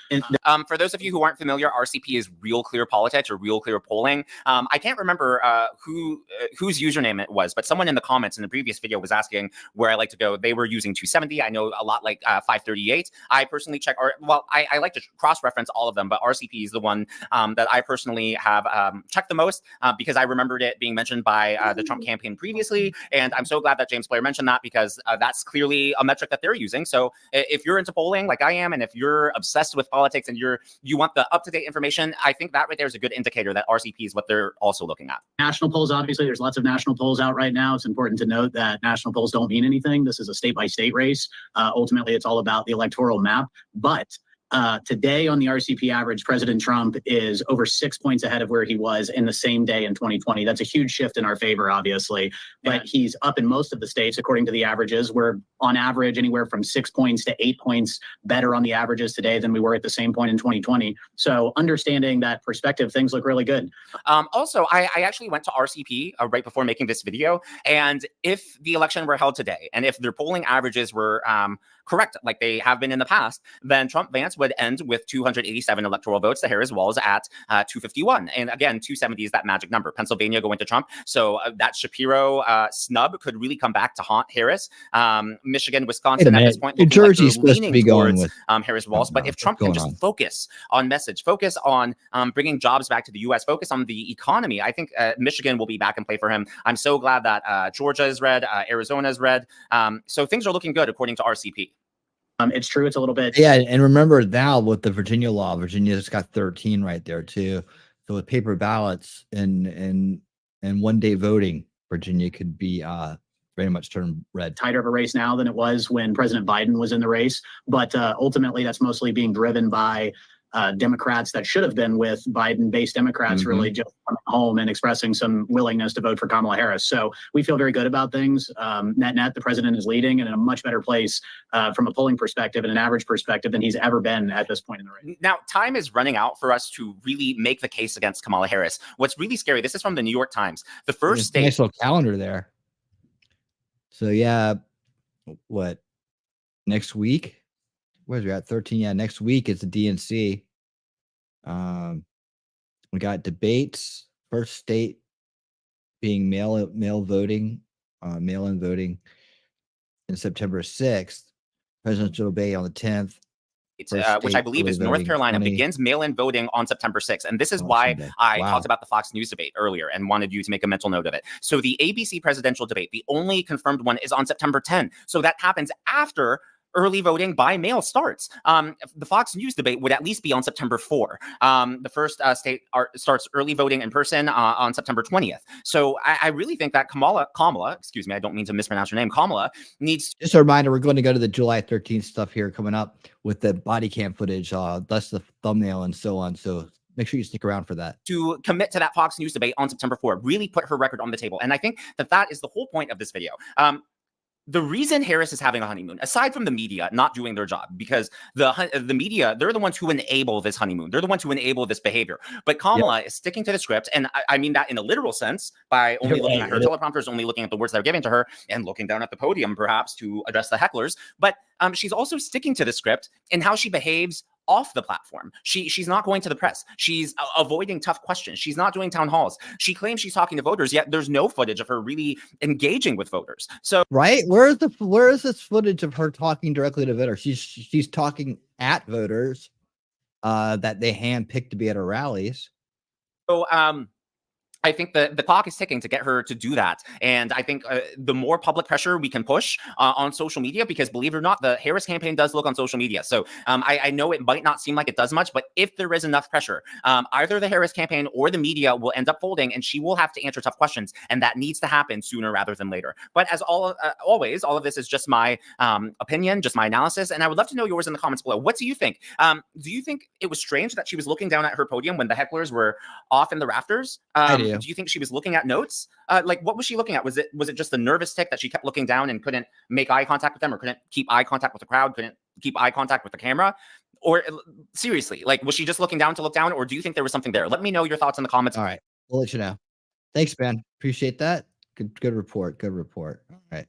For those of you who aren't familiar, RCP is Real Clear Politics or Real Clear Polling. I can't remember whose username it was, but someone in the comments in the previous video was asking where I like to go. They were using 270. I know a lot like 538. I personally check, I like to cross-reference all of them, but RCP is the one that I personally have checked the most because I remembered it being mentioned by the Trump campaign previously. And I'm so glad that James Blair mentioned that, because that's clearly really a metric that they're using. So if you're into polling like I am, and if you're obsessed with politics and you want the up-to-date information, I think that right there is a good indicator that RCP is what they're also looking at. National polls, obviously, there's lots of national polls out right now. It's important to note that national polls don't mean anything. This is a state-by-state race. Ultimately, it's all about the electoral map. But today on the RCP average, President Trump is over 6 points ahead of where he was in the same day in 2020. That's a huge shift in our favor, obviously, but he's up in most of the states, according to the averages. We're on average anywhere from 6 points to 8 points better on the averages today than we were at the same point in 2020. So understanding that perspective, things look really good. Also, I actually went to RCP right before making this video. And if the election were held today, and if their polling averages were correct, like they have been in the past, then Trump-Vance would end with 287 electoral votes. The Harris Walls at 251. And again, 270 is that magic number. Pennsylvania going to Trump. So that Shapiro snub could really come back to haunt Harris. Michigan, Wisconsin at this point, New Jersey's supposed to be going with Harris Walls. But if Trump can just focus on message, focus on bringing jobs back to the U.S., focus on the economy, I think Michigan will be back in play for him. I'm so glad that Georgia is red, Arizona is red. So things are looking good according to RCP. It's true. It's a little bit. Yeah. And remember now with the Virginia law, Virginia's got 13 right there too. So with paper ballots and 1 day voting, Virginia could be very much turn red. Tighter of a race now than it was when President Biden was in the race. But ultimately, that's mostly being driven by Democrats that should have been with Biden-based Democrats really just coming home and expressing some willingness to vote for Kamala Harris. So we feel very good about things. Net, the president is leading and in a much better place from a polling perspective and an average perspective than he's ever been at this point in the race. Now, time is running out for us to really make the case against Kamala Harris. What's really scary, this is from the New York Times. The first state. Nice little calendar there. So yeah, what, next week? Where's we at 13? Yeah, next week is the DNC. We got debates. First state being mail-in voting in September 6th. Presidential debate on the 10th. Which I believe is North Carolina, begins mail-in voting on September 6th. And this is why I talked about the Fox News debate earlier and wanted you to make a mental note of it. So the ABC presidential debate, the only confirmed one, is on September 10. So that happens after early voting by mail starts. The Fox News debate would at least be on September 4. The first state starts early voting in person on September 20th. So I really think that Kamala, excuse me, I don't mean to mispronounce your name, Kamala needs. Just a reminder, we're going to go to the July 13th stuff here coming up with the body cam footage, that's the thumbnail and so on. So make sure you stick around for that. To commit to that Fox News debate on September 4, really put her record on the table. And I think that that is the whole point of this video. The reason Harris is having a honeymoon, aside from the media not doing their job, because the media, they're the ones who enable this honeymoon. They're the ones who enable this behavior. But Kamala is sticking to the script. And I mean that in a literal sense by only looking at her teleprompters, only looking at the words that are given to her and looking down at the podium, perhaps, to address the hecklers. But she's also sticking to the script in how she behaves off the platform. She's not going to the press. She's avoiding tough questions. She's not doing town halls. She claims she's talking to voters, yet there's no footage of her really engaging with voters. So right, where is this footage of her talking directly to voters? She's talking at voters that they handpicked to be at her rallies. So I think the clock is ticking to get her to do that. And I think the more public pressure we can push on social media, because believe it or not, the Harris campaign does look on social media. So I know it might not seem like it does much, but if there is enough pressure, either the Harris campaign or the media will end up folding and she will have to answer tough questions. And that needs to happen sooner rather than later. But as always, all of this is just my opinion, just my analysis. And I would love to know yours in the comments below. What do you think? Do you think it was strange that she was looking down at her podium when the hecklers were off in the rafters? I do. Do you think she was looking at notes? Like, what was she looking at? Was it just a nervous tick that she kept looking down and couldn't make eye contact with them, or couldn't keep eye contact with the crowd, couldn't keep eye contact with the camera? Or seriously, like, was she just looking down to look down, or do you think there was something there? Let me know your thoughts in the comments. All right, we'll let you know. Thanks, Ben. Appreciate that. Good report. Good report. All right.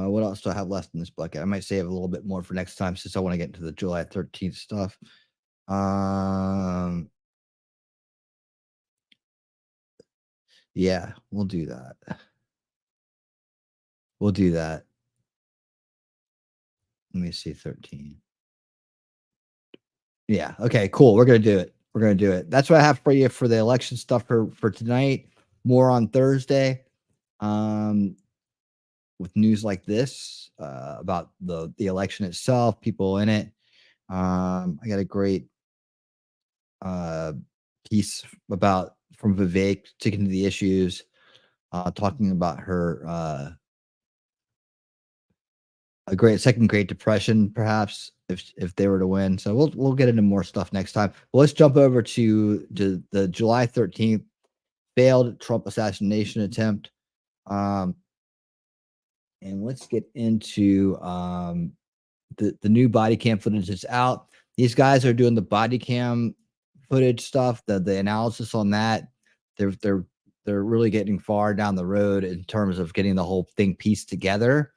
What else do I have left in this bucket? I might save a little bit more for next time since I want to get into the July 13th stuff. Yeah, we'll do that. We'll do that. Let me see, 13. Yeah, okay, cool. We're going to do it. We're going to do it. That's what I have for you for the election stuff for tonight. More on Thursday. with news like this about the election itself, people in it. I got a great piece from Vivek sticking to the issues, talking about her second Great Depression, perhaps if they were to win. So we'll get into more stuff next time. But let's jump over to the July 13th failed Trump assassination attempt, and let's get into the new body cam footage that's out. These guys are doing the body cam footage stuff, the analysis on that. They're really getting far down the road in terms of getting the whole thing pieced together.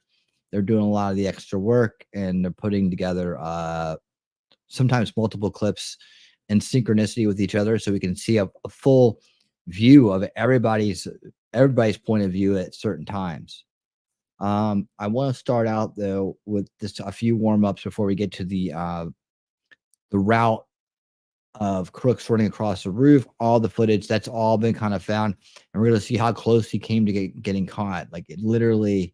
They're doing a lot of the extra work, and they're putting together sometimes multiple clips in synchronicity with each other, so we can see a full view of everybody's point of view at certain times. I want to start out though with just a few warm-ups before we get to the route of crooks running across the roof. All the footage that's all been kind of found, and we're going to see how close he came to getting caught. Like it literally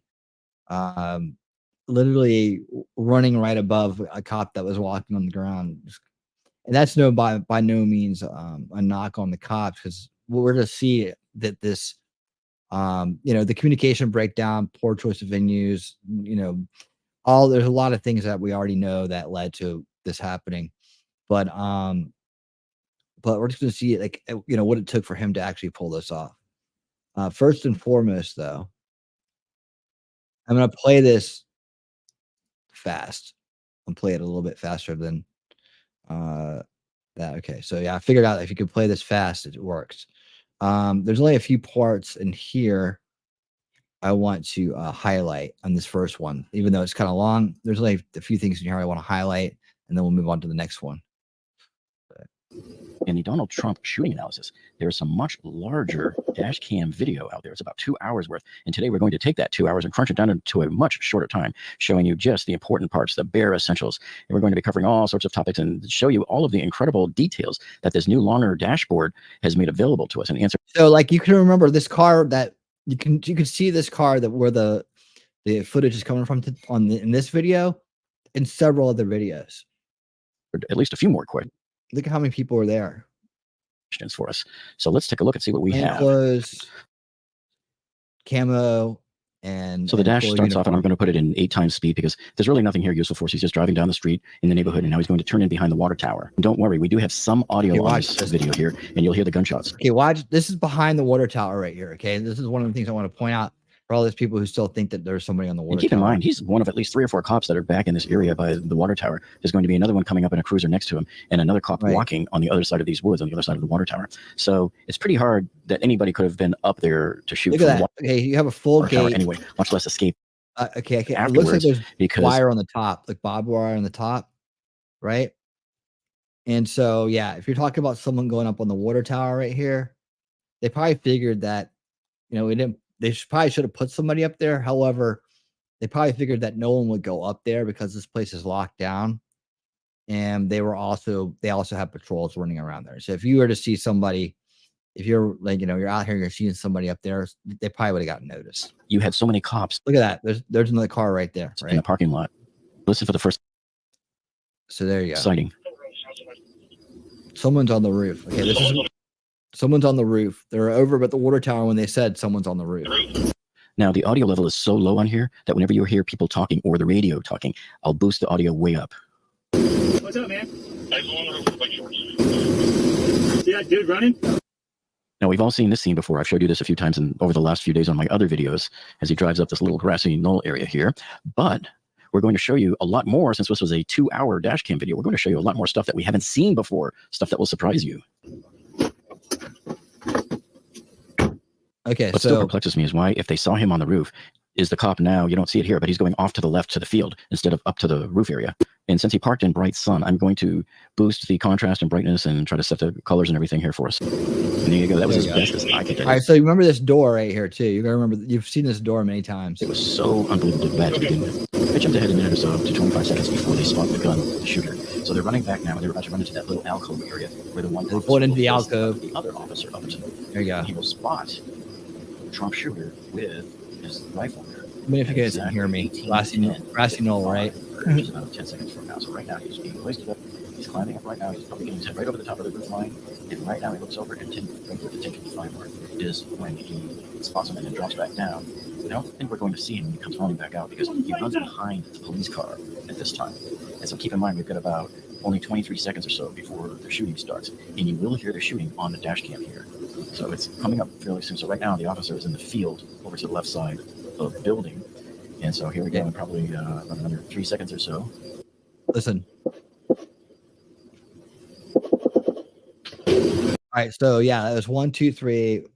running right above a cop that was walking on the ground. And that's by no means a knock on the cops, because we're going to see that this the communication breakdown, poor choice of venues, there's a lot of things that we already know that led to this happening. But we're just going to see what it took for him to actually pull this off. First and foremost, though, I'm going to play this fast. I'll play it a little bit faster than that. Okay, so yeah, I figured out if you could play this fast, it works. There's only a few parts in here I want to highlight on this first one, even though it's kind of long. There's only a few things in here I want to highlight, and then we'll move on to the next one. In the Donald Trump shooting analysis, there is some much larger dash cam video out there. It's about 2 hours worth. And today we're going to take that 2 hours and crunch it down into a much shorter time, showing you just the important parts, the bare essentials. And we're going to be covering all sorts of topics and show you all of the incredible details that this new longer dashboard has made available to us and answer. So like you can remember this car that you can see this car that where the footage is coming from in this video and several other videos. At least a few more quick. Look at how many people are there. Questions for us. So let's take a look and see what we have. Clothes, camo, and so the dash full starts uniform. off, and I'm going to put it in 8 times speed because there's really nothing here useful for us. He's just driving down the street in the neighborhood, and now he's going to turn in behind the water tower. And don't worry, we do have some audio on this video here, and you'll hear the gunshots. Okay, watch. This is behind the water tower right here. Okay, this is one of the things I want to point out for all those people who still think that there's somebody on the water And keep in tower. mind, he's one of at least 3 or 4 cops that are back in this area by the water tower. There's going to be another one coming up in a cruiser next to him, and another cop walking on the other side of these woods, on the other side of the water tower. So it's pretty hard that anybody could have been up there to shoot. Look at that. Okay, you have a full gate anyway, much less escape. Okay. It looks like there's because wire on the top, like barbed wire on the top, right? And so, yeah, if you're talking about someone going up on the water tower right here, they probably figured that, they probably should have put somebody up there. However, they probably figured that no one would go up there because this place is locked down. And they also have patrols running around there. So if you were to see somebody, if you're like, you're out here, you're seeing somebody up there, they probably would have gotten noticed. You had so many cops. Look at that. There's another car right there, right? In the parking lot. Listen for the first. So there you go. Sighting. Someone's on the roof. Okay, someone's on the roof. They're over at the water tower when they said someone's on the roof. Now, the audio level is so low on here that whenever you hear people talking or the radio talking, I'll boost the audio way up. What's up, man? See that dude running? Now, we've all seen this scene before. I've showed you this a few times over the last few days on my other videos as he drives up this little grassy knoll area here. But we're going to show you a lot more since this was a 2-hour dash cam video. We're going to show you a lot more stuff that we haven't seen before, stuff that will surprise you. Okay, what still perplexes me is why, if they saw him on the roof, is the cop now, you don't see it here, but he's going off to the left to the field instead of up to the roof area. And since he parked in bright sun, I'm going to boost the contrast and brightness and try to set the colors and everything here for us. And there you go. That was as best as I could do. All right, so you remember this door right here too. You gotta remember, you've seen this door many times. It was so unbelievably bad to begin with. I jumped ahead a minute or so to 25 seconds before they spot the gun, the shooter. So they're running back now, and they're about to run into that little alcove area where the one They're going into the alcove. The other officer up to there you go. He will spot the Trump shooter with his rifle. I mean, if you guys can hear me, grassy knoll, right? Which is about 10 seconds from now. So right now he's being hoisted up. He's climbing up right now. He's probably getting his head right over the top of the roof line. And right now he looks over and right where the 1055 mark is when he spots him and then drops back down. I don't think we're going to see him when he comes running back out because he runs behind the police car at this time. And so keep in mind, we've got about only 23 seconds or so before the shooting starts. And you will hear the shooting on the dash cam here. So it's coming up fairly soon. So right now the officer is in the field over to the left side of the building. And so here we go in probably about another 3 seconds or so. Listen. All right, so yeah, it was 1, 2, 3,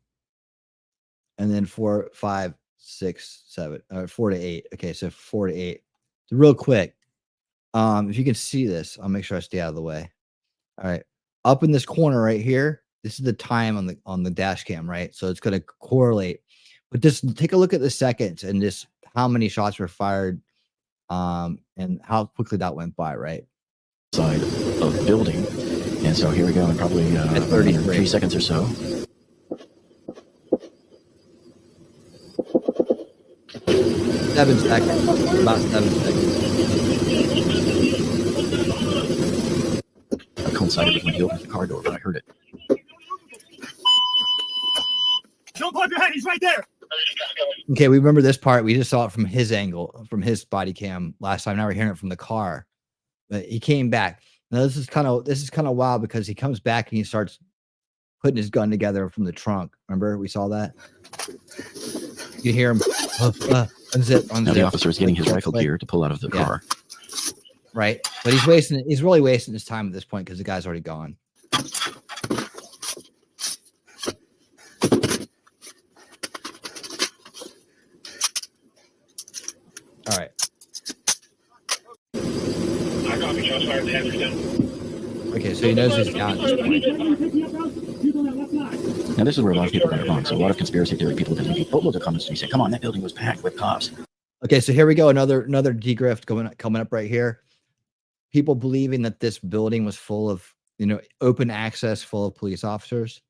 and then 4, 5, 6, 7, 4 to 8. Okay, so 4 to 8. Real quick, if you can see this, I'll make sure I stay out of the way. All right, up in this corner right here, this is the time on the dash cam, right? So it's going to correlate. But just take a look at the seconds and just how many shots were fired, and how quickly that went by, right? Side of the building. And so here we go in probably 3 seconds or so. Seven seconds. About 7 seconds. I coincided with when he opened the car door, but I heard it. Don't put up your head. He's right there. Okay, we remember this part. We just saw it from his angle, from his body cam last time. Now we're hearing it from the car. But he came back. Now this is kind of wild because he comes back and he starts putting his gun together from the trunk. Remember, we saw that. You hear him unzip. Now the officer is getting his rifle gear to pull out of the car. Right, but he's really wasting his time at this point because the guy's already gone. All right. Okay, so he knows he's down at this point. Now this is where a lot of people got it wrong. So a lot of conspiracy theory people have been making boatloads of comments to me saying, "Come on, that building was packed with cops." Okay, so here we go. Another degrift coming up right here. People believing that this building was full of, open access, full of police officers.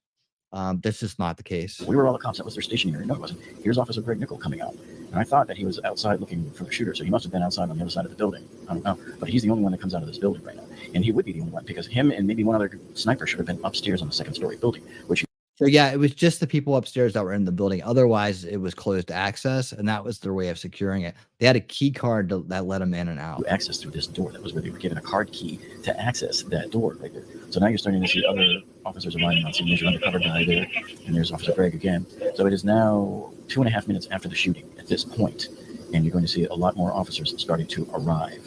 This is not the case. We were all the cops. That was their station here. No, it wasn't. Here's Officer Greg Nickel coming out. And I thought that he was outside looking for the shooter. So he must have been outside on the other side of the building. I don't know. But he's the only one that comes out of this building right now. And he would be the only one because him and maybe one other sniper should have been upstairs on the second story building, which. So yeah, it was just the people upstairs that were in the building. Otherwise, it was closed access, and that was their way of securing it. They had a key card that let them in and out. Access through this door. That was where they were given a card key to access that door right there. So now you're starting to see other officers arriving on scene. There's your undercover guy there, and there's Officer Greg again. So it is now 2.5 minutes after the shooting at this point, and you're going to see a lot more officers starting to arrive.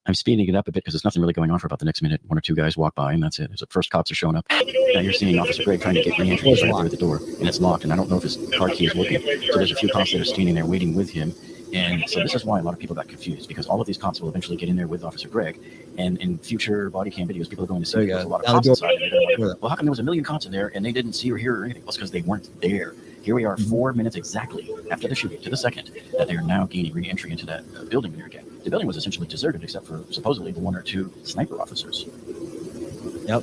I'm speeding it up a bit because there's nothing really going on for about the next minute. 1 or 2 guys walk by, and that's it. The first cops are showing up. Now you're seeing Officer Greg trying to get re-entry right there at the door, and it's locked, and I don't know if his card key is working. So there's a few cops that are standing there waiting with him, and so this is why a lot of people got confused, because all of these cops will eventually get in there with Officer Greg, and in future body cam videos, people are going to see there's a lot of cops inside, and they're going to wonder, well, how come there was 1 million cops in there, and they didn't see or hear or anything? Well, it's because they weren't there. Here we are 4 minutes exactly after the shooting to the second that they are now gaining re-entry into that building here again. The building was essentially deserted except for supposedly the 1 or 2 sniper officers. Yep.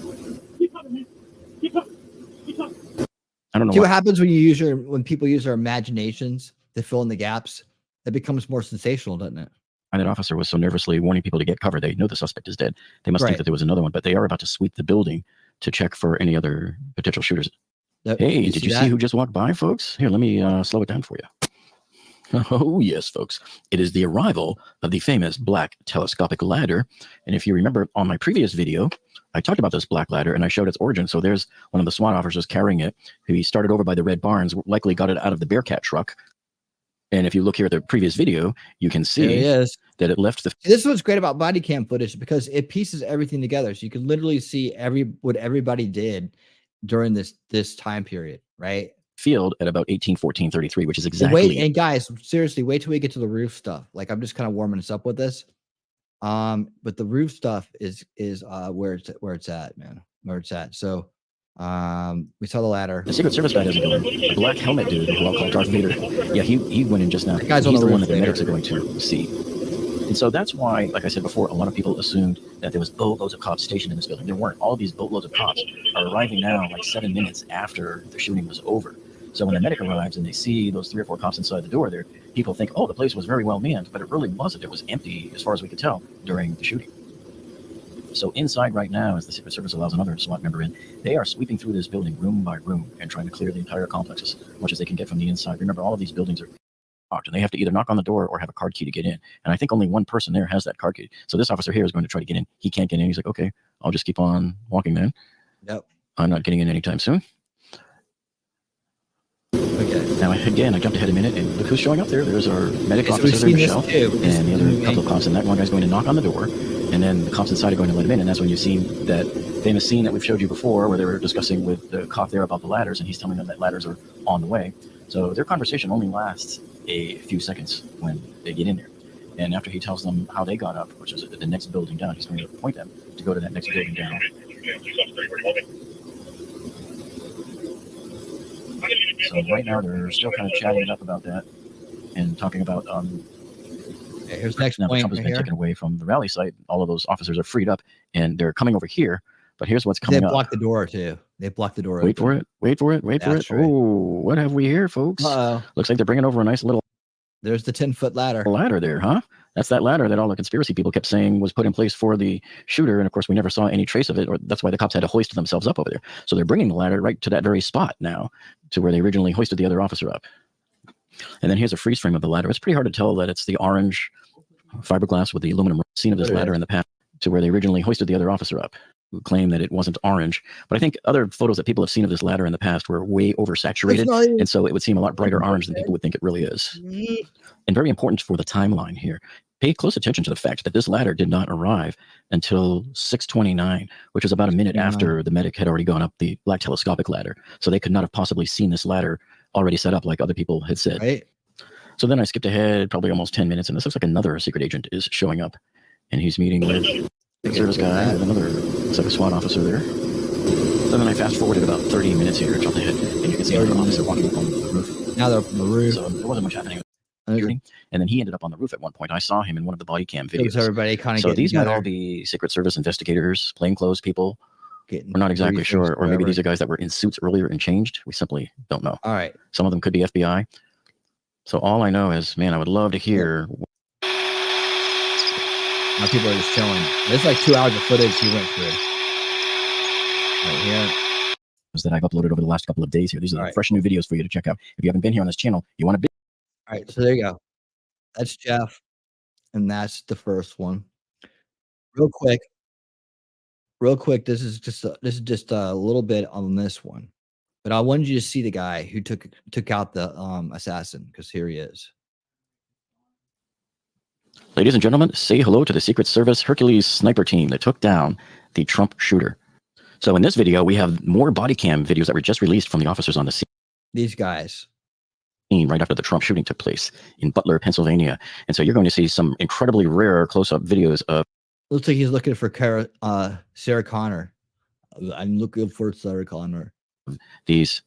I don't know. See what happens when people use their imaginations to fill in the gaps? It becomes more sensational, doesn't it? And that officer was so nervously warning people to get cover. They know the suspect is dead. They must think that there was another one, but they are about to sweep the building to check for any other potential shooters. Yep. Hey, did you see who just walked by, folks? Here, let me slow it down for you. Oh, yes, folks. It is the arrival of the famous black telescopic ladder. And if you remember on my previous video, I talked about this black ladder and I showed its origin. So there's one of the SWAT officers carrying it. He started over by the Red Barns, likely got it out of the Bearcat truck. And if you look here at the previous video, you can see that it left the... This is what's great about body cam footage, because it pieces everything together. So you can literally see what everybody did during this time period, right? Field at about 18:14:33, which is exactly. And guys, seriously, wait till we get to the roof stuff. Like, I'm just kind of warming us up with this. But the roof stuff is where it's at, man. Where it's at. So we saw the ladder. The Secret Service guy doesn't go in. The black helmet dude, who I'll call Darth Vader. Yeah, he went in just now. That guy's He's on the one roof that the medics are going to see. And so that's why, like I said before, a lot of people assumed that there was boatloads of cops stationed in this building. There weren't. All of these boatloads of cops are arriving now like 7 minutes after the shooting was over. So when the medic arrives and they see those 3 or 4 cops inside the door there, people think, oh, the place was very well manned, but it really wasn't. It was empty as far as we could tell during the shooting. So inside right now, as the Secret Service allows another SWAT member in, they are sweeping through this building room by room and trying to clear the entire complex as much as they can get from the inside. Remember, all of these buildings are locked, and they have to either knock on the door or have a card key to get in. And I think only one person there has that card key. So this officer here is going to try to get in. He can't get in. He's like, okay, I'll just keep on walking then. Yep. I'm not getting in anytime soon. Okay. Now, again, I jumped ahead a minute, and look who's showing up there. There's our medic officer there, Michelle, and the other couple of cops. And that one guy's going to knock on the door, and then the cops inside are going to let him in. And that's when you see that famous scene that we've showed you before, where they were discussing with the cop there about the ladders, and he's telling them that ladders are on the way. So their conversation only lasts a few seconds when they get in there. And after he tells them how they got up, which is the next building down, he's going to point them to go to that next building down. So right now they're still kind of chatting it up about that and talking about here's next now point Trump has right been here. taken away from the rally site. All of those officers are freed up and they're coming over here. But here's what's coming They up. blocked the door too. They blocked the door. Wait open. for it. Wait for it. Wait for it. That's right. Oh, what have we here, folks? Uh-oh. Looks like they're bringing over a nice little There's the 10-foot ladder. ladder there, huh? That's that ladder that all the conspiracy people kept saying was put in place for the shooter. And of course, we never saw any trace of it, or that's why the cops had to hoist themselves up over there. So they're bringing the ladder right to that very spot now, to where they originally hoisted the other officer up. And then here's a freeze frame of the ladder. It's pretty hard to tell that it's the orange fiberglass with the aluminum scene of this ladder in the past, to where they originally hoisted the other officer up. Who claim that it wasn't orange, but I think other photos that people have seen of this ladder in the past were way oversaturated, and so it would seem a lot brighter orange than people would think it really is. And very important for the timeline here, pay close attention to the fact that this ladder did not arrive until 6:29, which is about a minute after the medic had already gone up the black telescopic ladder. So they could not have possibly seen this ladder already set up like other people had said. Right. So then I skipped ahead probably almost 10 minutes, and this looks like another secret agent is showing up, and he's meeting with the service guy and another, looks like a SWAT officer there. So then I fast forwarded about 30 minutes here, jumped ahead, and you can see another officer walking up on the roof. Now they're up on the roof. So there wasn't much happening. And then he ended up on the roof at one point. I saw him in one of the body cam videos. Shows everybody kind of So these might together. all be Secret Service investigators, plainclothes people. Getting We're not exactly briefings, sure. Or maybe whatever. these are guys that were in suits earlier and changed. We simply don't know. All right. Some of them could be FBI. So all I know is, man, I would love to hear. Now people are just chilling. There's like 2 hours of footage he went through. Right here. That I've uploaded over the last couple of days here. These are the fresh new videos for you to check out. If you haven't been here on this channel, you want to be. All right, so there you go. That's Jeff, and that's the first one. Real quick. This is just a little bit on this one, but I wanted you to see the guy who took out the assassin, because here he is. Ladies and gentlemen, say hello to the Secret Service Hercules sniper team that took down the Trump shooter. So in this video, we have more body cam videos that were just released from the officers on the scene. These guys. Right after the Trump shooting took place in Butler, Pennsylvania. And so you're going to see some incredibly rare close-up videos of. Looks like he's looking for Sarah Connor. I'm looking for Sarah Connor. These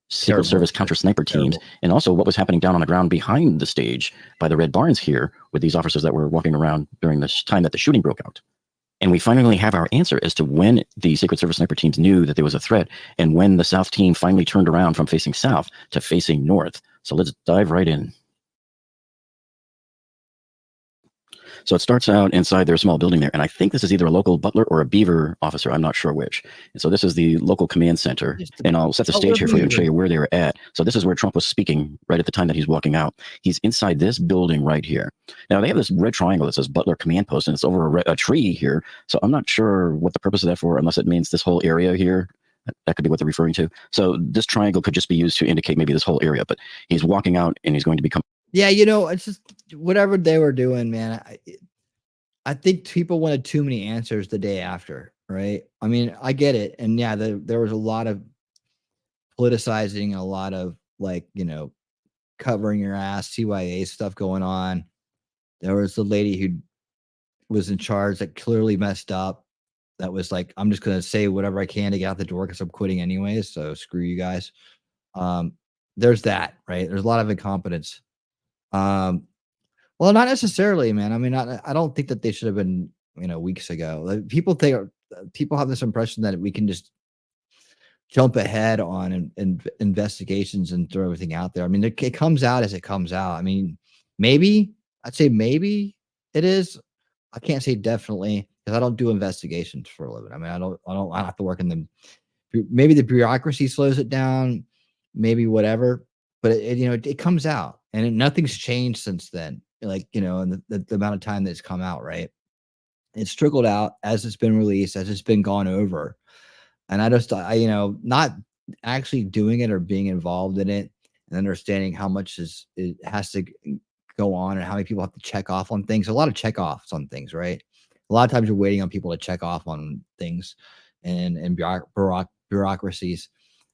Secret Service counter sniper teams, and also what was happening down on the ground behind the stage by the Red Barns here with these officers that were walking around during this time that the shooting broke out. And we finally have our answer as to when the Secret Service sniper teams knew that there was a threat and when the South team finally turned around from facing south to facing north. So let's dive right in. So it starts out inside their small building there, and I think this is either a local Butler or a Beaver officer. I'm not sure which. And so this is the local command center, and I'll set the stage here for you and show you where they were at. So this is where Trump was speaking right at the time that he's walking out. He's inside this building right here. Now they have this red triangle that says Butler Command Post, and it's over a tree here. So I'm not sure what the purpose of that for, unless it means this whole area here. That could be what they're referring to. So this triangle could just be used to indicate maybe this whole area, but he's walking out and he's going to become. Yeah, you know, it's just whatever they were doing, man. I think people wanted too many answers the day after, right? I mean, I get it. And yeah, there was a lot of politicizing, a lot of like, you know, covering your ass, CYA stuff going on. There was the lady who was in charge that clearly messed up. That was like, I'm just going to say whatever I can to get out the door because I'm quitting anyways. So screw you guys. There's that, right? There's a lot of incompetence. Well, not necessarily, man. I mean, I don't think that they should have been, you know, weeks ago. Like, people have this impression that we can just jump ahead on investigations and throw everything out there. I mean, it comes out as it comes out. I mean, maybe I'd say maybe it is. I can't say definitely because I don't do investigations for a living. I mean, I have to work in them. Maybe the bureaucracy slows it down, maybe whatever, but it comes out and nothing's changed since then. Like, in the amount of time that's come out, right? It's trickled out as it's been released, as it's been gone over. And not actually doing it or being involved in it and understanding how much it has to go on and how many people have to check off on things. A lot of check offs on things, right? A lot of times you're waiting on people to check off on things and bureaucracies,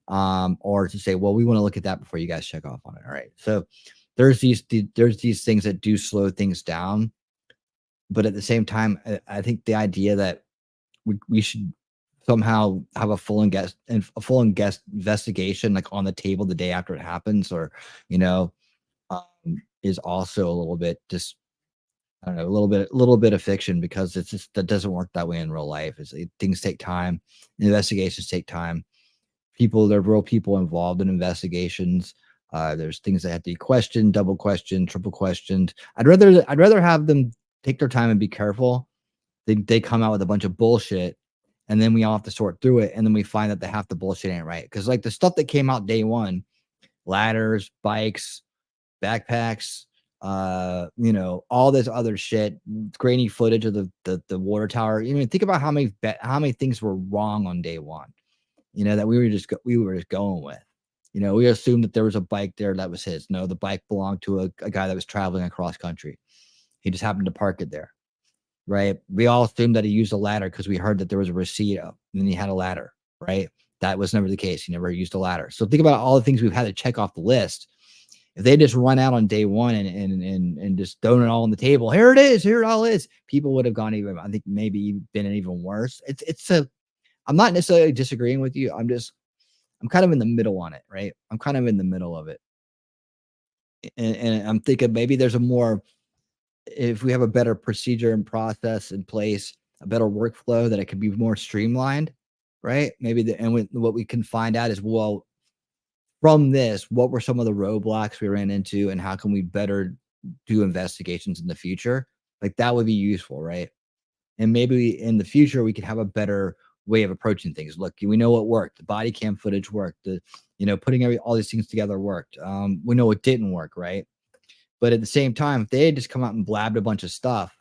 or to say, well, we want to look at that before you guys check off on it. All right. So there's these things that do slow things down. But at the same time, I think the idea that we should somehow have a full and guest investigation like on the table the day after it happens, or is also a little bit just, I don't know, a little bit of fiction, because it's just, that doesn't work that way in real life. Things take time, investigations take time. There are real people involved in investigations. There's things that have to be questioned, double questioned, triple questioned. I'd rather have them take their time and be careful. They come out with a bunch of bullshit, and then we all have to sort through it, and then we find that the half the bullshit ain't right. Because like the stuff that came out day one, ladders, bikes, backpacks, all this other shit, grainy footage of the water tower. Think about how many things were wrong on day one. That we were just going with. We assumed that there was a bike there that was his. No, the bike belonged to a guy that was traveling across country. He just happened to park it there, right? We all assumed that he used a ladder because we heard that there was a receipt and then he had a ladder, right? That was never the case. He never used a ladder. So think about all the things we've had to check off the list. If they just run out on day one and just thrown it all on the table, here it is, here it all is, people would have gone even, I think maybe been even worse. I'm not necessarily disagreeing with you. I'm kind of in the middle on it, right? I'm kind of in the middle of it. And I'm thinking maybe there's if we have a better procedure and process in place, a better workflow, that it could be more streamlined, right? Maybe what we can find out is, well, from this, what were some of the roadblocks we ran into, and how can we better do investigations in the future? Like that would be useful, right? And maybe in the future we could have a better way of approaching things. Look, we know what worked. The body cam footage worked. Putting all these things together worked. We know it didn't work, right? But at the same time, if they had just come out and blabbed a bunch of stuff,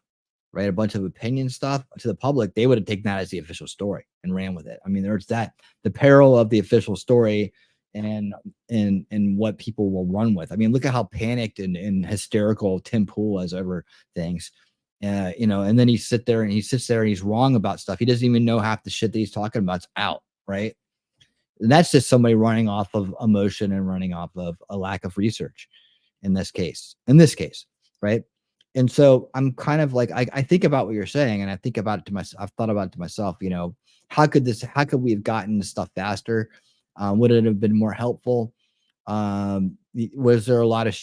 right, a bunch of opinion stuff to the public, they would have taken that as the official story and ran with it. I mean, there's the peril of the official story and what people will run with. I mean, look at how panicked and hysterical Tim Pool is over things. And then he sits there and he's wrong about stuff. He doesn't even know half the shit that he's talking about's out, right? And that's just somebody running off of emotion and running off of a lack of research in this case, right? And so I'm kind of like, I think about what you're saying, and I think about it to myself. I've thought about it to myself, how could we have gotten this stuff faster? Would it have been more helpful? Was there a lot of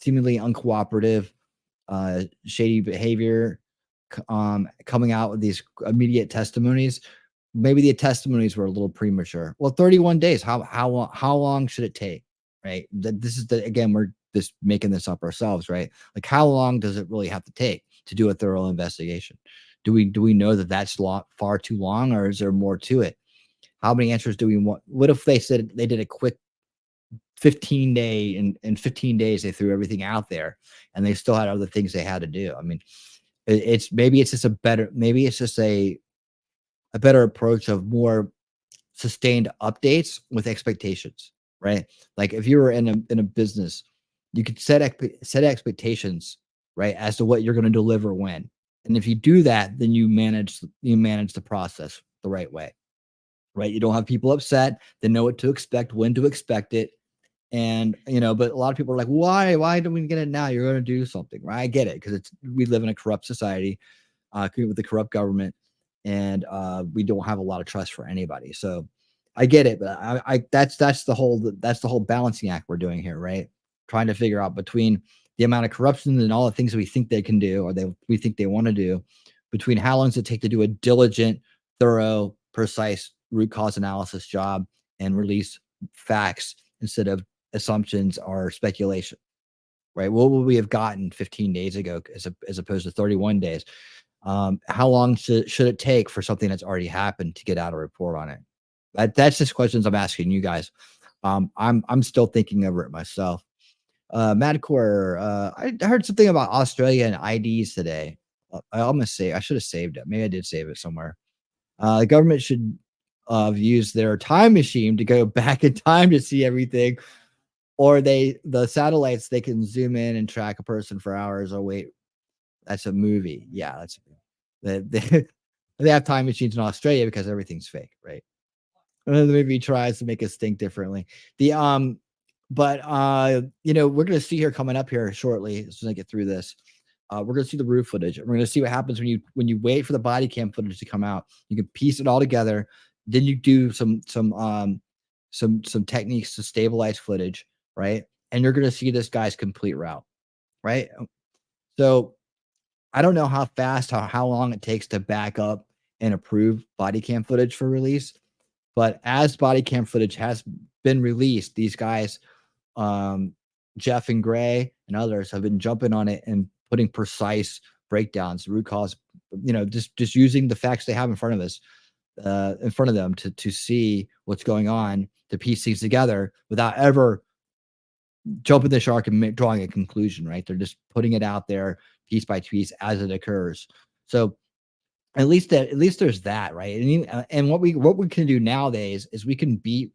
seemingly uncooperative, shady behavior coming out with these immediate testimonies? Maybe the testimonies were a little premature. Well, 31 days. How long should it take? Right. This is again, we're just making this up ourselves, right? Like, how long does it really have to take to do a thorough investigation? Do we know that that's far too long, or is there more to it? How many answers do we want? What if they said they did a quick 15-day, in 15 days they threw everything out there and they still had other things they had to do? I mean, maybe it's just a better approach of more sustained updates with expectations, right? Like if you were in a business, you could set expectations, right, as to what you're going to deliver when. And if you do that, then you manage the process the right way, right? You don't have people upset. They know what to expect, when to expect it. And, but a lot of people are like, why do we get it now? You're going to do something, right? I get it, because we live in a corrupt society with a corrupt government, and we don't have a lot of trust for anybody. So I get it, but that's the whole balancing act we're doing here, right? Trying to figure out between the amount of corruption and all the things we think they can do, or we think they want to do, between how long does it take to do a diligent, thorough, precise root cause analysis job and release facts instead of assumptions or speculation, right? What would we have gotten 15 days ago as opposed to 31 days? How long should it take for something that's already happened to get out a report on it? That's just questions I'm asking you guys. I'm still thinking over it myself. Madcore, I heard something about Australia and IDs today. I almost say I should have saved it. Maybe I did save it somewhere. The government should use their time machine to go back in time to see everything, or the satellites, they can zoom in and track a person for hours. Oh wait, that's a movie. Yeah, that's they have time machines in Australia because everything's fake, right? And then the movie tries to make us think differently. But you know, we're gonna see here coming up here shortly as soon as I get through this. We're gonna see the roof footage. We're gonna see what happens when you wait for the body cam footage to come out. You can piece it all together. Then you do some techniques to stabilize footage, right? And you're gonna see this guy's complete route, right? So I don't know how fast, how long it takes to back up and approve body cam footage for release, but as body cam footage has been released, these guys, Jeff and Gray and others, have been jumping on it and putting precise breakdowns, root cause, you know, just using the facts they have in front of us, in front of them to see what's going on, to piece things together without ever jumping the shark and drawing a conclusion, right? They're just putting it out there piece by piece as it occurs. So at least there's that, right? And what we can do nowadays is we can beat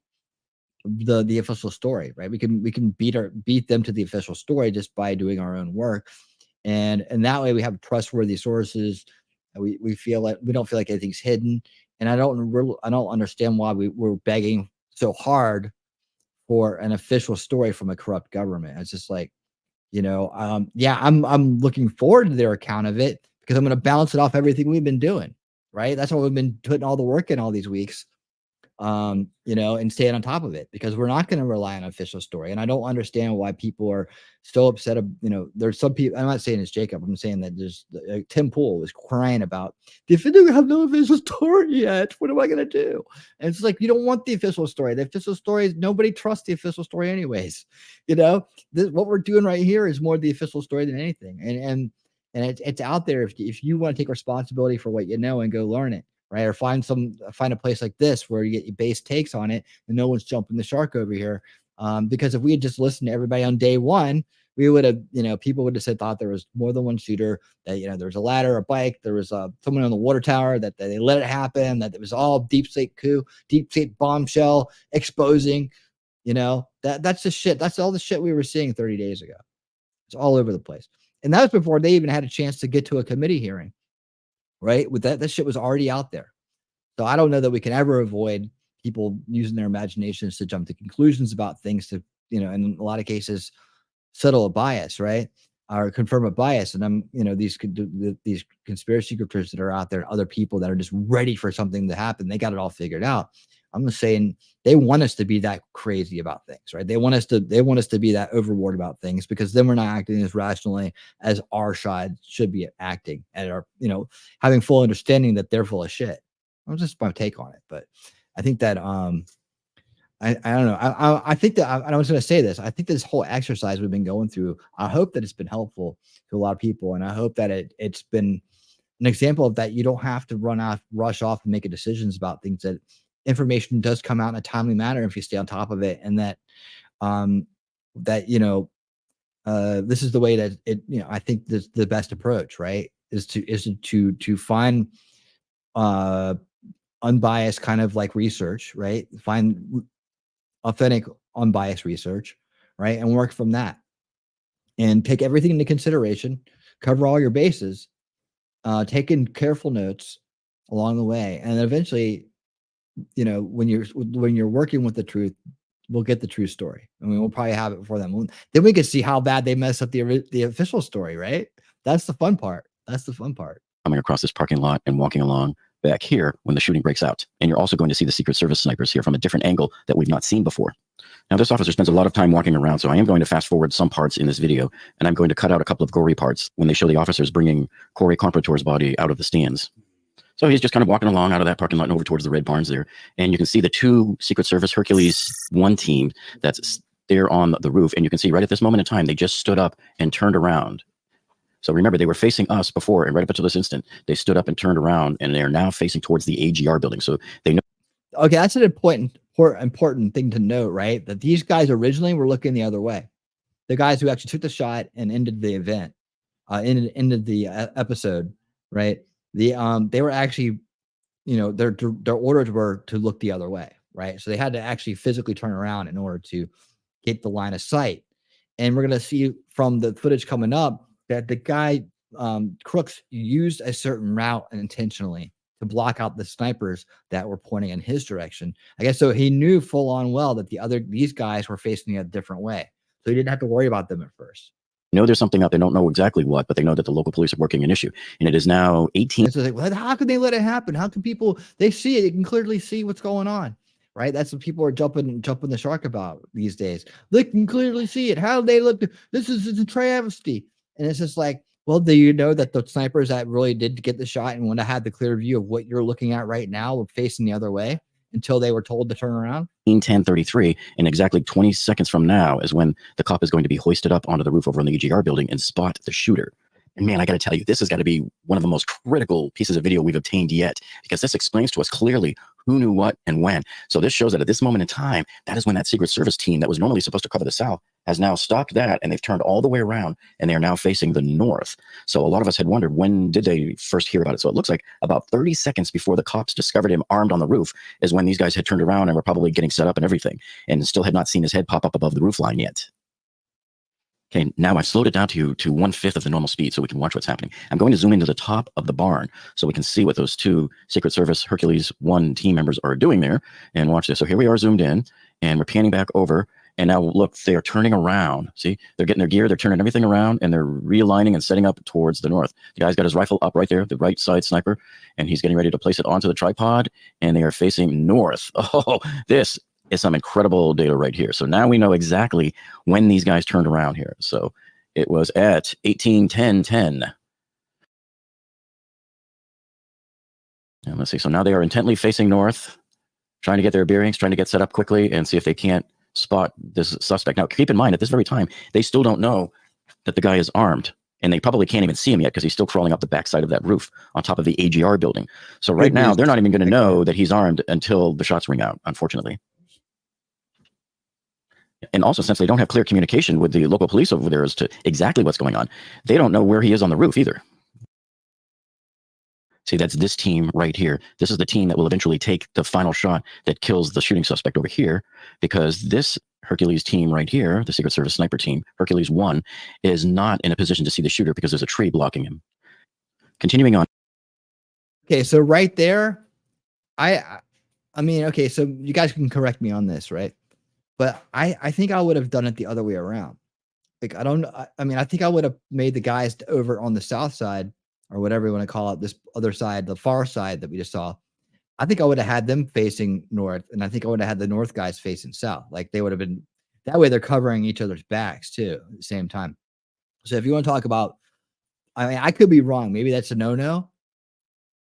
the official story, right? We can beat them to the official story just by doing our own work. And that way we have trustworthy sources. We feel like we don't feel like anything's hidden. And I don't understand why we're begging so hard for an official story from a corrupt government. It's just like, you know, yeah, I'm looking forward to their account of it because I'm going to bounce it off everything we've been doing, right? That's why we've been putting all the work in all these weeks, you know, and staying on top of it, because we're not going to rely on an official story. And I don't understand why people are so upset. You know, there's some people, I'm not saying it's Jacob, I'm saying that there's Tim Pool was crying about, if they don't have no official story yet, what am I going to do? And it's like, you don't want the official story. The official story is, nobody trusts the official story anyways. You know, what we're doing right here is more the official story than anything. And it's out there if you want to take responsibility for what you know and go learn it. Right, or find a place like this where you get your base takes on it, and no one's jumping the shark over here. Because if we had just listened to everybody on day one, we would have, you know, people would have thought there was more than one shooter. That, you know, there was a ladder, a bike, there was someone on the water tower. That they let it happen. That it was all deep state coup, deep state bombshell exposing. You know, that's the shit. That's all the shit we were seeing 30 days ago. It's all over the place, and that was before they even had a chance to get to a committee hearing. Right, with that shit was already out there. So I don't know that we can ever avoid people using their imaginations to jump to conclusions about things, to, you know, in a lot of cases, settle a bias, right, or confirm a bias. And I'm, you know, these conspiracy grifters that are out there, other people that are just ready for something to happen, they got it all figured out. I'm just saying they want us to be that crazy about things, right? They want us to be that overboard about things, because then we're not acting as rationally as our side should be acting, and are, you know, having full understanding that they're full of shit. That's just my take on it. But I think that I don't know. I think that I was going to say this. I think this whole exercise we've been going through, I hope that it's been helpful to a lot of people, and I hope that it's been an example of that. You don't have to rush off and make decisions about things. That information does come out in a timely manner if you stay on top of it, and that you know, this is the way that it, you know, I think this the best approach, right, is to find unbiased kind of like research, right, find authentic unbiased research, right, and work from that, and take everything into consideration, cover all your bases, take in careful notes along the way, and eventually, you know, when you're working with the truth, we'll get the true story. I mean, we'll probably have it before them. Then we can see how bad they mess up the official story, right? That's the fun part. Coming across this parking lot and walking along back here when the shooting breaks out. And you're also going to see the Secret Service snipers here from a different angle that we've not seen before. Now, this officer spends a lot of time walking around, so I am going to fast forward some parts in this video, and I'm going to cut out a couple of gory parts when they show the officers bringing Corey Carpenter's body out of the stands. So he's just kind of walking along out of that parking lot and over towards the red barns there. And you can see the two Secret Service Hercules 1 team that's there on the roof. And you can see right at this moment in time, they just stood up and turned around. So remember, they were facing us before, and right up until this instant, they stood up and turned around, and they're now facing towards the AGR building. So they know. Okay, that's an important thing to note, right? That these guys originally were looking the other way. The guys who actually took the shot and ended the event, ended the episode, right? They were actually, you know, their orders were to look the other way, right? So they had to actually physically turn around in order to get the line of sight. And we're going to see from the footage coming up that the guy, Crooks, used a certain route intentionally to block out the snipers that were pointing in his direction. I guess so he knew full on well that these guys were facing a different way. So he didn't have to worry about them at first. Know there's something up. They don't know exactly what, but they know that the local police are working an issue. And it is now 18. So like, well, how can they let it happen? How can people, they see it, they can clearly see what's going on, right? That's what people are jumping the shark about these days. They can clearly see it. How do they look? This is a travesty. And it's just like, well, do you know that the snipers that really did get the shot and want to have the clear view of what you're looking at right now were facing the other way until they were told to turn around? 10:33, and exactly 20 seconds from now is when the cop is going to be hoisted up onto the roof over in the EGR building and spot the shooter. And man, I got to tell you, this has got to be one of the most critical pieces of video we've obtained yet, because this explains to us clearly who knew what and when. So this shows that at this moment in time, that is when that Secret Service team that was normally supposed to cover the south has now stopped that, and they've turned all the way around, and they are now facing the north. So a lot of us had wondered, when did they first hear about it? So it looks like about 30 seconds before the cops discovered him armed on the roof is when these guys had turned around and were probably getting set up and everything, and still had not seen his head pop up above the roof line yet. Okay, now I've slowed it down to 1/5 of the normal speed so we can watch what's happening. I'm going to zoom into the top of the barn so we can see what those two Secret Service Hercules 1 team members are doing there. And watch this. So here we are zoomed in, and we're panning back over. And now look, they are turning around. See, they're getting their gear, they're turning everything around, and they're realigning and setting up towards the north. The guy's got his rifle up right there, the right side sniper, and he's getting ready to place it onto the tripod, and they are facing north. Oh, this is some incredible data right here. So now we know exactly when these guys turned around here. So it was at 18:10:10. And let's see. So now they are intently facing north, trying to get their bearings, trying to get set up quickly and see if they can't spot this suspect. Now, keep in mind, at this very time, they still don't know that the guy is armed, and they probably can't even see him yet because he's still crawling up the backside of that roof on top of the AGR building. So right now, they're not even going to know that he's armed until the shots ring out, unfortunately. And also, since they don't have clear communication with the local police over there as to exactly what's going on, they don't know where he is on the roof either. See, that's this team right here. This is the team that will eventually take the final shot that kills the shooting suspect over here, because this Hercules team right here, the Secret Service sniper team, Hercules 1, is not in a position to see the shooter because there's a tree blocking him. Continuing on. Okay, so right there, I mean, okay, so you guys can correct me on this, right? But I think I would have done it the other way around. Like, I mean, I think I would have made the guys over on the south side, or whatever you want to call it, this other side, the far side that we just saw. I think I would have had them facing north, and I think I would have had the north guys facing south. Like, they would have been, that way they're covering each other's backs too at the same time. So if you want to talk about, I mean, I could be wrong. Maybe that's a no-no.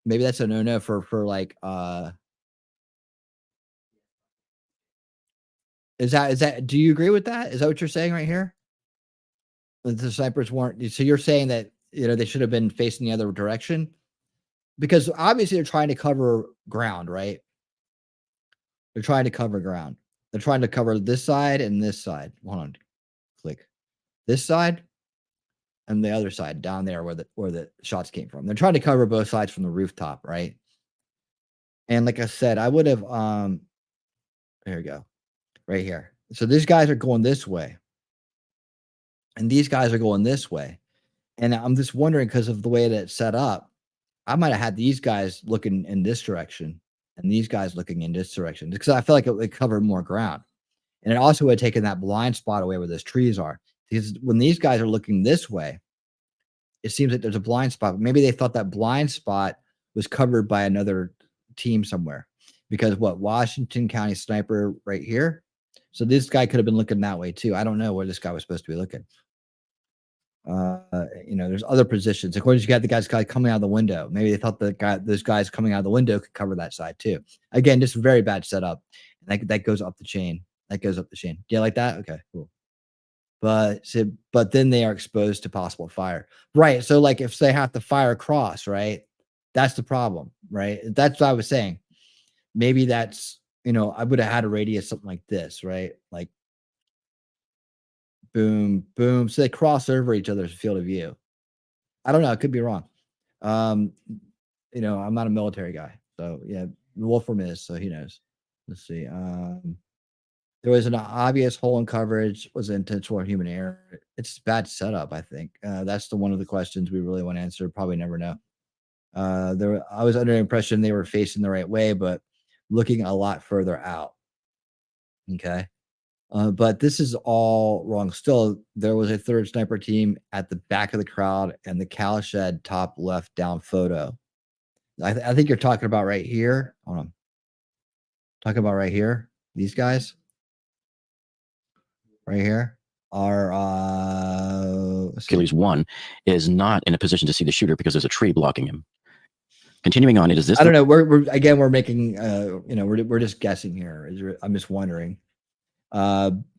Maybe that's a no-no for like, is that, do you agree with that? Is that what you're saying right here? The snipers weren't, so you're saying that, you know, they should have been facing the other direction? Because obviously they're trying to cover ground, right? They're trying to cover ground. They're trying to cover this side and this side. Hold on. Click. This side and the other side down there where the shots came from. They're trying to cover both sides from the rooftop, right? And like I said, I would have, there we go. Right here. So these guys are going this way. And these guys are going this way. And I'm just wondering, because of the way that it's set up, I might have had these guys looking in this direction and these guys looking in this direction, because I feel like it covered more ground. And it also would have taken that blind spot away where those trees are. Because when these guys are looking this way, it seems like there's a blind spot. Maybe they thought that blind spot was covered by another team somewhere. Because what, Washington County sniper right here? So this guy could have been looking that way too. I don't know where this guy was supposed to be looking. There's other positions. Of course, you got the guys coming out of the window. Maybe they thought those guys coming out of the window could cover that side too. Again, just very bad setup. That goes up the chain. Yeah, like that. Okay, cool. But then they are exposed to possible fire. Right. So like if they have to fire across, right? That's the problem, right? That's what I was saying. Maybe that's, I would have had a radius something like this, right? Like boom, boom. So they cross over each other's field of view. I don't know. It could be wrong. I'm not a military guy. So yeah, Wolfram is, so he knows. Let's see. There was an obvious hole in coverage. Was it intentional or human error? It's bad setup, I think. That's one of the questions we really want to answer. Probably never know. I was under the impression they were facing the right way, but looking a lot further out. Okay. But this is all wrong. Still, there was a third sniper team at the back of the crowd and the cow shed top left down photo. I think you're talking about right here. Hold on. Talking about right here. These guys. Right here are Achilles 1 is not in a position to see the shooter because there's a tree blocking him. Continuing on, is this? I don't know. We're making we're just guessing here. I'm just wondering.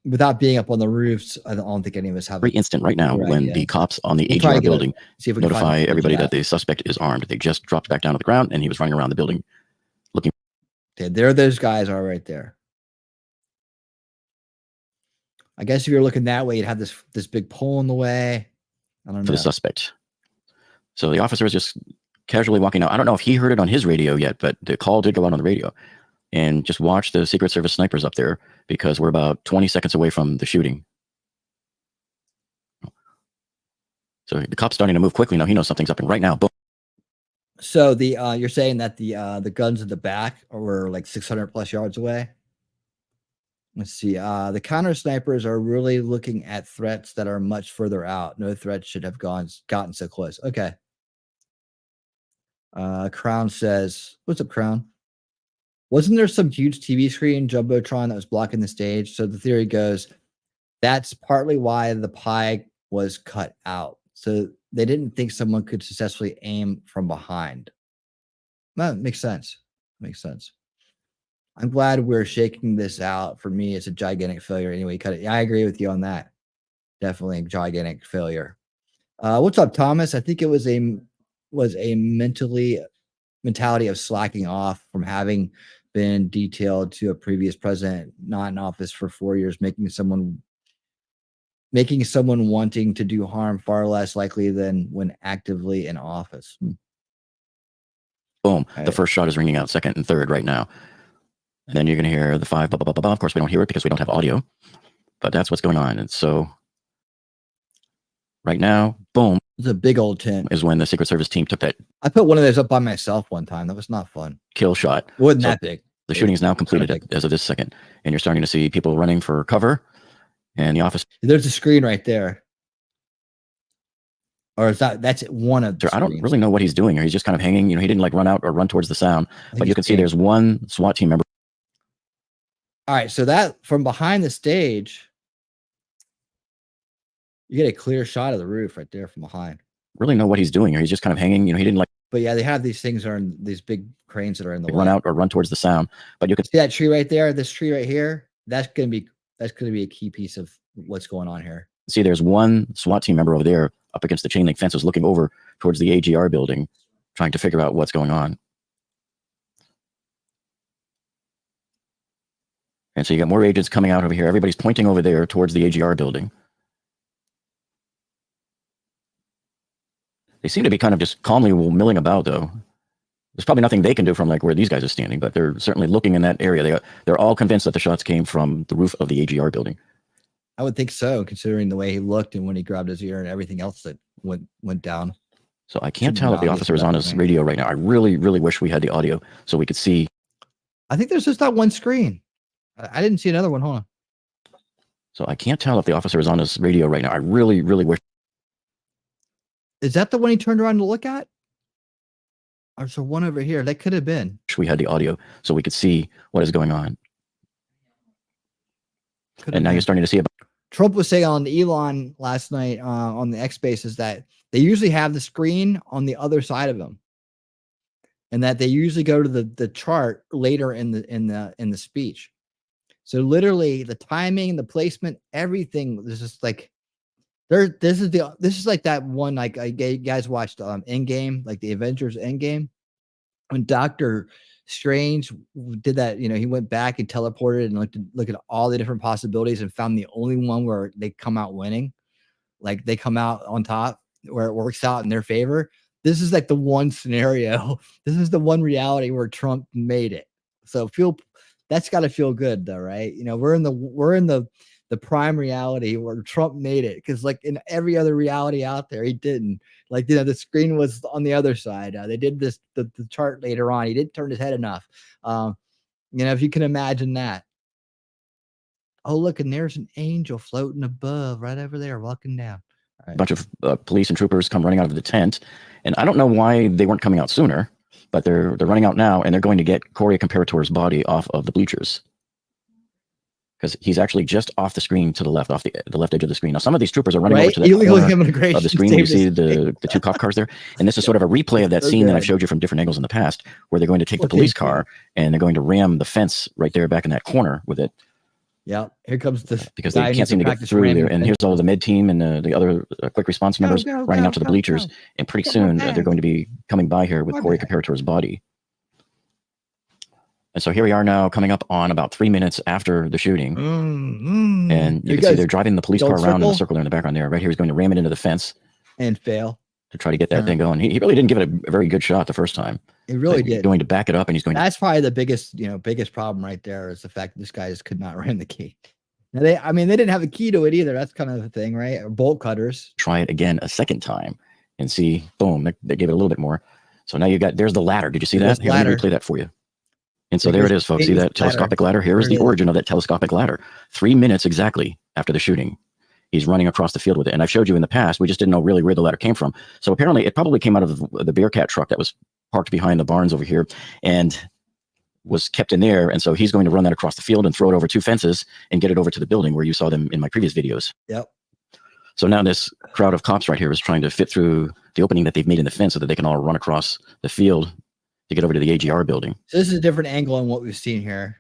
Without being up on the roofs, I don't think any of us have. Very instant right now when the cops on the AGR building notify everybody that the suspect is armed. They just dropped back down to the ground and he was running around the building looking. Okay, there those guys are right there. I guess if you're looking that way, you'd have this big pole in the way. I don't know. For the suspect. So the officer is just casually walking out. I don't know if he heard it on his radio yet, but the call did go out on the radio. And just watch the Secret Service snipers up there because we're about 20 seconds away from the shooting. So the cop's starting to move quickly now. He knows something's up, and right now, boom. So you're saying that the guns at the back were like 600 plus yards away. Let's see. The counter snipers are really looking at threats that are much further out. No threat should have gotten so close. Okay. Crown says, "What's up, Crown? Wasn't there some huge TV screen jumbotron that was blocking the stage?" So the theory goes that's partly why the pie was cut out. So they didn't think someone could successfully aim from behind. That makes sense. Makes sense. I'm glad we're shaking this out. For me, it's a gigantic failure. Anyway, cut it. Yeah, I agree with you on that. Definitely a gigantic failure. What's up, Thomas? I think it was a mentality of slacking off from having been detailed to a previous president not in office for 4 years, making someone wanting to do harm far less likely than when actively in office. Boom. The first shot is ringing out, second and third right now. And then you're going to hear the 5, blah, blah, blah, blah. Of course, we don't hear it because we don't have audio, but that's what's going on. And so right now, boom. It's a big old tent. Is when the Secret Service team took that. I put one of those up by myself one time. That was not fun. Kill shot. Wasn't that big. The shooting is now completed as of this second. And you're starting to see people running for cover and the office. There's a screen right there. Or is that's one of the I don't really know what he's doing here. He's just kind of hanging. He didn't like run out or run towards the sound. But you can see there's one SWAT team member. All right. So that from behind the stage, you get a clear shot of the roof right there from behind. Really know what he's doing here. He's just kind of hanging. He didn't like. But yeah, they have these things these big cranes that are in the way. Run out or run towards the sound. But you can see that tree right there. This tree right here. That's gonna be a key piece of what's going on here. See, there's one SWAT team member over there up against the chain link fences, looking over towards the AGR building, trying to figure out what's going on. And so you got more agents coming out over here. Everybody's pointing over there towards the AGR building. They seem to be kind of just calmly milling about, though. There's probably nothing they can do from like where these guys are standing, but they're certainly looking in that area. They're all convinced that the shots came from the roof of the AGR building. I would think so, considering the way he looked and when he grabbed his ear and everything else that went down. So I can't tell if the officer is on his radio right now. I really, really wish we had the audio so we could see. I think there's just that one screen. I didn't see another one. Hold on. So I can't tell if the officer is on his radio right now. I really, really wish. Is that the one he turned around to look at? Or so one over here. That could have been. We had the audio so we could see what is going on. And now you're starting to see about. Trump was saying on Elon last night on the X Spaces that they usually have the screen on the other side of them, and that they usually go to the chart later in the speech. So literally, the timing, the placement, everything. This is like This is like that one, like you guys watched Endgame, like the Avengers Endgame, when Doctor Strange did that. He went back and teleported and looked at all the different possibilities and found the only one where they come out winning, like they come out on top, where it works out in their favor. This is like the one scenario. This is the one reality where Trump made it. So that's got to feel good, though, right? We're in the prime reality where Trump made it, because like in every other reality out there, he didn't. Like, the screen was on the other side. They did the chart later on. He didn't turn his head enough. If you can imagine that. Oh, look, and there's an angel floating above right over there, walking down. A bunch of police and troopers come running out of the tent, and I don't know why they weren't coming out sooner, but they're running out now, and they're going to get Corey Comparator's body off of the bleachers, because he's actually just off the screen to the left, off the left edge of the screen. Now, some of these troopers are running over to the corner of the screen. You see the two cop cars there, and this is sort of a replay of that scene that I've showed you from different angles in the past, where they're going to take the police car and they're going to ram the fence right there back in that corner with it. Yeah, here comes the because they can't seem to get through there. And here's all the med team and the other quick response members running out to the bleachers. And pretty soon they're going to be coming by here with Corey Comparator's body. And so here we are now, coming up on about 3 minutes after the shooting. And you can see they're driving the police car around in the circle there in the background there. Right here, he's going to ram it into the fence and fail to try to get that thing going. He really didn't give it a very good shot the first time. He really did. Going to back it up, and he's going. That's probably the biggest problem right there, is the fact that this guy just could not ram the key. Now they didn't have a key to it either. That's kind of the thing, right? Or bolt cutters. Try it again a second time and see. Boom! They gave it a little bit more. So now there's the ladder. Did you see that? Here, let me replay that for you. And so there it is, folks. See that telescopic ladder? Here is the origin of that telescopic ladder. 3 minutes exactly after the shooting, he's running across the field with it. And I've showed you in the past, we just didn't know really where the ladder came from. So apparently it probably came out of the Bearcat truck that was parked behind the barns over here and was kept in there. And so he's going to run that across the field and throw it over 2 fences and get it over to the building where you saw them in my previous videos. Yep. So now this crowd of cops right here is trying to fit through the opening that they've made in the fence so that they can all run across the field to get over to the AGR building. So this is a different angle on what we've seen here.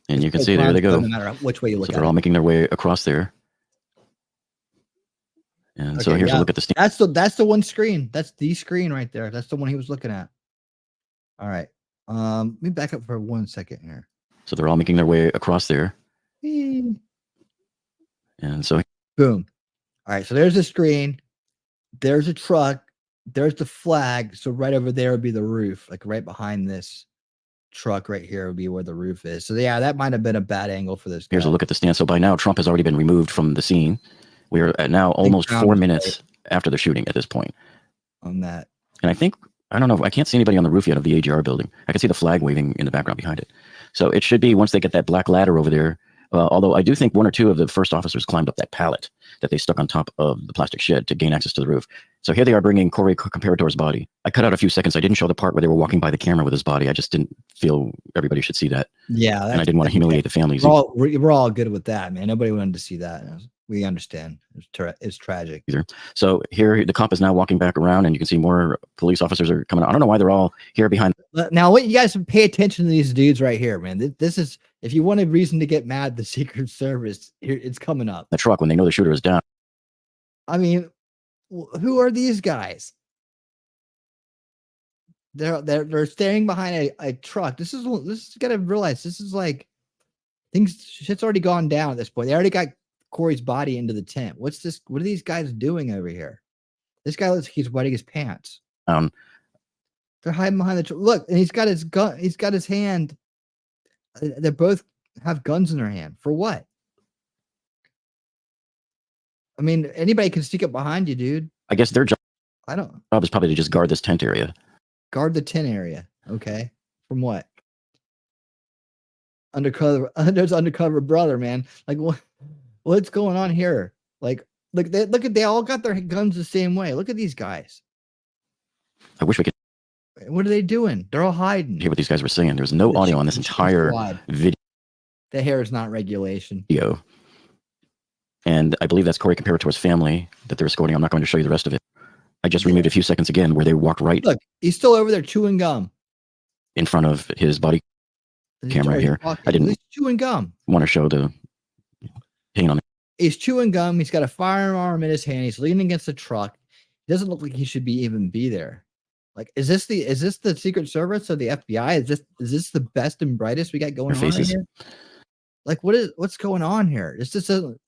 And you can see there they go. No matter which way you look so at they're all making their way across there. And so here's a look at the stand. That's the one screen. That's the screen right there. That's the one he was looking at. All right. Let me back up for 1 second here. So they're all making their way across there. And so boom. All right. So there's the screen. There's a truck. There's the flag. So right over there would be the roof. Like right behind this truck right here would be where the roof is. So yeah, that might have been a bad angle for this guy. Here's a look at the stand. So by now, Trump has already been removed from the scene. We are at now almost 4 minutes after the shooting at this point. On that. And I don't know, I can't see anybody on the roof yet of the AGR building. I can see the flag waving in the background behind it. So it should be, once they get that black ladder over there, although I do think 1 or 2 of the first officers climbed up that pallet that they stuck on top of the plastic shed to gain access to the roof. So here they are bringing Corey Comparator's body. I cut out a few seconds. I didn't show the part where they were walking by the camera with his body. I just didn't feel everybody should see that. Yeah. And I didn't want to humiliate the families. We're all good with that, man. Nobody wanted to see that. We understand. It's tragic. So here the cop is now walking back around, and you can see more police officers are coming out. I don't know why they're all here behind. Now, what you guys pay attention to these dudes right here, man. This is, if you want a reason to get mad, the Secret Service, here it's coming up. The truck when they know the shooter is down. I mean, who are these guys? They're standing behind a truck. This is gotta realize this is like shit's already gone down at this point. They already got Corey's body into the tent. What's this? What are these guys doing over here? This guy looks like he's wetting his pants. They're hiding behind the truck. Look, and he's got his gun. He's got his hand. They both have guns in their hand. For what? I mean, anybody can sneak up behind you, dude. I guess their job. Job is probably to just guard this tent area. Guard the tent area. Okay. From what? There's undercover brother, man. Like what's going on here? Like, they all got their guns the same way. Look at these guys. I wish we could. What are they doing? They're all hiding. Hear what these guys were saying. There's no audio on this entire video. The hair is not regulation. And I believe that's Corey compared to his family that they're escorting. I'm not going to show you the rest of it. I just removed a few seconds again where they walked right. Look, he's still over there chewing gum in front of his body camera here. I didn't he's chewing gum. Want to show the pain on it. He's chewing gum. He's got a firearm in his hand. He's leaning against the truck. He doesn't look like he should even be there. Like, is this the Secret Service or the FBI? Is this the best and brightest we got going on here? Like, what's going on here?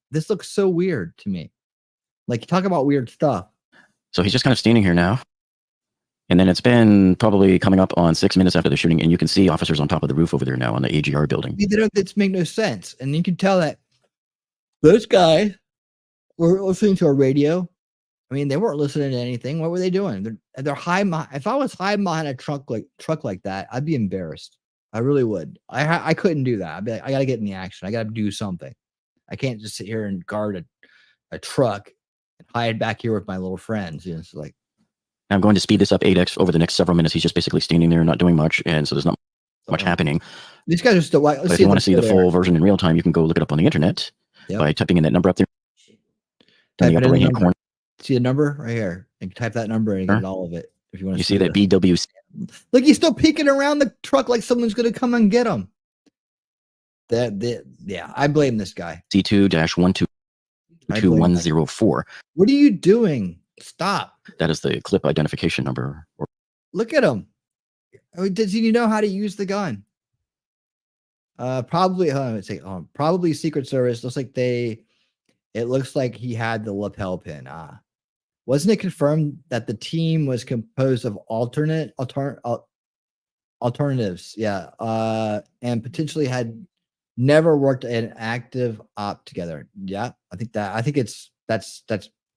This looks so weird to me. Like, talk about weird stuff. So he's just kind of standing here now. And then it's been probably coming up on 6 minutes after the shooting, and you can see officers on top of the roof over there now on the AGR building. It's make no sense. And you can tell that those guys were listening to a radio. I mean, they weren't listening to anything. What were they doing? They're hiding. If I was hiding behind a truck like that, I'd be embarrassed. I really would. I couldn't do that. I'd be like, I got to get in the action. I got to do something. I can't just sit here and guard a truck and hide back here with my little friends. You know, it's like, I'm going to speed this up 8x over the next several minutes. He's just basically standing there, not doing much, and so there's not much happening. These guys are still. But if you want to see the full version in real time, you can go look it up on the internet by typing in that number up there in the upper right-hand corner. See the number right here, and type that number and get all of it. If you want to, see that BW. Look, he's still peeking around the truck like someone's going to come and get him. Yeah, I blame this guy. C2-122104. What are you doing? Stop. That is the clip identification number. Look at him. I mean, does he know how to use the gun? Probably. Probably Secret Service. It looks like he had the lapel pin. Wasn't it confirmed that the team was composed of alternatives? Yeah. And potentially had never worked an active op together. Yeah, I think that's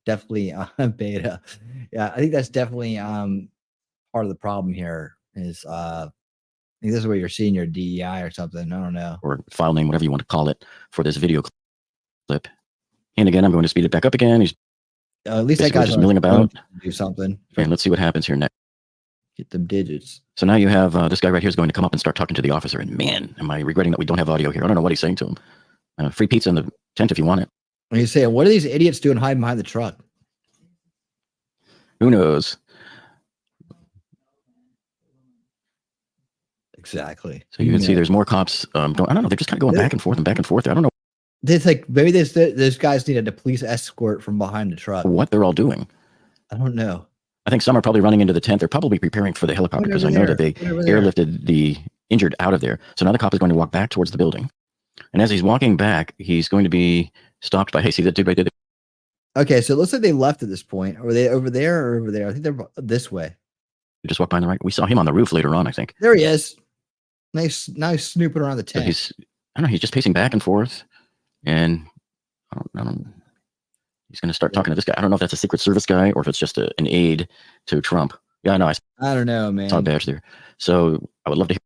definitely beta. Yeah, I think that's definitely part of the problem here is I think this is where you're seeing your DEI or something. I don't know. Or file name, whatever you want to call it, for this video clip. And again, I'm going to speed it back up again. He's at least that guy's just milling about. Do something. And let's see what happens here next. Get them digits. So now you have this guy right here is going to come up and start talking to the officer. And man, am I regretting that we don't have audio here. I don't know what he's saying to him. Free pizza in the tent if you want it. And he's saying, what are these idiots doing hiding behind the truck? Who knows? Exactly. So you can see there's more cops. I don't know. They're just kind of going back and forth and back and forth. I don't know. It's like maybe those guys needed a police escort from behind the truck. What they're all doing. I don't know. I think some are probably running into the tent. They're probably preparing for the helicopter because I know that they airlifted the injured out of there. So now the cop is going to walk back towards the building. And as he's walking back, he's going to be stopped by, hey, see that dude right there? Okay, so it looks like they left at this point. Are they over there or over there? I think they're this way. You just walk by on the right. We saw him on the roof later on, I think. There he is. Nice snooping around the tent. So I don't know. He's just pacing back and forth. And I don't he's going to start talking to this guy. I don't know if that's a Secret Service guy or if it's just an aide to Trump. Yeah, I know. I don't know, man. Saw a badge there. So I would love to hear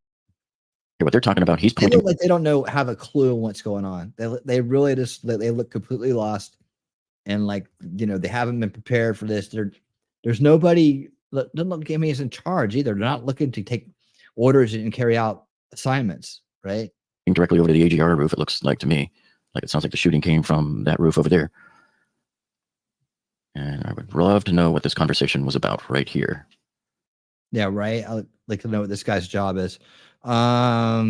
what they're talking about. He's they look like they don't have a clue on what's going on. They really they look completely lost, and like they haven't been prepared for this. There's nobody. Doesn't look like he's in charge either. They're not looking to take orders and carry out assignments, right? Directly over to the AGR roof. It looks like to me. Like it sounds like the shooting came from that roof over there. And I would love to know what this conversation was about right here. Yeah, right. I'd like to know what this guy's job is. Are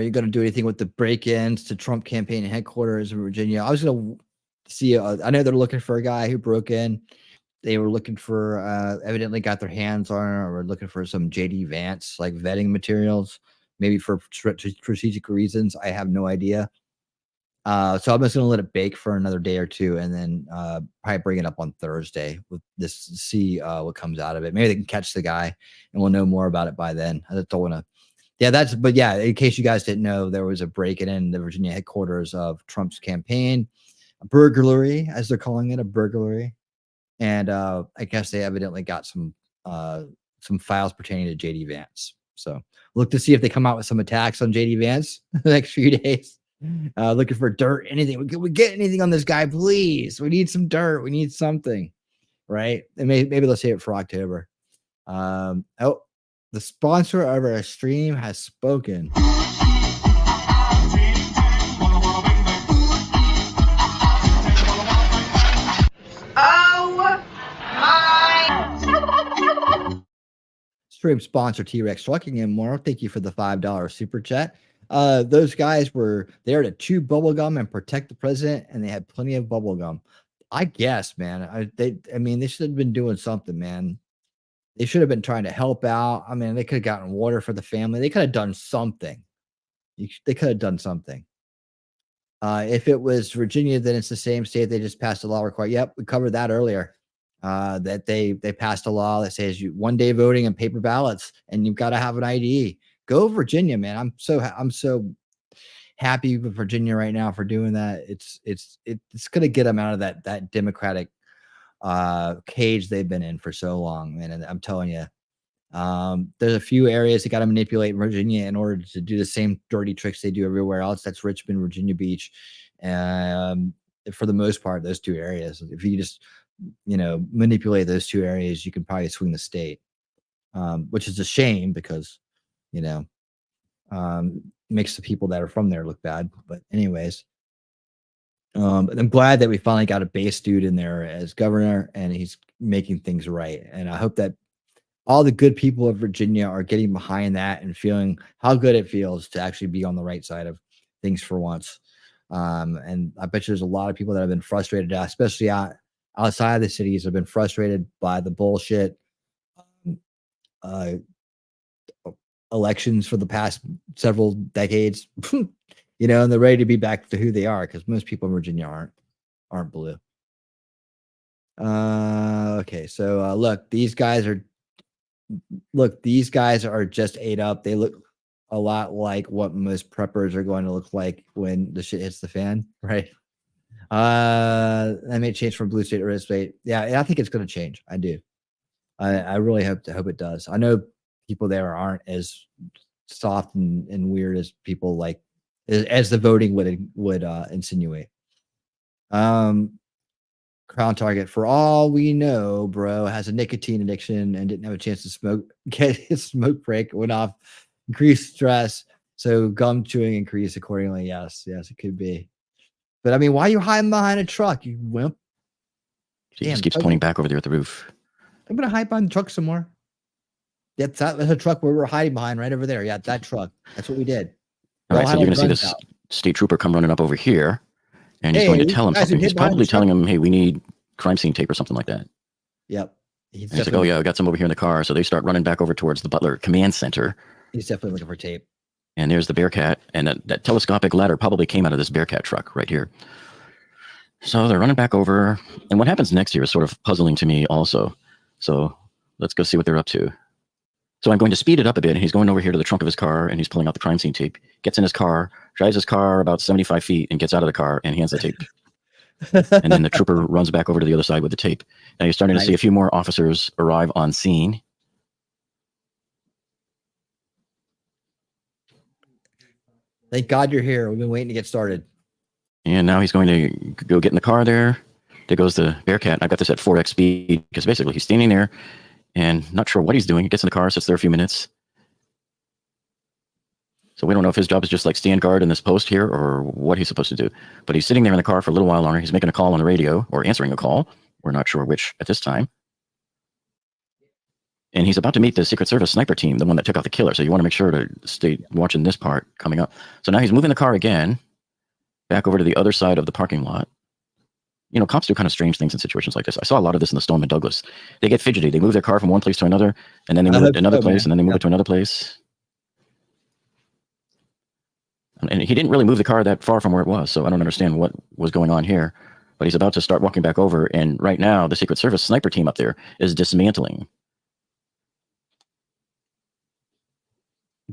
you going to do anything with the break-ins to Trump campaign headquarters in Virginia? I was going to see. I know they're looking for a guy who broke in. They were looking for, evidently got their hands on, or were looking for some JD Vance, like vetting materials, maybe for strategic reasons. I have no idea. So I'm just going to let it bake for another day or two, and then probably bring it up on Thursday with this, see what comes out of it. Maybe they can catch the guy, and we'll know more about it by then. I just don't want to. Yeah, but yeah, in case you guys didn't know, there was a break-in in the Virginia headquarters of Trump's campaign, a burglary, as they're calling it, a burglary. And I guess they evidently got some files pertaining to JD Vance. So look to see if they come out with some attacks on JD Vance the next few days. Looking for dirt, anything. Can we get anything on this guy, please? We need some dirt. We need something, right? And maybe let's save it for October. The sponsor of our stream has spoken. Stream sponsor T-Rex Trucking anymore. Thank you for the $5 super chat. Those guys were there to chew bubblegum and protect the president, and they had plenty of bubblegum. I guess, man. I mean, they should have been doing something, man. They should have been trying to help out. I mean, they could have gotten water for the family. They could have done something. They could have done something. If it was Virginia, then it's the same state. They just passed a law requiring. Yep, we covered that earlier. That they passed a law that says you 1 day voting and paper ballots, and you've got to have an ID. Go Virginia, man. I'm so happy with Virginia right now for doing that. It's going to get them out of that Democratic cage they've been in for so long, man. And I'm telling you, there's a few areas they got to manipulate in Virginia in order to do the same dirty tricks they do everywhere else. That's Richmond, Virginia Beach. For the most part, those two areas, if you just, manipulate those two areas, you can probably swing the state, which is a shame because, makes the people that are from there look bad. But anyways, I'm glad that we finally got a base dude in there as governor, and he's making things right. And I hope that all the good people of Virginia are getting behind that and feeling how good it feels to actually be on the right side of things for once. And I bet you there's a lot of people that have been frustrated, especially outside of the cities, have been frustrated by the bullshit elections for the past several decades, and they're ready to be back to who they are, because most people in Virginia aren't blue. Okay, so look, these guys are just ate up. They look a lot like what most preppers are going to look like when the shit hits the fan, right? That may change from blue state to red state. Yeah, I think it's going to change. I do. I really hope it does. I know people there aren't as soft and weird as people like as the voting would insinuate. Crown Target, for all we know, bro, has a nicotine addiction and didn't have a chance to get his smoke break, went off, increased stress, so gum chewing increased accordingly. Yes, it could be. But I mean, why are you hiding behind a truck, you wimp? He just keeps pointing back over there at the roof. I'm gonna hide behind the truck some more. That's a truck where we're hiding behind, right over there. Yeah, that truck. That's what we did. All right, so you're gonna see this state trooper come running up over here, and he's going to tell him something. He's probably telling him, "Hey, we need crime scene tape or something like that." Yep. He's like, "Oh yeah, I got some over here in the car." So they start running back over towards the Butler Command Center. He's definitely looking for tape. And there's the Bearcat, and that telescopic ladder probably came out of this Bearcat truck right here. So they're running back over, and what happens next here is sort of puzzling to me also. So let's go see what they're up to. So I'm going to speed it up a bit, and he's going over here to the trunk of his car, and he's pulling out the crime scene tape, gets in his car, drives his car about 75 feet, and gets out of the car and hands the tape. And then the trooper runs back over to the other side with the tape. Now you're starting to see a few more officers arrive on scene. Thank God you're here. We've been waiting to get started. And now he's going to go get in the car there. There goes the Bearcat. I've got this at 4x speed because basically he's standing there and not sure what he's doing. He gets in the car, sits there a few minutes. So we don't know if his job is just like stand guard in this post here or what he's supposed to do. But he's sitting there in the car for a little while longer. He's making a call on the radio or answering a call. We're not sure which at this time. And he's about to meet the Secret Service sniper team, the one that took out the killer. So you want to make sure to stay watching this part coming up. So now he's moving the car again, back over to the other side of the parking lot. Cops do kind of strange things in situations like this. I saw a lot of this in the Stoneman Douglas. They get fidgety. They move their car from one place to another, and then they move it to another place, and then they move it to another place. And he didn't really move the car that far from where it was, so I don't understand what was going on here. But he's about to start walking back over, and right now, the Secret Service sniper team up there is dismantling.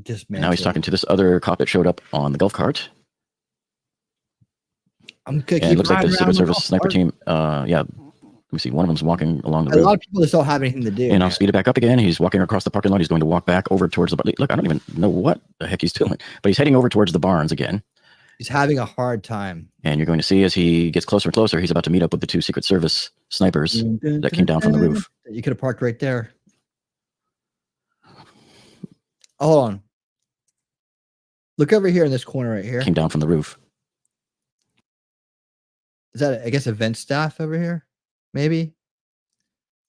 And now he's talking to this other cop that showed up on the golf cart. And it looks like the Secret Service sniper team, let me see, one of them's walking along the road. A lot of people just don't have anything to do. And I'll speed it back up again. He's walking across the parking lot. He's going to walk back over towards the... Look, I don't even know what the heck he's doing. But he's heading over towards the barns again. He's having a hard time. And you're going to see as he gets closer and closer, he's about to meet up with the two Secret Service snipers that came down from the roof. You could have parked right there. Hold on. Look over here in this corner right here. Came down from the roof. Is that, I guess, event staff over here? Maybe.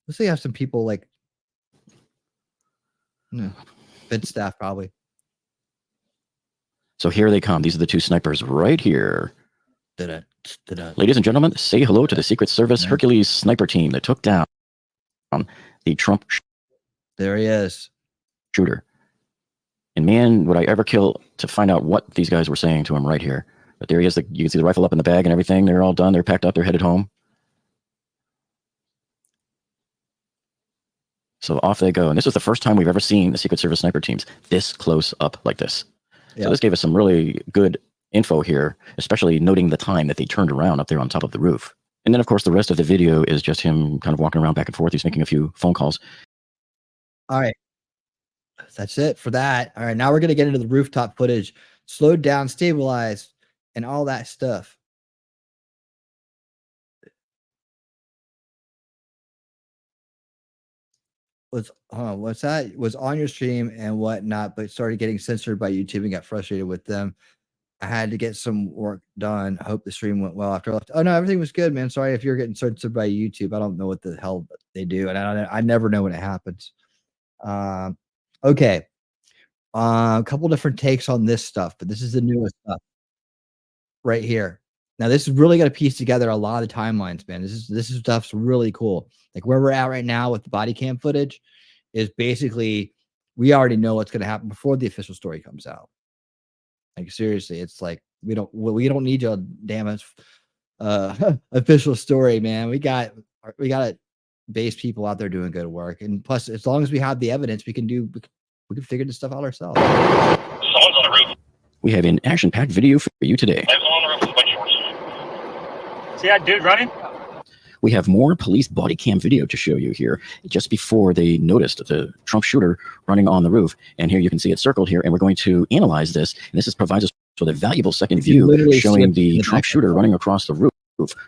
Let's say you have some people like. No. Fit staff, probably. So here they come. These are the two snipers right here. Da-da. Ladies and gentlemen, say hello to the Secret Service Hercules sniper team that took down the Trump There he is. shooter. And man, would I ever kill to find out what these guys were saying to him right here. But there he is. You can see the rifle up in the bag and everything. They're all done. They're packed up. They're headed home. So off they go. And this was the first time we've ever seen the Secret Service sniper teams this close up like this. Yeah. So this gave us some really good info here, especially noting the time that they turned around up there on top of the roof. And then, of course, the rest of the video is just him kind of walking around back and forth. He's making a few phone calls. All right. That's it for that. All right. Now we're going to get into the rooftop footage. Slowed down, stabilized, and all that stuff. What's that? Was on your stream and whatnot, but started getting censored by YouTube and got frustrated with them. I had to get some work done. I hope the stream went well after I left. Oh no, everything was good, man. Sorry if you're getting censored by YouTube. I don't know what the hell they do, and I never know when it happens. Okay. A couple different takes on this stuff, but this is the newest stuff right here. Now, this is really going to piece together a lot of the timelines, man. This is stuff's really cool. Like where we're at right now with the body cam footage is basically we already know what's going to happen before the official story comes out. Like seriously, it's like we don't need your damn official story, man. We got base people out there doing good work, and plus, as long as we have the evidence, we can figure this stuff out ourselves. Someone's on the roof. We have an action-packed video for you today. See that dude running? We have more police body cam video to show you here just before they noticed the Trump shooter running on the roof. And here you can see it circled here, and we're going to analyze this. And this provides us with a valuable second view showing the Trump shooter running across the roof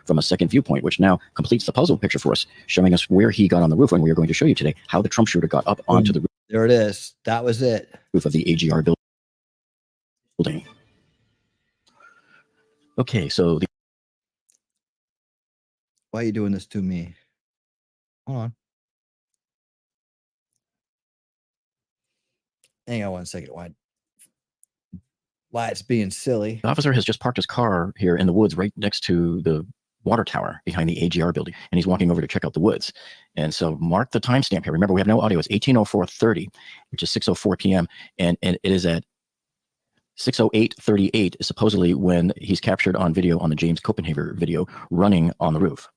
from a second viewpoint, which now completes the puzzle picture for us, showing us where he got on the roof. And we are going to show you today how the Trump shooter got up onto the roof. There it is. That was it. Roof of the AGR building. Okay, so why are you doing this to me? Hold on. Hang on 1 second. Why it's being silly. The officer has just parked his car here in the woods right next to the water tower behind the AGR building, and he's walking over to check out the woods. And so mark the timestamp here. Remember, we have no audio. It's 18:04:30, which is 6:04 p.m. And it is at 6:08:38 is supposedly when he's captured on video on the James Copenhagen video running on the roof.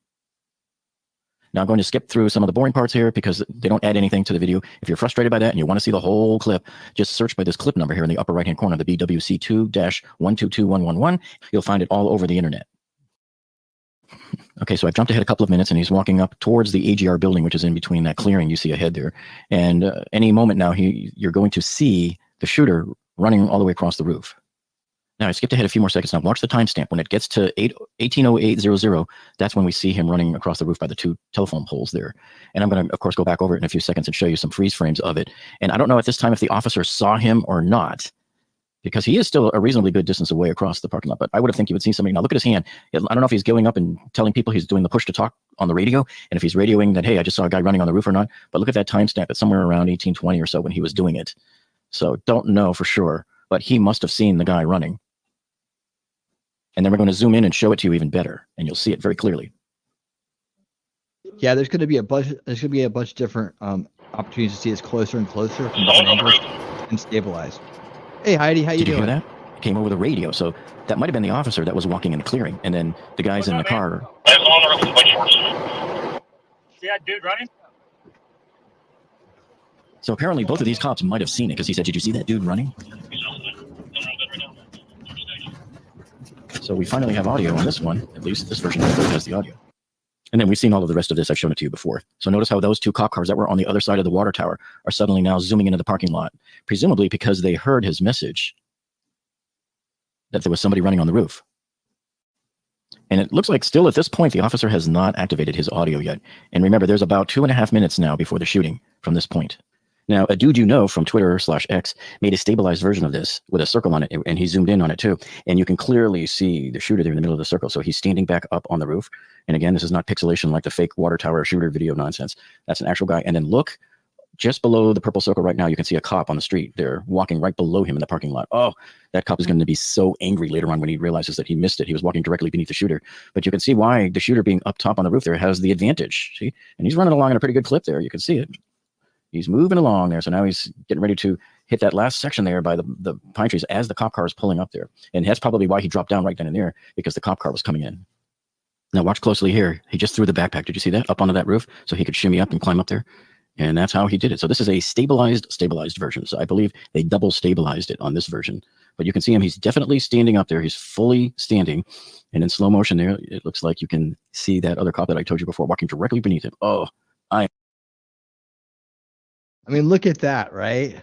Now I'm going to skip through some of the boring parts here because they don't add anything to the video. If you're frustrated by that and you want to see the whole clip, just search by this clip number here in the upper right-hand corner, the BWC2-122111. You'll find it all over the internet. Okay, so I've jumped ahead a couple of minutes, and he's walking up towards the AGR building, which is in between that clearing you see ahead there. And any moment now, you're going to see the shooter running all the way across the roof. Now, I skipped ahead a few more seconds. Now, watch the timestamp. When it gets to 18:08:00, that's when we see him running across the roof by the two telephone poles there. And I'm going to, of course, go back over it in a few seconds and show you some freeze frames of it. And I don't know at this time if the officer saw him or not, because he is still a reasonably good distance away across the parking lot. But I would have think you would see somebody. Now, look at his hand. I don't know if he's going up and telling people he's doing the push to talk on the radio, and if he's radioing that, hey, I just saw a guy running on the roof or not. But look at that timestamp. It's somewhere around 18:20 or so when he was doing it. So don't know for sure, but he must have seen the guy running. And then we're going to zoom in and show it to you even better, and you'll see it very clearly. Yeah, there's going to be a bunch. There's going to be a bunch of different opportunities to see this closer and closer from different angles and stabilize. Hey Heidi, how you doing? Did you hear that? It came over the radio, so that might have been the officer that was walking in the clearing, and then the guys in the car. See that dude running? So apparently, both of these cops might have seen it because he said, "Did you see that dude running?" So we finally have audio on this one. At least this version has the audio. And then we've seen all of the rest of this. I've shown it to you before. So notice how those two cop cars that were on the other side of the water tower are suddenly now zooming into the parking lot, presumably because they heard his message that there was somebody running on the roof. And it looks like still at this point, the officer has not activated his audio yet. And remember, there's about 2.5 minutes now before the shooting from this point. Now, a dude you know from Twitter/X made a stabilized version of this with a circle on it, and he zoomed in on it too. And you can clearly see the shooter there in the middle of the circle. So he's standing back up on the roof. And again, this is not pixelation like the fake water tower shooter video nonsense. That's an actual guy. And then look just below the purple circle right now, you can see a cop on the street. They're walking right below him in the parking lot. Oh, that cop is going to be so angry later on when he realizes that he missed it. He was walking directly beneath the shooter. But you can see why the shooter being up top on the roof there has the advantage. See? And he's running along in a pretty good clip there. You can see it. He's moving along there. So now he's getting ready to hit that last section there by the pine trees as the cop car is pulling up there. And that's probably why he dropped down right then and there, because the cop car was coming in. Now watch closely here. He just threw the backpack. Did you see that? Up onto that roof so he could shimmy up and climb up there. And that's how he did it. So this is a stabilized version. So I believe they double stabilized it on this version. But you can see him. He's definitely standing up there. He's fully standing. And in slow motion there, it looks like you can see that other cop that I told you before walking directly beneath him. Oh, I mean, look at that, right?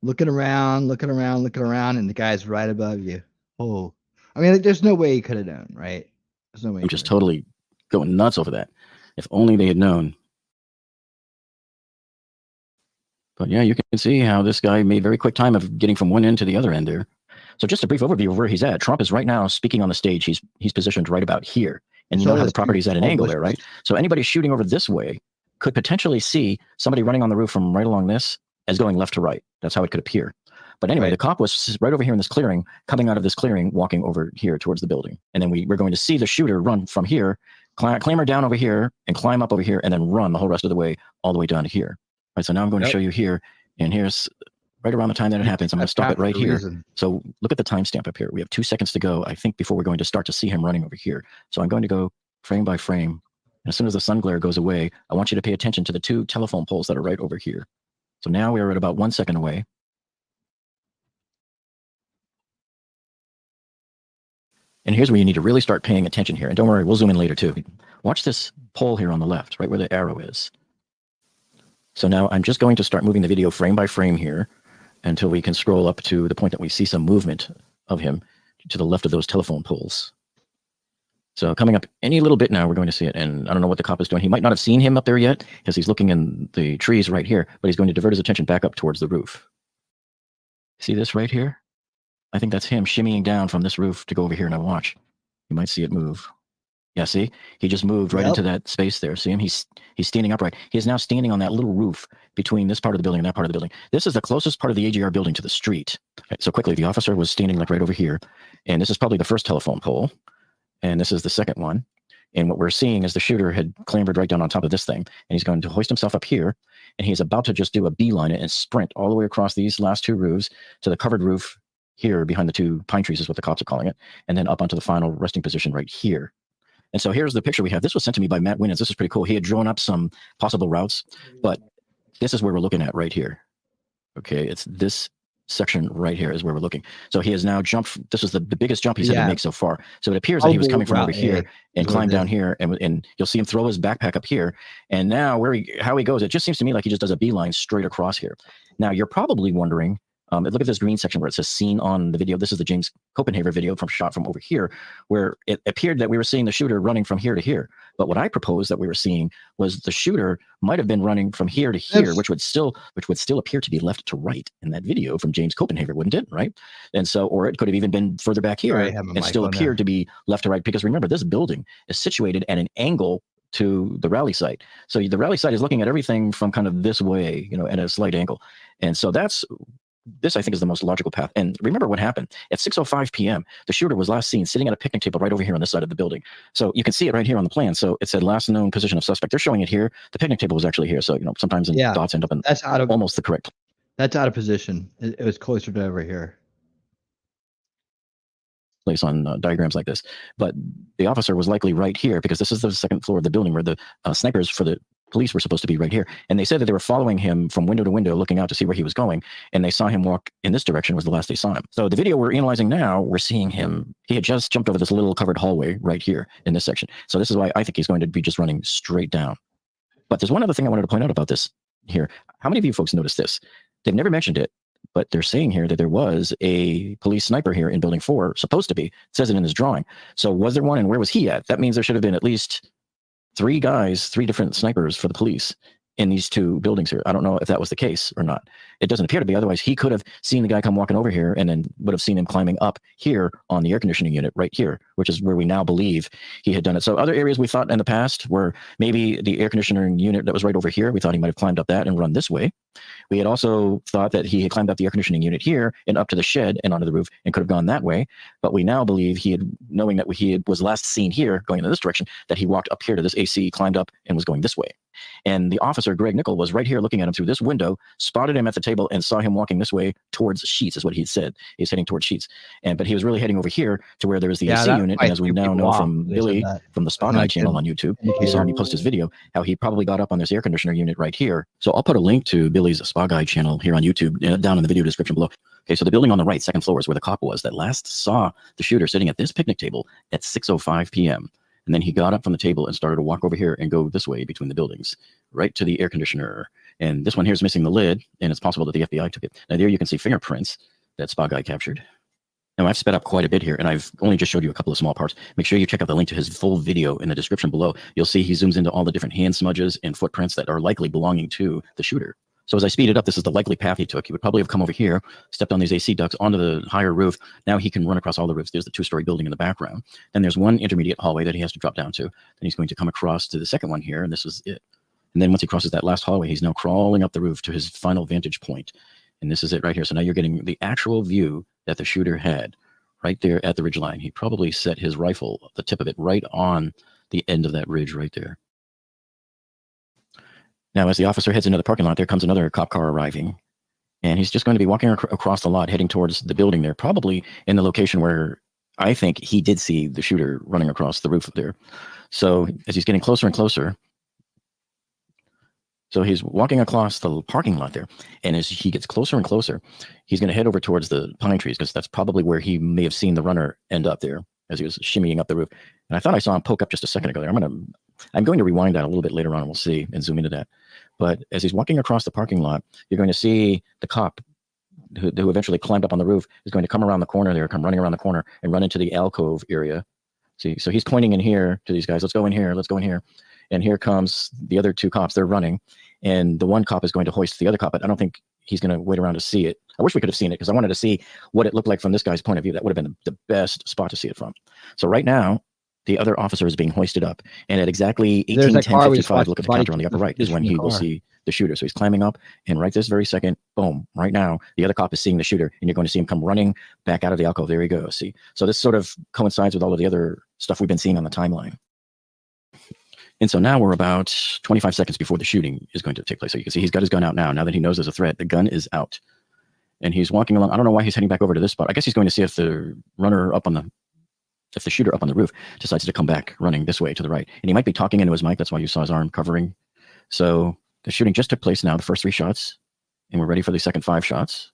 Looking around, and the guy's right above you. Oh, I mean, there's no way he could have known, right? There's no way. I'm just totally going nuts over that. If only they had known. But yeah, you can see how this guy made very quick time of getting from one end to the other end there. So just a brief overview of where he's at. Trump is right now speaking on the stage. He's positioned right about here. And you know how the property's at an angle there, right? So anybody shooting over this way could potentially see somebody running on the roof from right along this as going left to right. That's how it could appear. But anyway, the cop was right over here in this clearing, coming out of this clearing, walking over here towards the building. And then we're going to see the shooter run from here, clamber down over here, and climb up over here, and then run the whole rest of the way, all the way down to here. All right, so now I'm going to show you here, and here's right around the time that it happens. I'm going to stop it right here. So look at the timestamp up here. We have 2 seconds to go, I think, before we're going to start to see him running over here. So I'm going to go frame by frame. And as soon as the sun glare goes away, I want you to pay attention to the 2 telephone poles that are right over here. So now we are at about 1 second away. And here's where you need to really start paying attention here. And don't worry, we'll zoom in later too. Watch this pole here on the left, right where the arrow is. So now I'm just going to start moving the video frame by frame here until we can scroll up to the point that we see some movement of him to the left of those telephone poles. So coming up any little bit now, we're going to see it. And I don't know what the cop is doing. He might not have seen him up there yet because he's looking in the trees right here, but he's going to divert his attention back up towards the roof. See this right here? I think that's him shimmying down from this roof to go over here. Now watch. You might see it move. Yeah, see? He just moved right into that space there. See him? He's standing upright. He is now standing on that little roof between this part of the building and that part of the building. This is the closest part of the AGR building to the street. Okay, so quickly, the officer was standing like right over here. And this is probably the first telephone pole. And this is the second one. And what we're seeing is the shooter had clambered right down on top of this thing. And he's going to hoist himself up here. And he's about to just do a beeline and sprint all the way across these last 2 roofs to the covered roof here behind the 2 pine trees is what the cops are calling it. And then up onto the final resting position right here. And so here's the picture we have. This was sent to me by Matt Winans. This is pretty cool. He had drawn up some possible routes, but this is where we're looking at right here. Okay, it's this section right here is where we're looking. So he has now jumped. This was the biggest jump he's had to make so far. So it appears that he was coming from over here and climbed down here, and you'll see him throw his backpack up here. And now how he goes, it just seems to me like he just does a beeline straight across here. Now you're probably wondering, look at this green section where it says seen on the video. This is the James Copenhaver video shot from over here, where it appeared that we were seeing the shooter running from here to here. But what I proposed that we were seeing was the shooter might have been running from here to here, which would still appear to be left to right in that video from James Copenhaver, wouldn't it? Right. And so, or it could have even been further back here and still appeared to be left to right, because remember, this building is situated at an angle to the rally site. So the rally site is looking at everything from kind of this way, at a slight angle. And so this, I think, is the most logical path. And remember what happened. At 6:05 p.m., the shooter was last seen sitting at a picnic table right over here on this side of the building. So you can see it right here on the plan. So it said last known position of suspect. They're showing it here. The picnic table was actually here. So, sometimes dots end up in almost the correct. That's out of position. It was closer to over here. Place on diagrams like this. But the officer was likely right here because this is the 2nd floor of the building where the snipers for the police were supposed to be right here. And they said that they were following him from window to window, looking out to see where he was going. And they saw him walk in this direction was the last they saw him. So the video we're analyzing now, we're seeing him. He had just jumped over this little covered hallway right here in this section. So this is why I think he's going to be just running straight down. But there's one other thing I wanted to point out about this here. How many of you folks noticed this? They've never mentioned it, but they're saying here that there was a police sniper here in building 4, supposed to be. It says it in this drawing. So was there one, and where was he at? That means there should have been at least 3 guys, 3 different snipers for the police in these two buildings here. I don't know if that was the case or not. It doesn't appear to be. Otherwise, he could have seen the guy come walking over here and then would have seen him climbing up here on the air conditioning unit right here, which is where we now believe he had done it. So other areas we thought in the past were maybe the air conditioning unit that was right over here. We thought he might have climbed up that and run this way. We had also thought that he had climbed up the air conditioning unit here and up to the shed and onto the roof and could have gone that way. But we now believe he had, knowing that was last seen here going in this direction, that he walked up here to this AC, climbed up and was going this way. And the officer, Greg Nickel, was right here looking at him through this window, spotted him at the table and saw him walking this way towards Sheets, is what he said. He's heading towards Sheets. But he was really heading over here to where there was the AC unit. And as we now know from Billy, from the Spotlight channel on YouTube, you saw me post his video, how he probably got up on this air conditioner unit right here. So I'll put a link to Billy's Spa Guy channel here on YouTube down in the video description below. Okay, so the building on the right, second floor, is where the cop was that last saw the shooter sitting at this picnic table at 6:05 p.m. And then he got up from the table and started to walk over here and go this way between the buildings, right to the air conditioner. And this one here is missing the lid, and it's possible that the FBI took it. Now there you can see fingerprints that Spa Guy captured. Now I've sped up quite a bit here, and I've only just showed you a couple of small parts. Make sure you check out the link to his full video in the description below. You'll see he zooms into all the different hand smudges and footprints that are likely belonging to the shooter. So as I speed it up, this is the likely path he took. He would probably have come over here, stepped on these AC ducts onto the higher roof. Now he can run across all the roofs. There's the two-story building in the background. Then there's one intermediate hallway that he has to drop down to. Then he's going to come across to the second one here, and this is it. And then once he crosses that last hallway, he's now crawling up the roof to his final vantage point. And this is it right here. So now you're getting the actual view that the shooter had right there at the ridge line. He probably set his rifle, the tip of it, right on the end of that ridge right there. Now, as the officer heads into the parking lot, there comes another cop car arriving. And he's just going to be walking across the lot, heading towards the building there, probably in the location where I think he did see the shooter running across the roof there. So as he's getting closer and closer, so he's walking across the parking lot there. And as he gets closer and closer, he's going to head over towards the pine trees, because that's probably where he may have seen the runner end up there as he was shimmying up the roof. And I thought I saw him poke up just a second ago there. I'm going to rewind that a little bit later on, and we'll see and zoom into that. But as he's walking across the parking lot, you're going to see the cop who eventually climbed up on the roof is going to come around the corner there, come running around the corner and run into the alcove area. See, so he's pointing in here to these guys. Let's go in here. Let's go in here. And here comes the other two cops. They're running. And the one cop is going to hoist the other cop, but I don't think he's going to wait around to see it. I wish we could have seen it, because I wanted to see what it looked like from this guy's point of view. That would have been the best spot to see it from. So right now, the other officer is being hoisted up, and at exactly 18:10:55, look at the counter on the upper right, is when he will see the shooter. So he's climbing up, and right this very second, boom, right now, the other cop is seeing the shooter, and you're going to see him come running back out of the alcove. There he goes. See, so this sort of coincides with all of the other stuff we've been seeing on the timeline. And so now we're about 25 seconds before the shooting is going to take place. So you can see he's got his gun out now. Now that he knows there's a threat, the gun is out, and he's walking along. I don't know why he's heading back over to this spot. I guess he's going to see if the shooter up on the roof decides to come back running this way to the right. And he might be talking into his mic. That's why you saw his arm covering. So the shooting just took place now, the first 3 shots, and we're ready for the second 5 shots.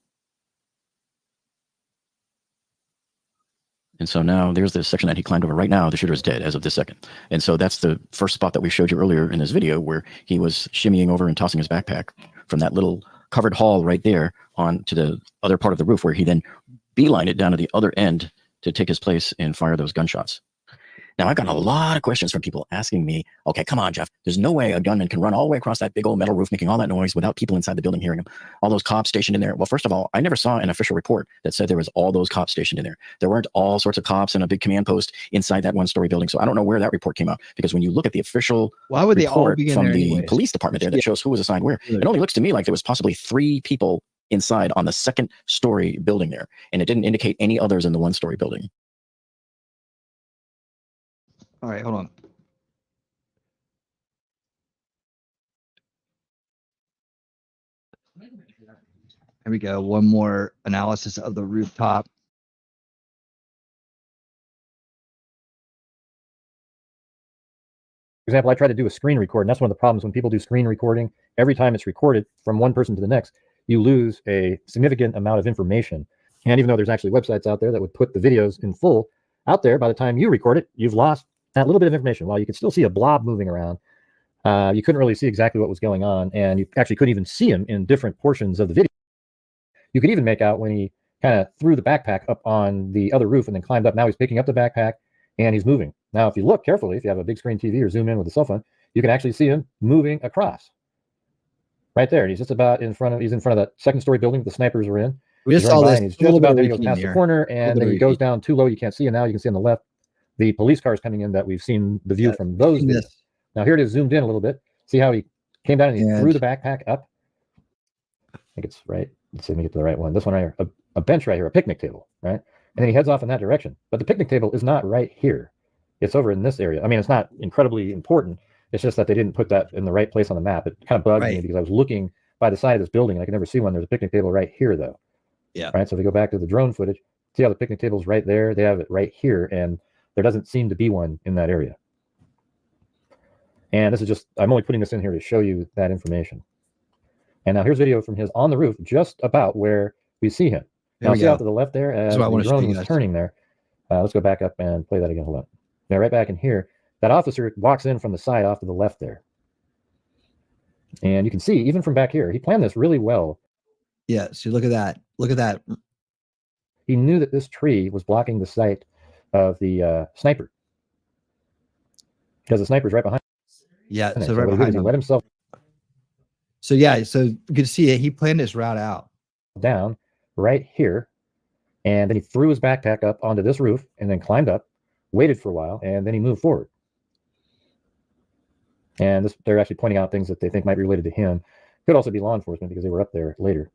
And so now there's the section that he climbed over. Right now, the shooter is dead as of this second. And so that's the first spot that we showed you earlier in this video, where he was shimmying over and tossing his backpack from that little covered hall right there on to the other part of the roof, where he then beelined it down to the other end to take his place and fire those gunshots. Now, I've gotten a lot of questions from people asking me, okay, come on, Jeff, there's no way a gunman can run all the way across that big old metal roof making all that noise without people inside the building hearing him, all those cops stationed in there. Well, first of all, I never saw an official report that said there was all those cops stationed in there. There weren't all sorts of cops and a big command post inside that 1-story building. So I don't know where that report came out, because when you look at the official report from the police department there that shows who was assigned where, it only looks to me like there was possibly 3 people inside on the 2nd-story building there, and it didn't indicate any others in the 1-story building. All right, hold on. Here we go. One more analysis of the rooftop. For example, I tried to do a screen record, and that's one of the problems when people do screen recording. Every time it's recorded from one person to the next, you lose a significant amount of information. And even though there's actually websites out there that would put the videos in full out there, by the time you record it, you've lost that little bit of information. While you could still see a blob moving around, you couldn't really see exactly what was going on, and you actually couldn't even see him in different portions of the video. You could even make out when he kind of threw the backpack up on the other roof and then climbed up. Now he's picking up the backpack and he's moving. Now, if you look carefully, if you have a big screen TV or zoom in with a cell phone, you can actually see him moving across. right there. And he's just about in front of that second story building that the snipers are in. We just He's running saw by this. and he's A just little bit about of there. He goes repeating past the here. corner, A little and bit then of he goes repeat. down too low. You can't see him now. You can see on the left the police cars coming in that we've seen the view from those seen videos. this. Now here it is zoomed in a little bit. See how he came down and he And- threw the backpack up? I think it's right. Let's see, let me get to the right one. This one right here, a bench right here, a picnic table, right? And then he heads off in that direction. But the picnic table is not right here. It's over in this area. I mean, it's not incredibly important. It's just that they didn't put that in the right place on the map. It kind of bugged me because I was looking by the side of this building and I could never see one. There's a picnic table right here, though. Yeah. Right. So if we go back to the drone footage, see how the picnic table's right there? They have it right here, and there doesn't seem to be one in that area. And this is just, I'm only putting this in here to show you that information. And now here's video from his on the roof, just about where we see him. There Now we see go. out to the left there as That's what I the wanna show drone you was guys. turning there. Let's go back up and play that again. Hold on. Now right back in here, that officer walks in from the side off to the left there. And you can see, even from back here, he planned this really well. Yeah, so look at that. Look at that. He knew that this tree was blocking the sight of the sniper. Because the sniper's right behind. Yeah, So so what right he did behind is he him. let himself So yeah, so you can see it. He planned this route out. down right here, and then he threw his backpack up onto this roof and then climbed up, waited for a while, and then he moved forward. And this, they're actually pointing out things that they think might be related to him. Could also be law enforcement because they were up there later.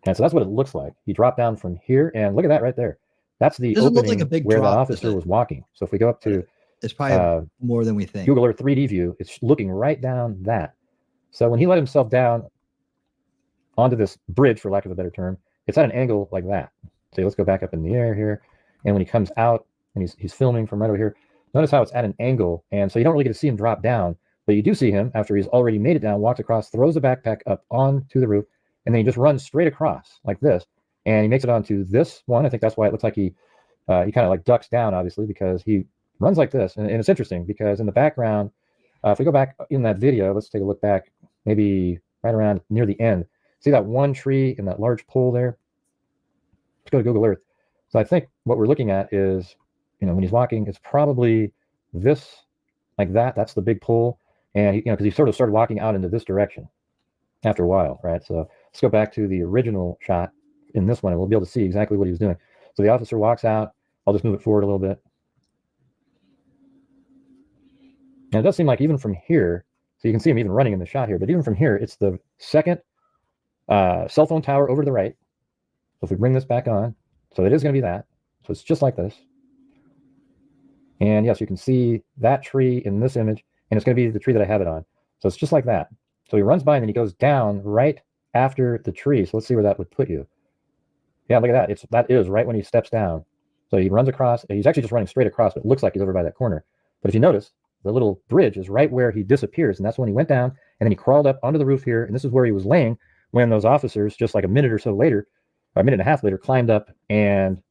And so that's what it looks like. He dropped down from here, and look at that right there. That's the Doesn't look opening like a big where that drop, does officer it? was walking. So if we go up to It's probably more than we think. Google Earth 3D view, it's looking right down that. So when he let himself down onto this bridge, for lack of a better term, it's at an angle like that. So let's go back up in the air here. And when he comes out and he's filming from right over here, notice how it's at an angle. And so you don't really get to see him drop down, but you do see him after he's already made it down, walks across, throws the backpack up onto the roof, and then he just runs straight across like this. And he makes it onto this one. I think that's why it looks like he kind of like ducks down, obviously, because he runs like this. And it's interesting because in the background, if we go back in that video, let's take a look back, maybe right around near the end. See that one tree and that large pole there? Let's go to Google Earth. So I think what we're looking at is, you know, when he's walking, it's probably this, like that. That's the big pole. And, you know, because he sort of started walking out into this direction after a while, right? So let's go back to the original shot in this one, and we'll be able to see exactly what he was doing. So the officer walks out. I'll just move it forward a little bit. And it does seem like even from here, so you can see him even running in the shot here, but even from here, it's the second cell phone tower over to the right. So if we bring this back on, so it is going to be that. So it's just like this. And yes, you can see that tree in this image, and it's going to be the tree that I have it on. So it's just like that. So he runs by and then he goes down right after the tree. So let's see where that would put you. Yeah, look at that. That is right when he steps down. So he runs across. He's actually just running straight across, but it looks like he's over by that corner. But if you notice, the little bridge is right where he disappears, and that's when he went down, and then he crawled up onto the roof here, and this is where he was laying when those officers, just like a minute or so later, or a minute and a half later, climbed up, and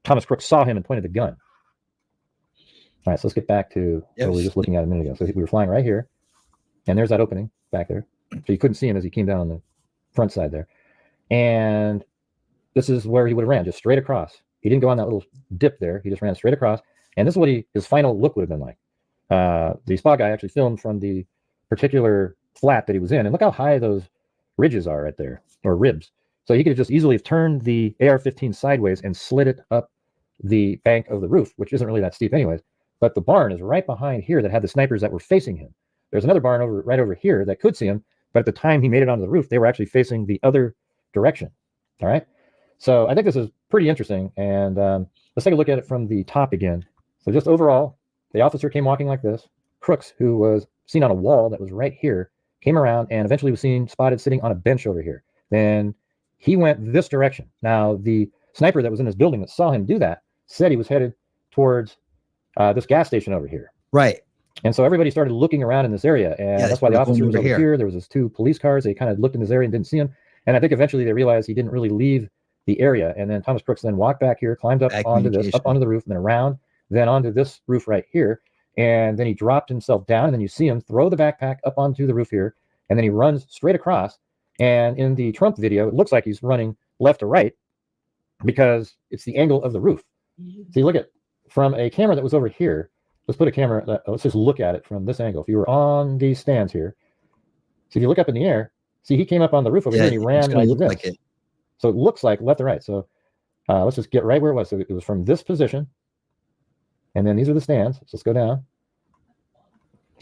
Thomas Crooks saw him and pointed the gun. All right, so let's get back to what we were just looking at a minute ago. So we were flying right here, and there's that opening back there. So you couldn't see him as he came down on the front side there. And this is where he would have ran, just straight across. He didn't go on that little dip there. He just ran straight across. And this is what his final look would have been like. The spot guy actually filmed from the particular flat that he was in. And look how high those ridges are right there, or ribs. So he could have just easily have turned the AR-15 sideways and slid it up the bank of the roof, which isn't really that steep anyways. But the barn is right behind here that had the snipers that were facing him. There's another barn right over here that could see him, but at the time he made it onto the roof, they were actually facing the other direction. All right. So I think this is pretty interesting. And let's take a look at it from the top again. So just overall, the officer came walking like this. Crooks, who was seen on a wall that was right here, came around and eventually was seen spotted sitting on a bench over here. Then he went this direction. Now, the sniper that was in this building that saw him do that said he was headed towards this gas station over here. Right. And so everybody started looking around in this area. And that's why the officer was over here. There was his two police cars. They kind of looked in this area and didn't see him. And I think eventually they realized he didn't really leave the area. And then Thomas Crooks then walked back here, climbed up onto this, up onto the roof, and then around, then onto this roof right here. And then he dropped himself down, and then you see him throw the backpack up onto the roof here, and then he runs straight across. And in the Trump video, it looks like he's running left to right because it's the angle of the roof. So you look at from a camera that was over here. Let's put a camera. Let's just look at it from this angle. If you were on these stands here, So if you look up in the air, see, he came up on the roof over here and he ran like this. Like it. So it looks like left to right. So let's just get right where it was. So it was from this position. And then these are the stands. So let's go down.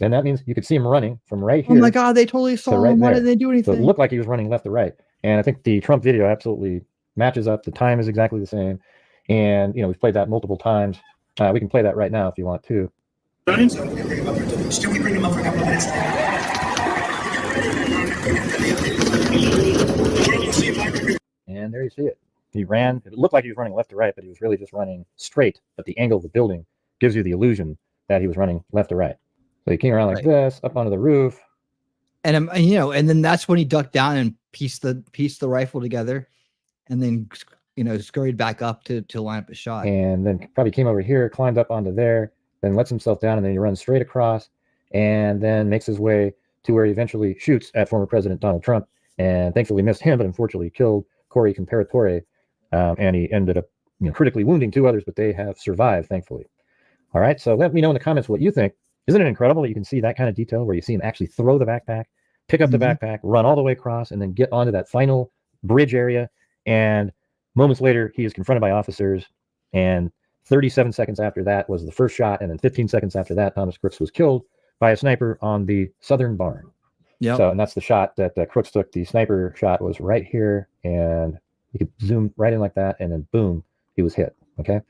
And that means you could see him running from right here. Oh my God, they totally saw him. Why didn't they do anything? So it looked like he was running left to right. And I think the Trump video absolutely matches up. The time is exactly the same. And, you know, we've played that multiple times. We can play that right now if you want to. Should we bring him up for a couple of minutes? And there you see it. He ran. It looked like he was running left to right, but he was really just running straight. But the angle of the building gives you the illusion that he was running left to right. So he came around like this, up onto the roof. And you know, and then that's when he ducked down and pieced the rifle together, and then, you know, scurried back up to line up a shot. And then probably came over here, climbed up onto there, then lets himself down, and then he runs straight across, and then makes his way to where he eventually shoots at former President Donald Trump, and thankfully missed him, but unfortunately killed Corey Comparatore, and he ended up, you know, critically wounding 2 others, but they have survived, thankfully. All right, so let me know in the comments what you think. Isn't it incredible that you can see that kind of detail where you see him actually throw the backpack, pick up the backpack, run all the way across, and then get onto that final bridge area, and moments later, he is confronted by officers, and 37 seconds after that was the first shot, and then 15 seconds after that, Thomas Crooks was killed by a sniper on the southern barn. Yeah. So, and that's the shot that Crooks took. The sniper shot was right here, and you could zoom right in like that, and then boom, he was hit. Okay.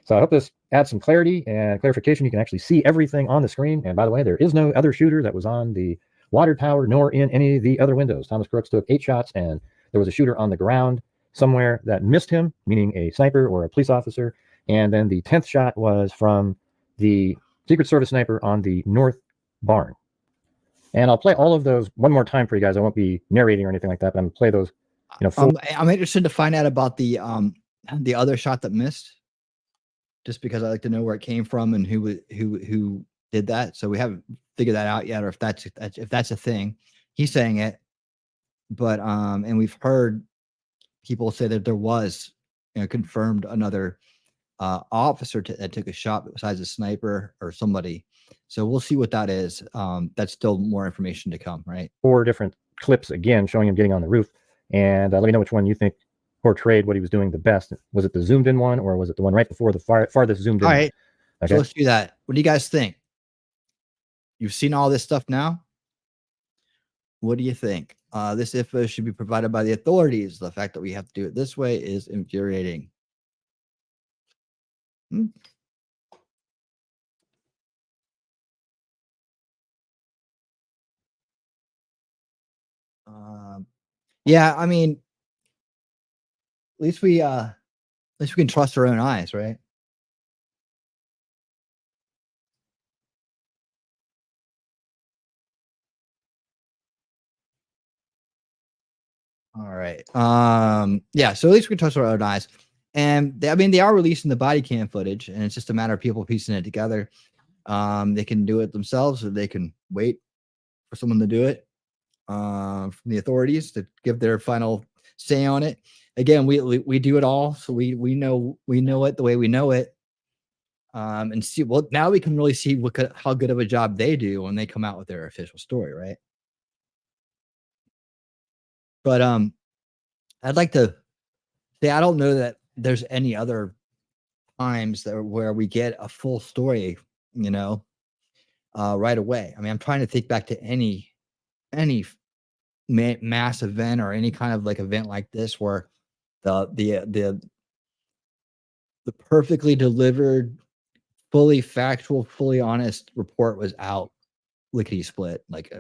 So I hope this adds some clarity and clarification. You can actually see everything on the screen. And by the way, there is no other shooter that was on the water tower nor in any of the other windows. Thomas Crooks took 8 shots, and there was a shooter on the ground somewhere that missed him, meaning a sniper or a police officer. And then the 10th shot was from the Secret Service sniper on the north barn. And I'll play all of those one more time for you guys. I won't be narrating or anything like that, but I'm gonna play those, you know, full. I'm interested to find out about the other shot that missed, just because I like to know where it came from and who did that. So we haven't figured that out yet, or if that's a thing. He's saying it, but and we've heard people say that there was, you know, confirmed another officer that took a shot besides a sniper or somebody. So we'll see what that is. That's still more information to come, right? 4 different clips again showing him getting on the roof, and let me know which one you think portrayed what he was doing the best. Was it the zoomed in one, or was it the one right before the farthest zoomed in? All right. Okay. So let's do that. What do you guys think? You've seen all this stuff now. What do you think? This info should be provided by the authorities. The fact that we have to do it this way is infuriating. Yeah, I mean, at least we can trust our own eyes, right? All right. Yeah, so at least we can trust our own eyes. And they, I mean, they are releasing the body cam footage, and it's just a matter of people piecing it together. They can do it themselves, or they can wait for someone to do it from the authorities to give their final say on it. Again, we do it all, so we know it the way we know it. And see, well, now we can really see how good of a job they do when they come out with their official story, right? But I'd like to say I don't know that there's any other times where we get a full story, you know, right away. I mean, I'm trying to think back to any mass event or any kind of like event like this where the perfectly delivered, fully factual, fully honest report was out lickety split. Like,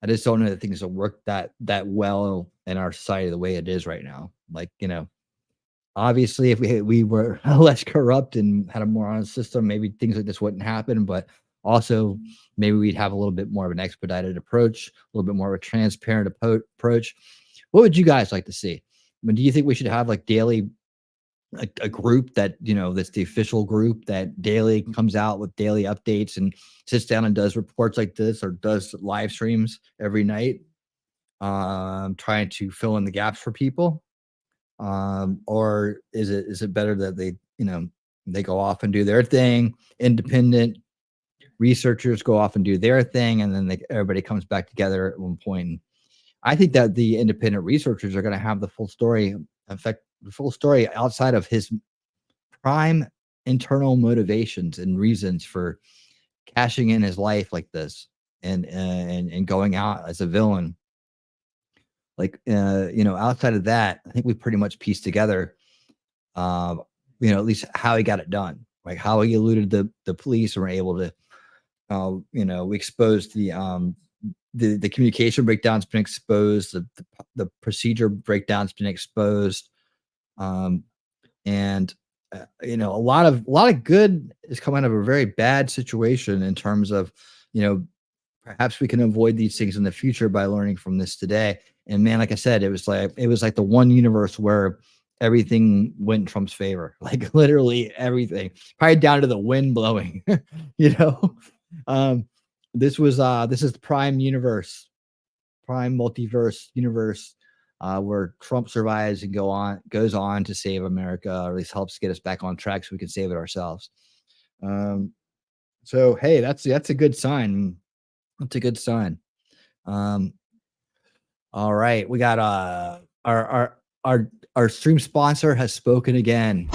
I just don't know that things will work that well in our society the way it is right now. Like, you know, obviously if we were less corrupt and had a more honest system, maybe things like this wouldn't happen, but also maybe we'd have a little bit more of an expedited approach, a little bit more of a transparent approach. What would you guys like to see? I mean, do you think we should have like daily, like a group that, you know, that's the official group that daily comes out with daily updates and sits down and does reports like this, or does live streams every night, trying to fill in the gaps for people? Or is it better that they, you know, they go off and do their thing, independent, researchers go off and do their thing, and then everybody comes back together at one point. And I think that the independent researchers are going to have the full story. In fact, the full story outside of his prime internal motivations and reasons for cashing in his life like this and going out as a villain. Like, outside of that, I think we pretty much pieced together, at least how he got it done, like how he eluded the police and were able to, we exposed the communication breakdown's been exposed, the procedure breakdown's been exposed, and a lot of good is coming out of a very bad situation in terms of, perhaps we can avoid these things in the future by learning from this today. And man, like I said, it was like the one universe where everything went in Trump's favor, like literally everything, probably down to the wind blowing. This is the prime universe, prime multiverse universe, where Trump survives and goes on to save America, or at least helps get us back on track so we can save it ourselves. So hey, that's a good sign. That's a good sign. All right, we got our stream sponsor has spoken again.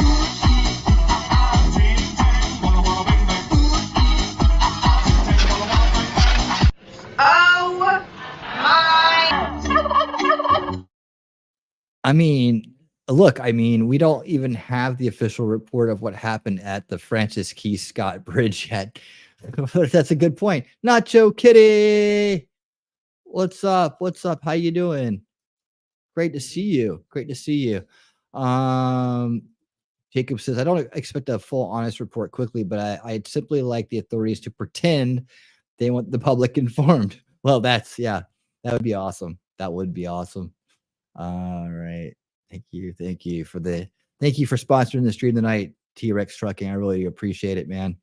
We don't even have the official report of what happened at the Francis Key Scott Bridge yet. That's a good point. Nacho Kitty, what's up? What's up? How you doing? Great to see you. Great to see you. Jacob says, I don't expect a full honest report quickly, but I'd simply like the authorities to pretend they want the public informed. Well, that would be awesome. That would be awesome. All right. Thank you for sponsoring the stream tonight, T-Rex Trucking. I really appreciate it, man.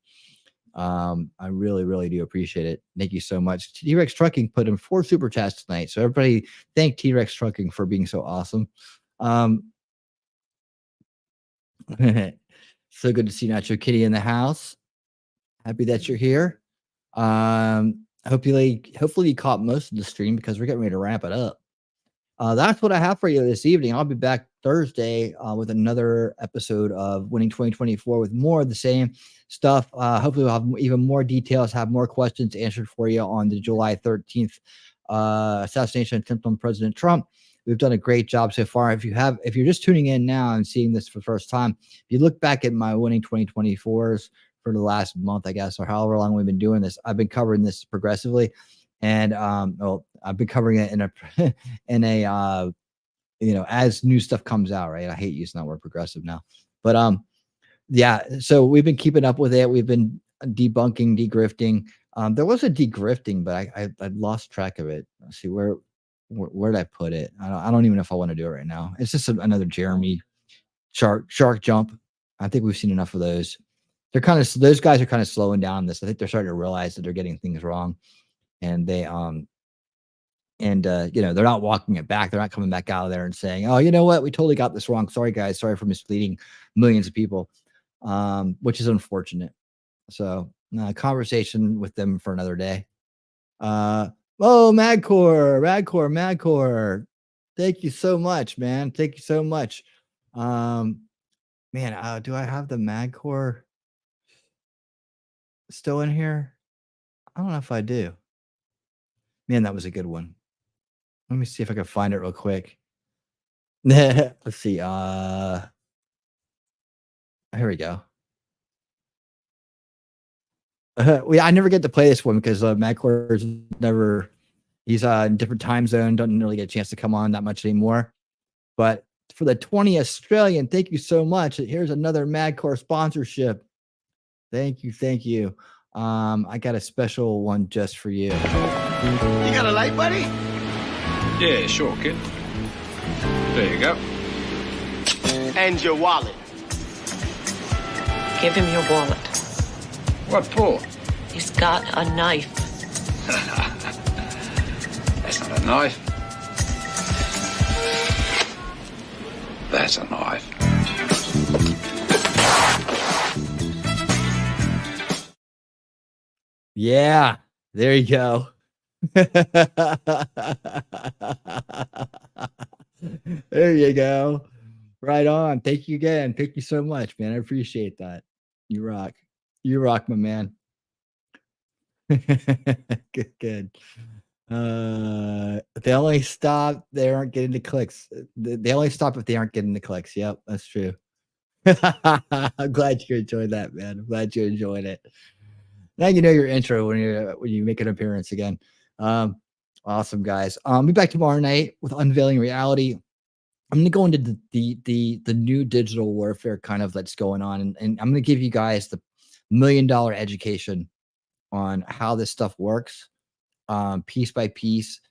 I really, really do appreciate it. Thank you so much. T-Rex Trucking put in 4 super chats tonight. So everybody thank T-Rex Trucking for being so awesome. So good to see Nacho Kitty in the house. Happy that you're here. Hopefully you caught most of the stream because we're getting ready to wrap it up. That's what I have for you this evening. I'll be back Thursday with another episode of Winning 2024 with more of the same stuff. Hopefully we'll have even more details, have more questions answered for you on the July 13th assassination attempt on President Trump. We've done a great job so far. If you're just tuning in now and seeing this for the first time, if you look back at my Winning 2024s for the last month, I guess, or however long we've been doing this, I've been covering this progressively. And I've been covering it in a as new stuff comes out, right? I hate using that word progressive now, but so we've been keeping up with it. We've been debunking, degrifting. There was a degrifting, but I lost track of it. Let's see where did I put it? I don't even know if I want to do it right now. It's just another Jeremy shark jump. I think we've seen enough of those. Those guys are kind of slowing down this. I think they're starting to realize that they're getting things wrong. And they they're not walking it back. They're not coming back out of there and saying, oh, you know what, we totally got this wrong, sorry guys, sorry for misleading millions of people, which is unfortunate. So conversation with them for another day. Madcore, thank you so much, man. Thank you so much. Do I have the Madcore still in here? I don't know if I do. Man, that was a good one. Let me see if I can find it real quick. Let's see. Here we go. I never get to play this one because Madcore he's in different time zone, doesn't really get a chance to come on that much anymore. But for the 20 Australian, thank you so much. Here's another Madcore sponsorship. Thank you. I got a special one just for you. You got a light, buddy? Yeah, sure, kid. There you go. And your wallet. Give him your wallet. What for? He's got a knife. That's not a knife. That's a knife. Yeah, there you go. There you go. Right on. Thank you again. Thank you so much, man. I appreciate that. You rock. You rock, my man. Good. They only stop. They aren't getting the clicks. They only stop if they aren't getting the clicks. Yep, that's true. I'm glad you enjoyed that, man. I'm glad you enjoyed it. Now you know your intro when you make an appearance again. Awesome, guys. Be back tomorrow night with Unveiling Reality. I'm going to go into the new digital warfare kind of that's going on, and I'm going to give you guys the $1 million education on how this stuff works, piece by piece,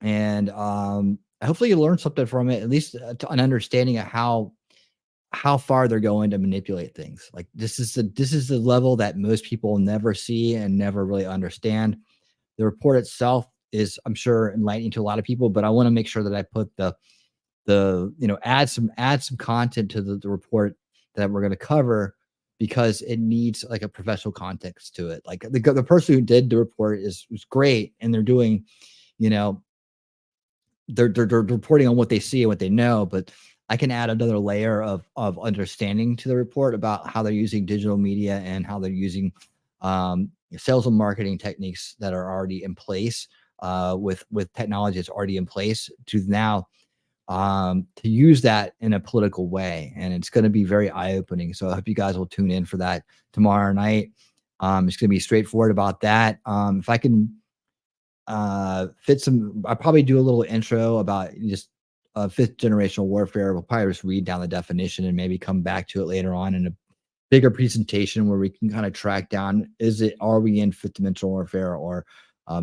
and hopefully you learn something from it, at least an understanding of how far they're going to manipulate things. Like this is the level that most people never see and never really understand. The report itself is, I'm sure, enlightening to a lot of people, but I want to make sure that I put add some content to the report that we're going to cover, because it needs like a professional context to it. Like the person who did the report was great, and they're doing, they're reporting on what they see and what they know, but I can add another layer of understanding to the report about how they're using digital media and how they're using sales and marketing techniques that are already in place, with technology that's already in place, to now to use that in a political way. And it's going to be very eye-opening. So I hope you guys will tune in for that tomorrow night. It's going to be straightforward about that. If I can fit some, I'll probably do a little intro about just fifth generational warfare. We'll probably just read down the definition and maybe come back to it later on in a bigger presentation where we can kind of track down, are we in fifth dimensional warfare, or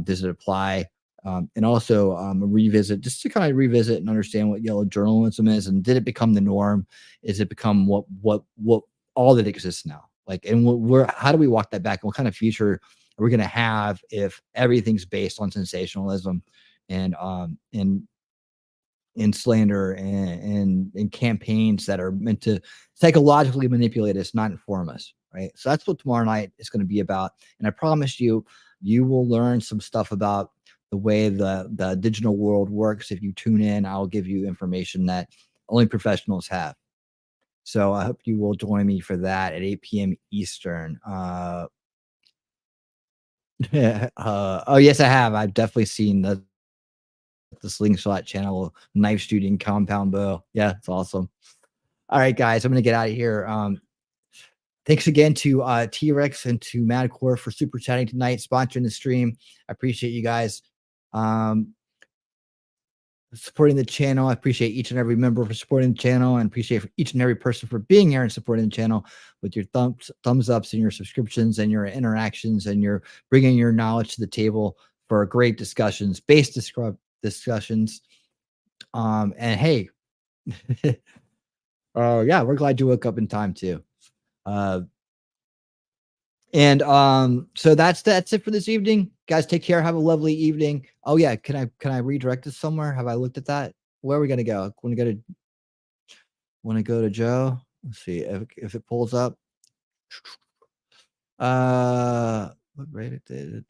does it apply? And also revisit, just to kind of revisit and understand what yellow journalism is, and did it become the norm? Is it become what all that exists now? Like, and how do we walk that back? And what kind of future are we going to have if everything's based on sensationalism and slander and campaigns that are meant to psychologically manipulate us, not inform us, right? So that's what tomorrow night is going to be about. And I promise you will learn some stuff about the way the digital world works. If you tune in, I'll give you information that only professionals have. So I hope you will join me for that at 8 p.m. Eastern. Oh yes, I have. I've definitely seen the Slingshot channel, knife shooting, compound bow. Yeah, it's awesome. All right, guys, I'm gonna get out of here. Thanks again to T-Rex and to Madcore for super chatting tonight, sponsoring the stream. I appreciate you guys supporting the channel. I appreciate each and every member for supporting the channel, and appreciate each and every person for being here and supporting the channel with your thumbs ups and your subscriptions and your interactions, and your bringing your knowledge to the table for great discussions, based discussions. And hey, yeah, we're glad you woke up in time too. So that's it for this evening, guys. Take care. Have a lovely evening. Oh yeah, can I redirect this somewhere? Have I looked at that? Where are we gonna go? Want to go to Joe? Let's see if it pulls up. What rate it? You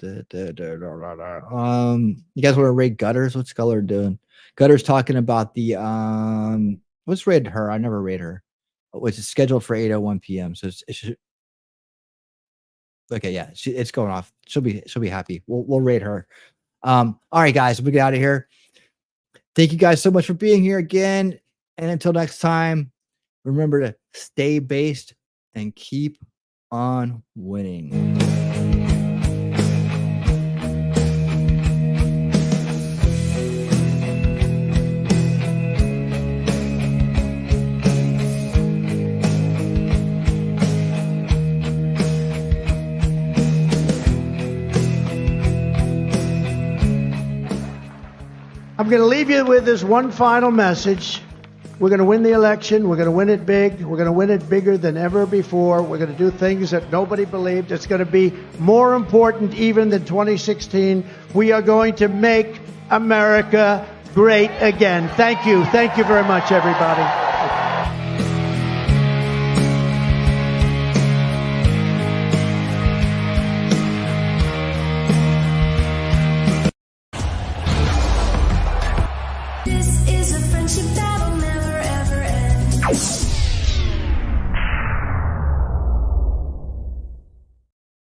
guys want to rate Gutters? What's Color doing? Gutters talking about the what's rated her? I never rate her. Which is scheduled for 8:01 p.m. So it should. Okay, yeah, it's going off. She'll be happy. We'll rate her. All right, guys, we get out of here. Thank you guys so much for being here again. And until next time, remember to stay based and keep on winning. I'm going to leave you with this one final message. We're going to win the election. We're going to win it big. We're going to win it bigger than ever before. We're going to do things that nobody believed. It's going to be more important even than 2016. We are going to make America great again. Thank you. Thank you very much, everybody. This is a friendship that'll never ever end.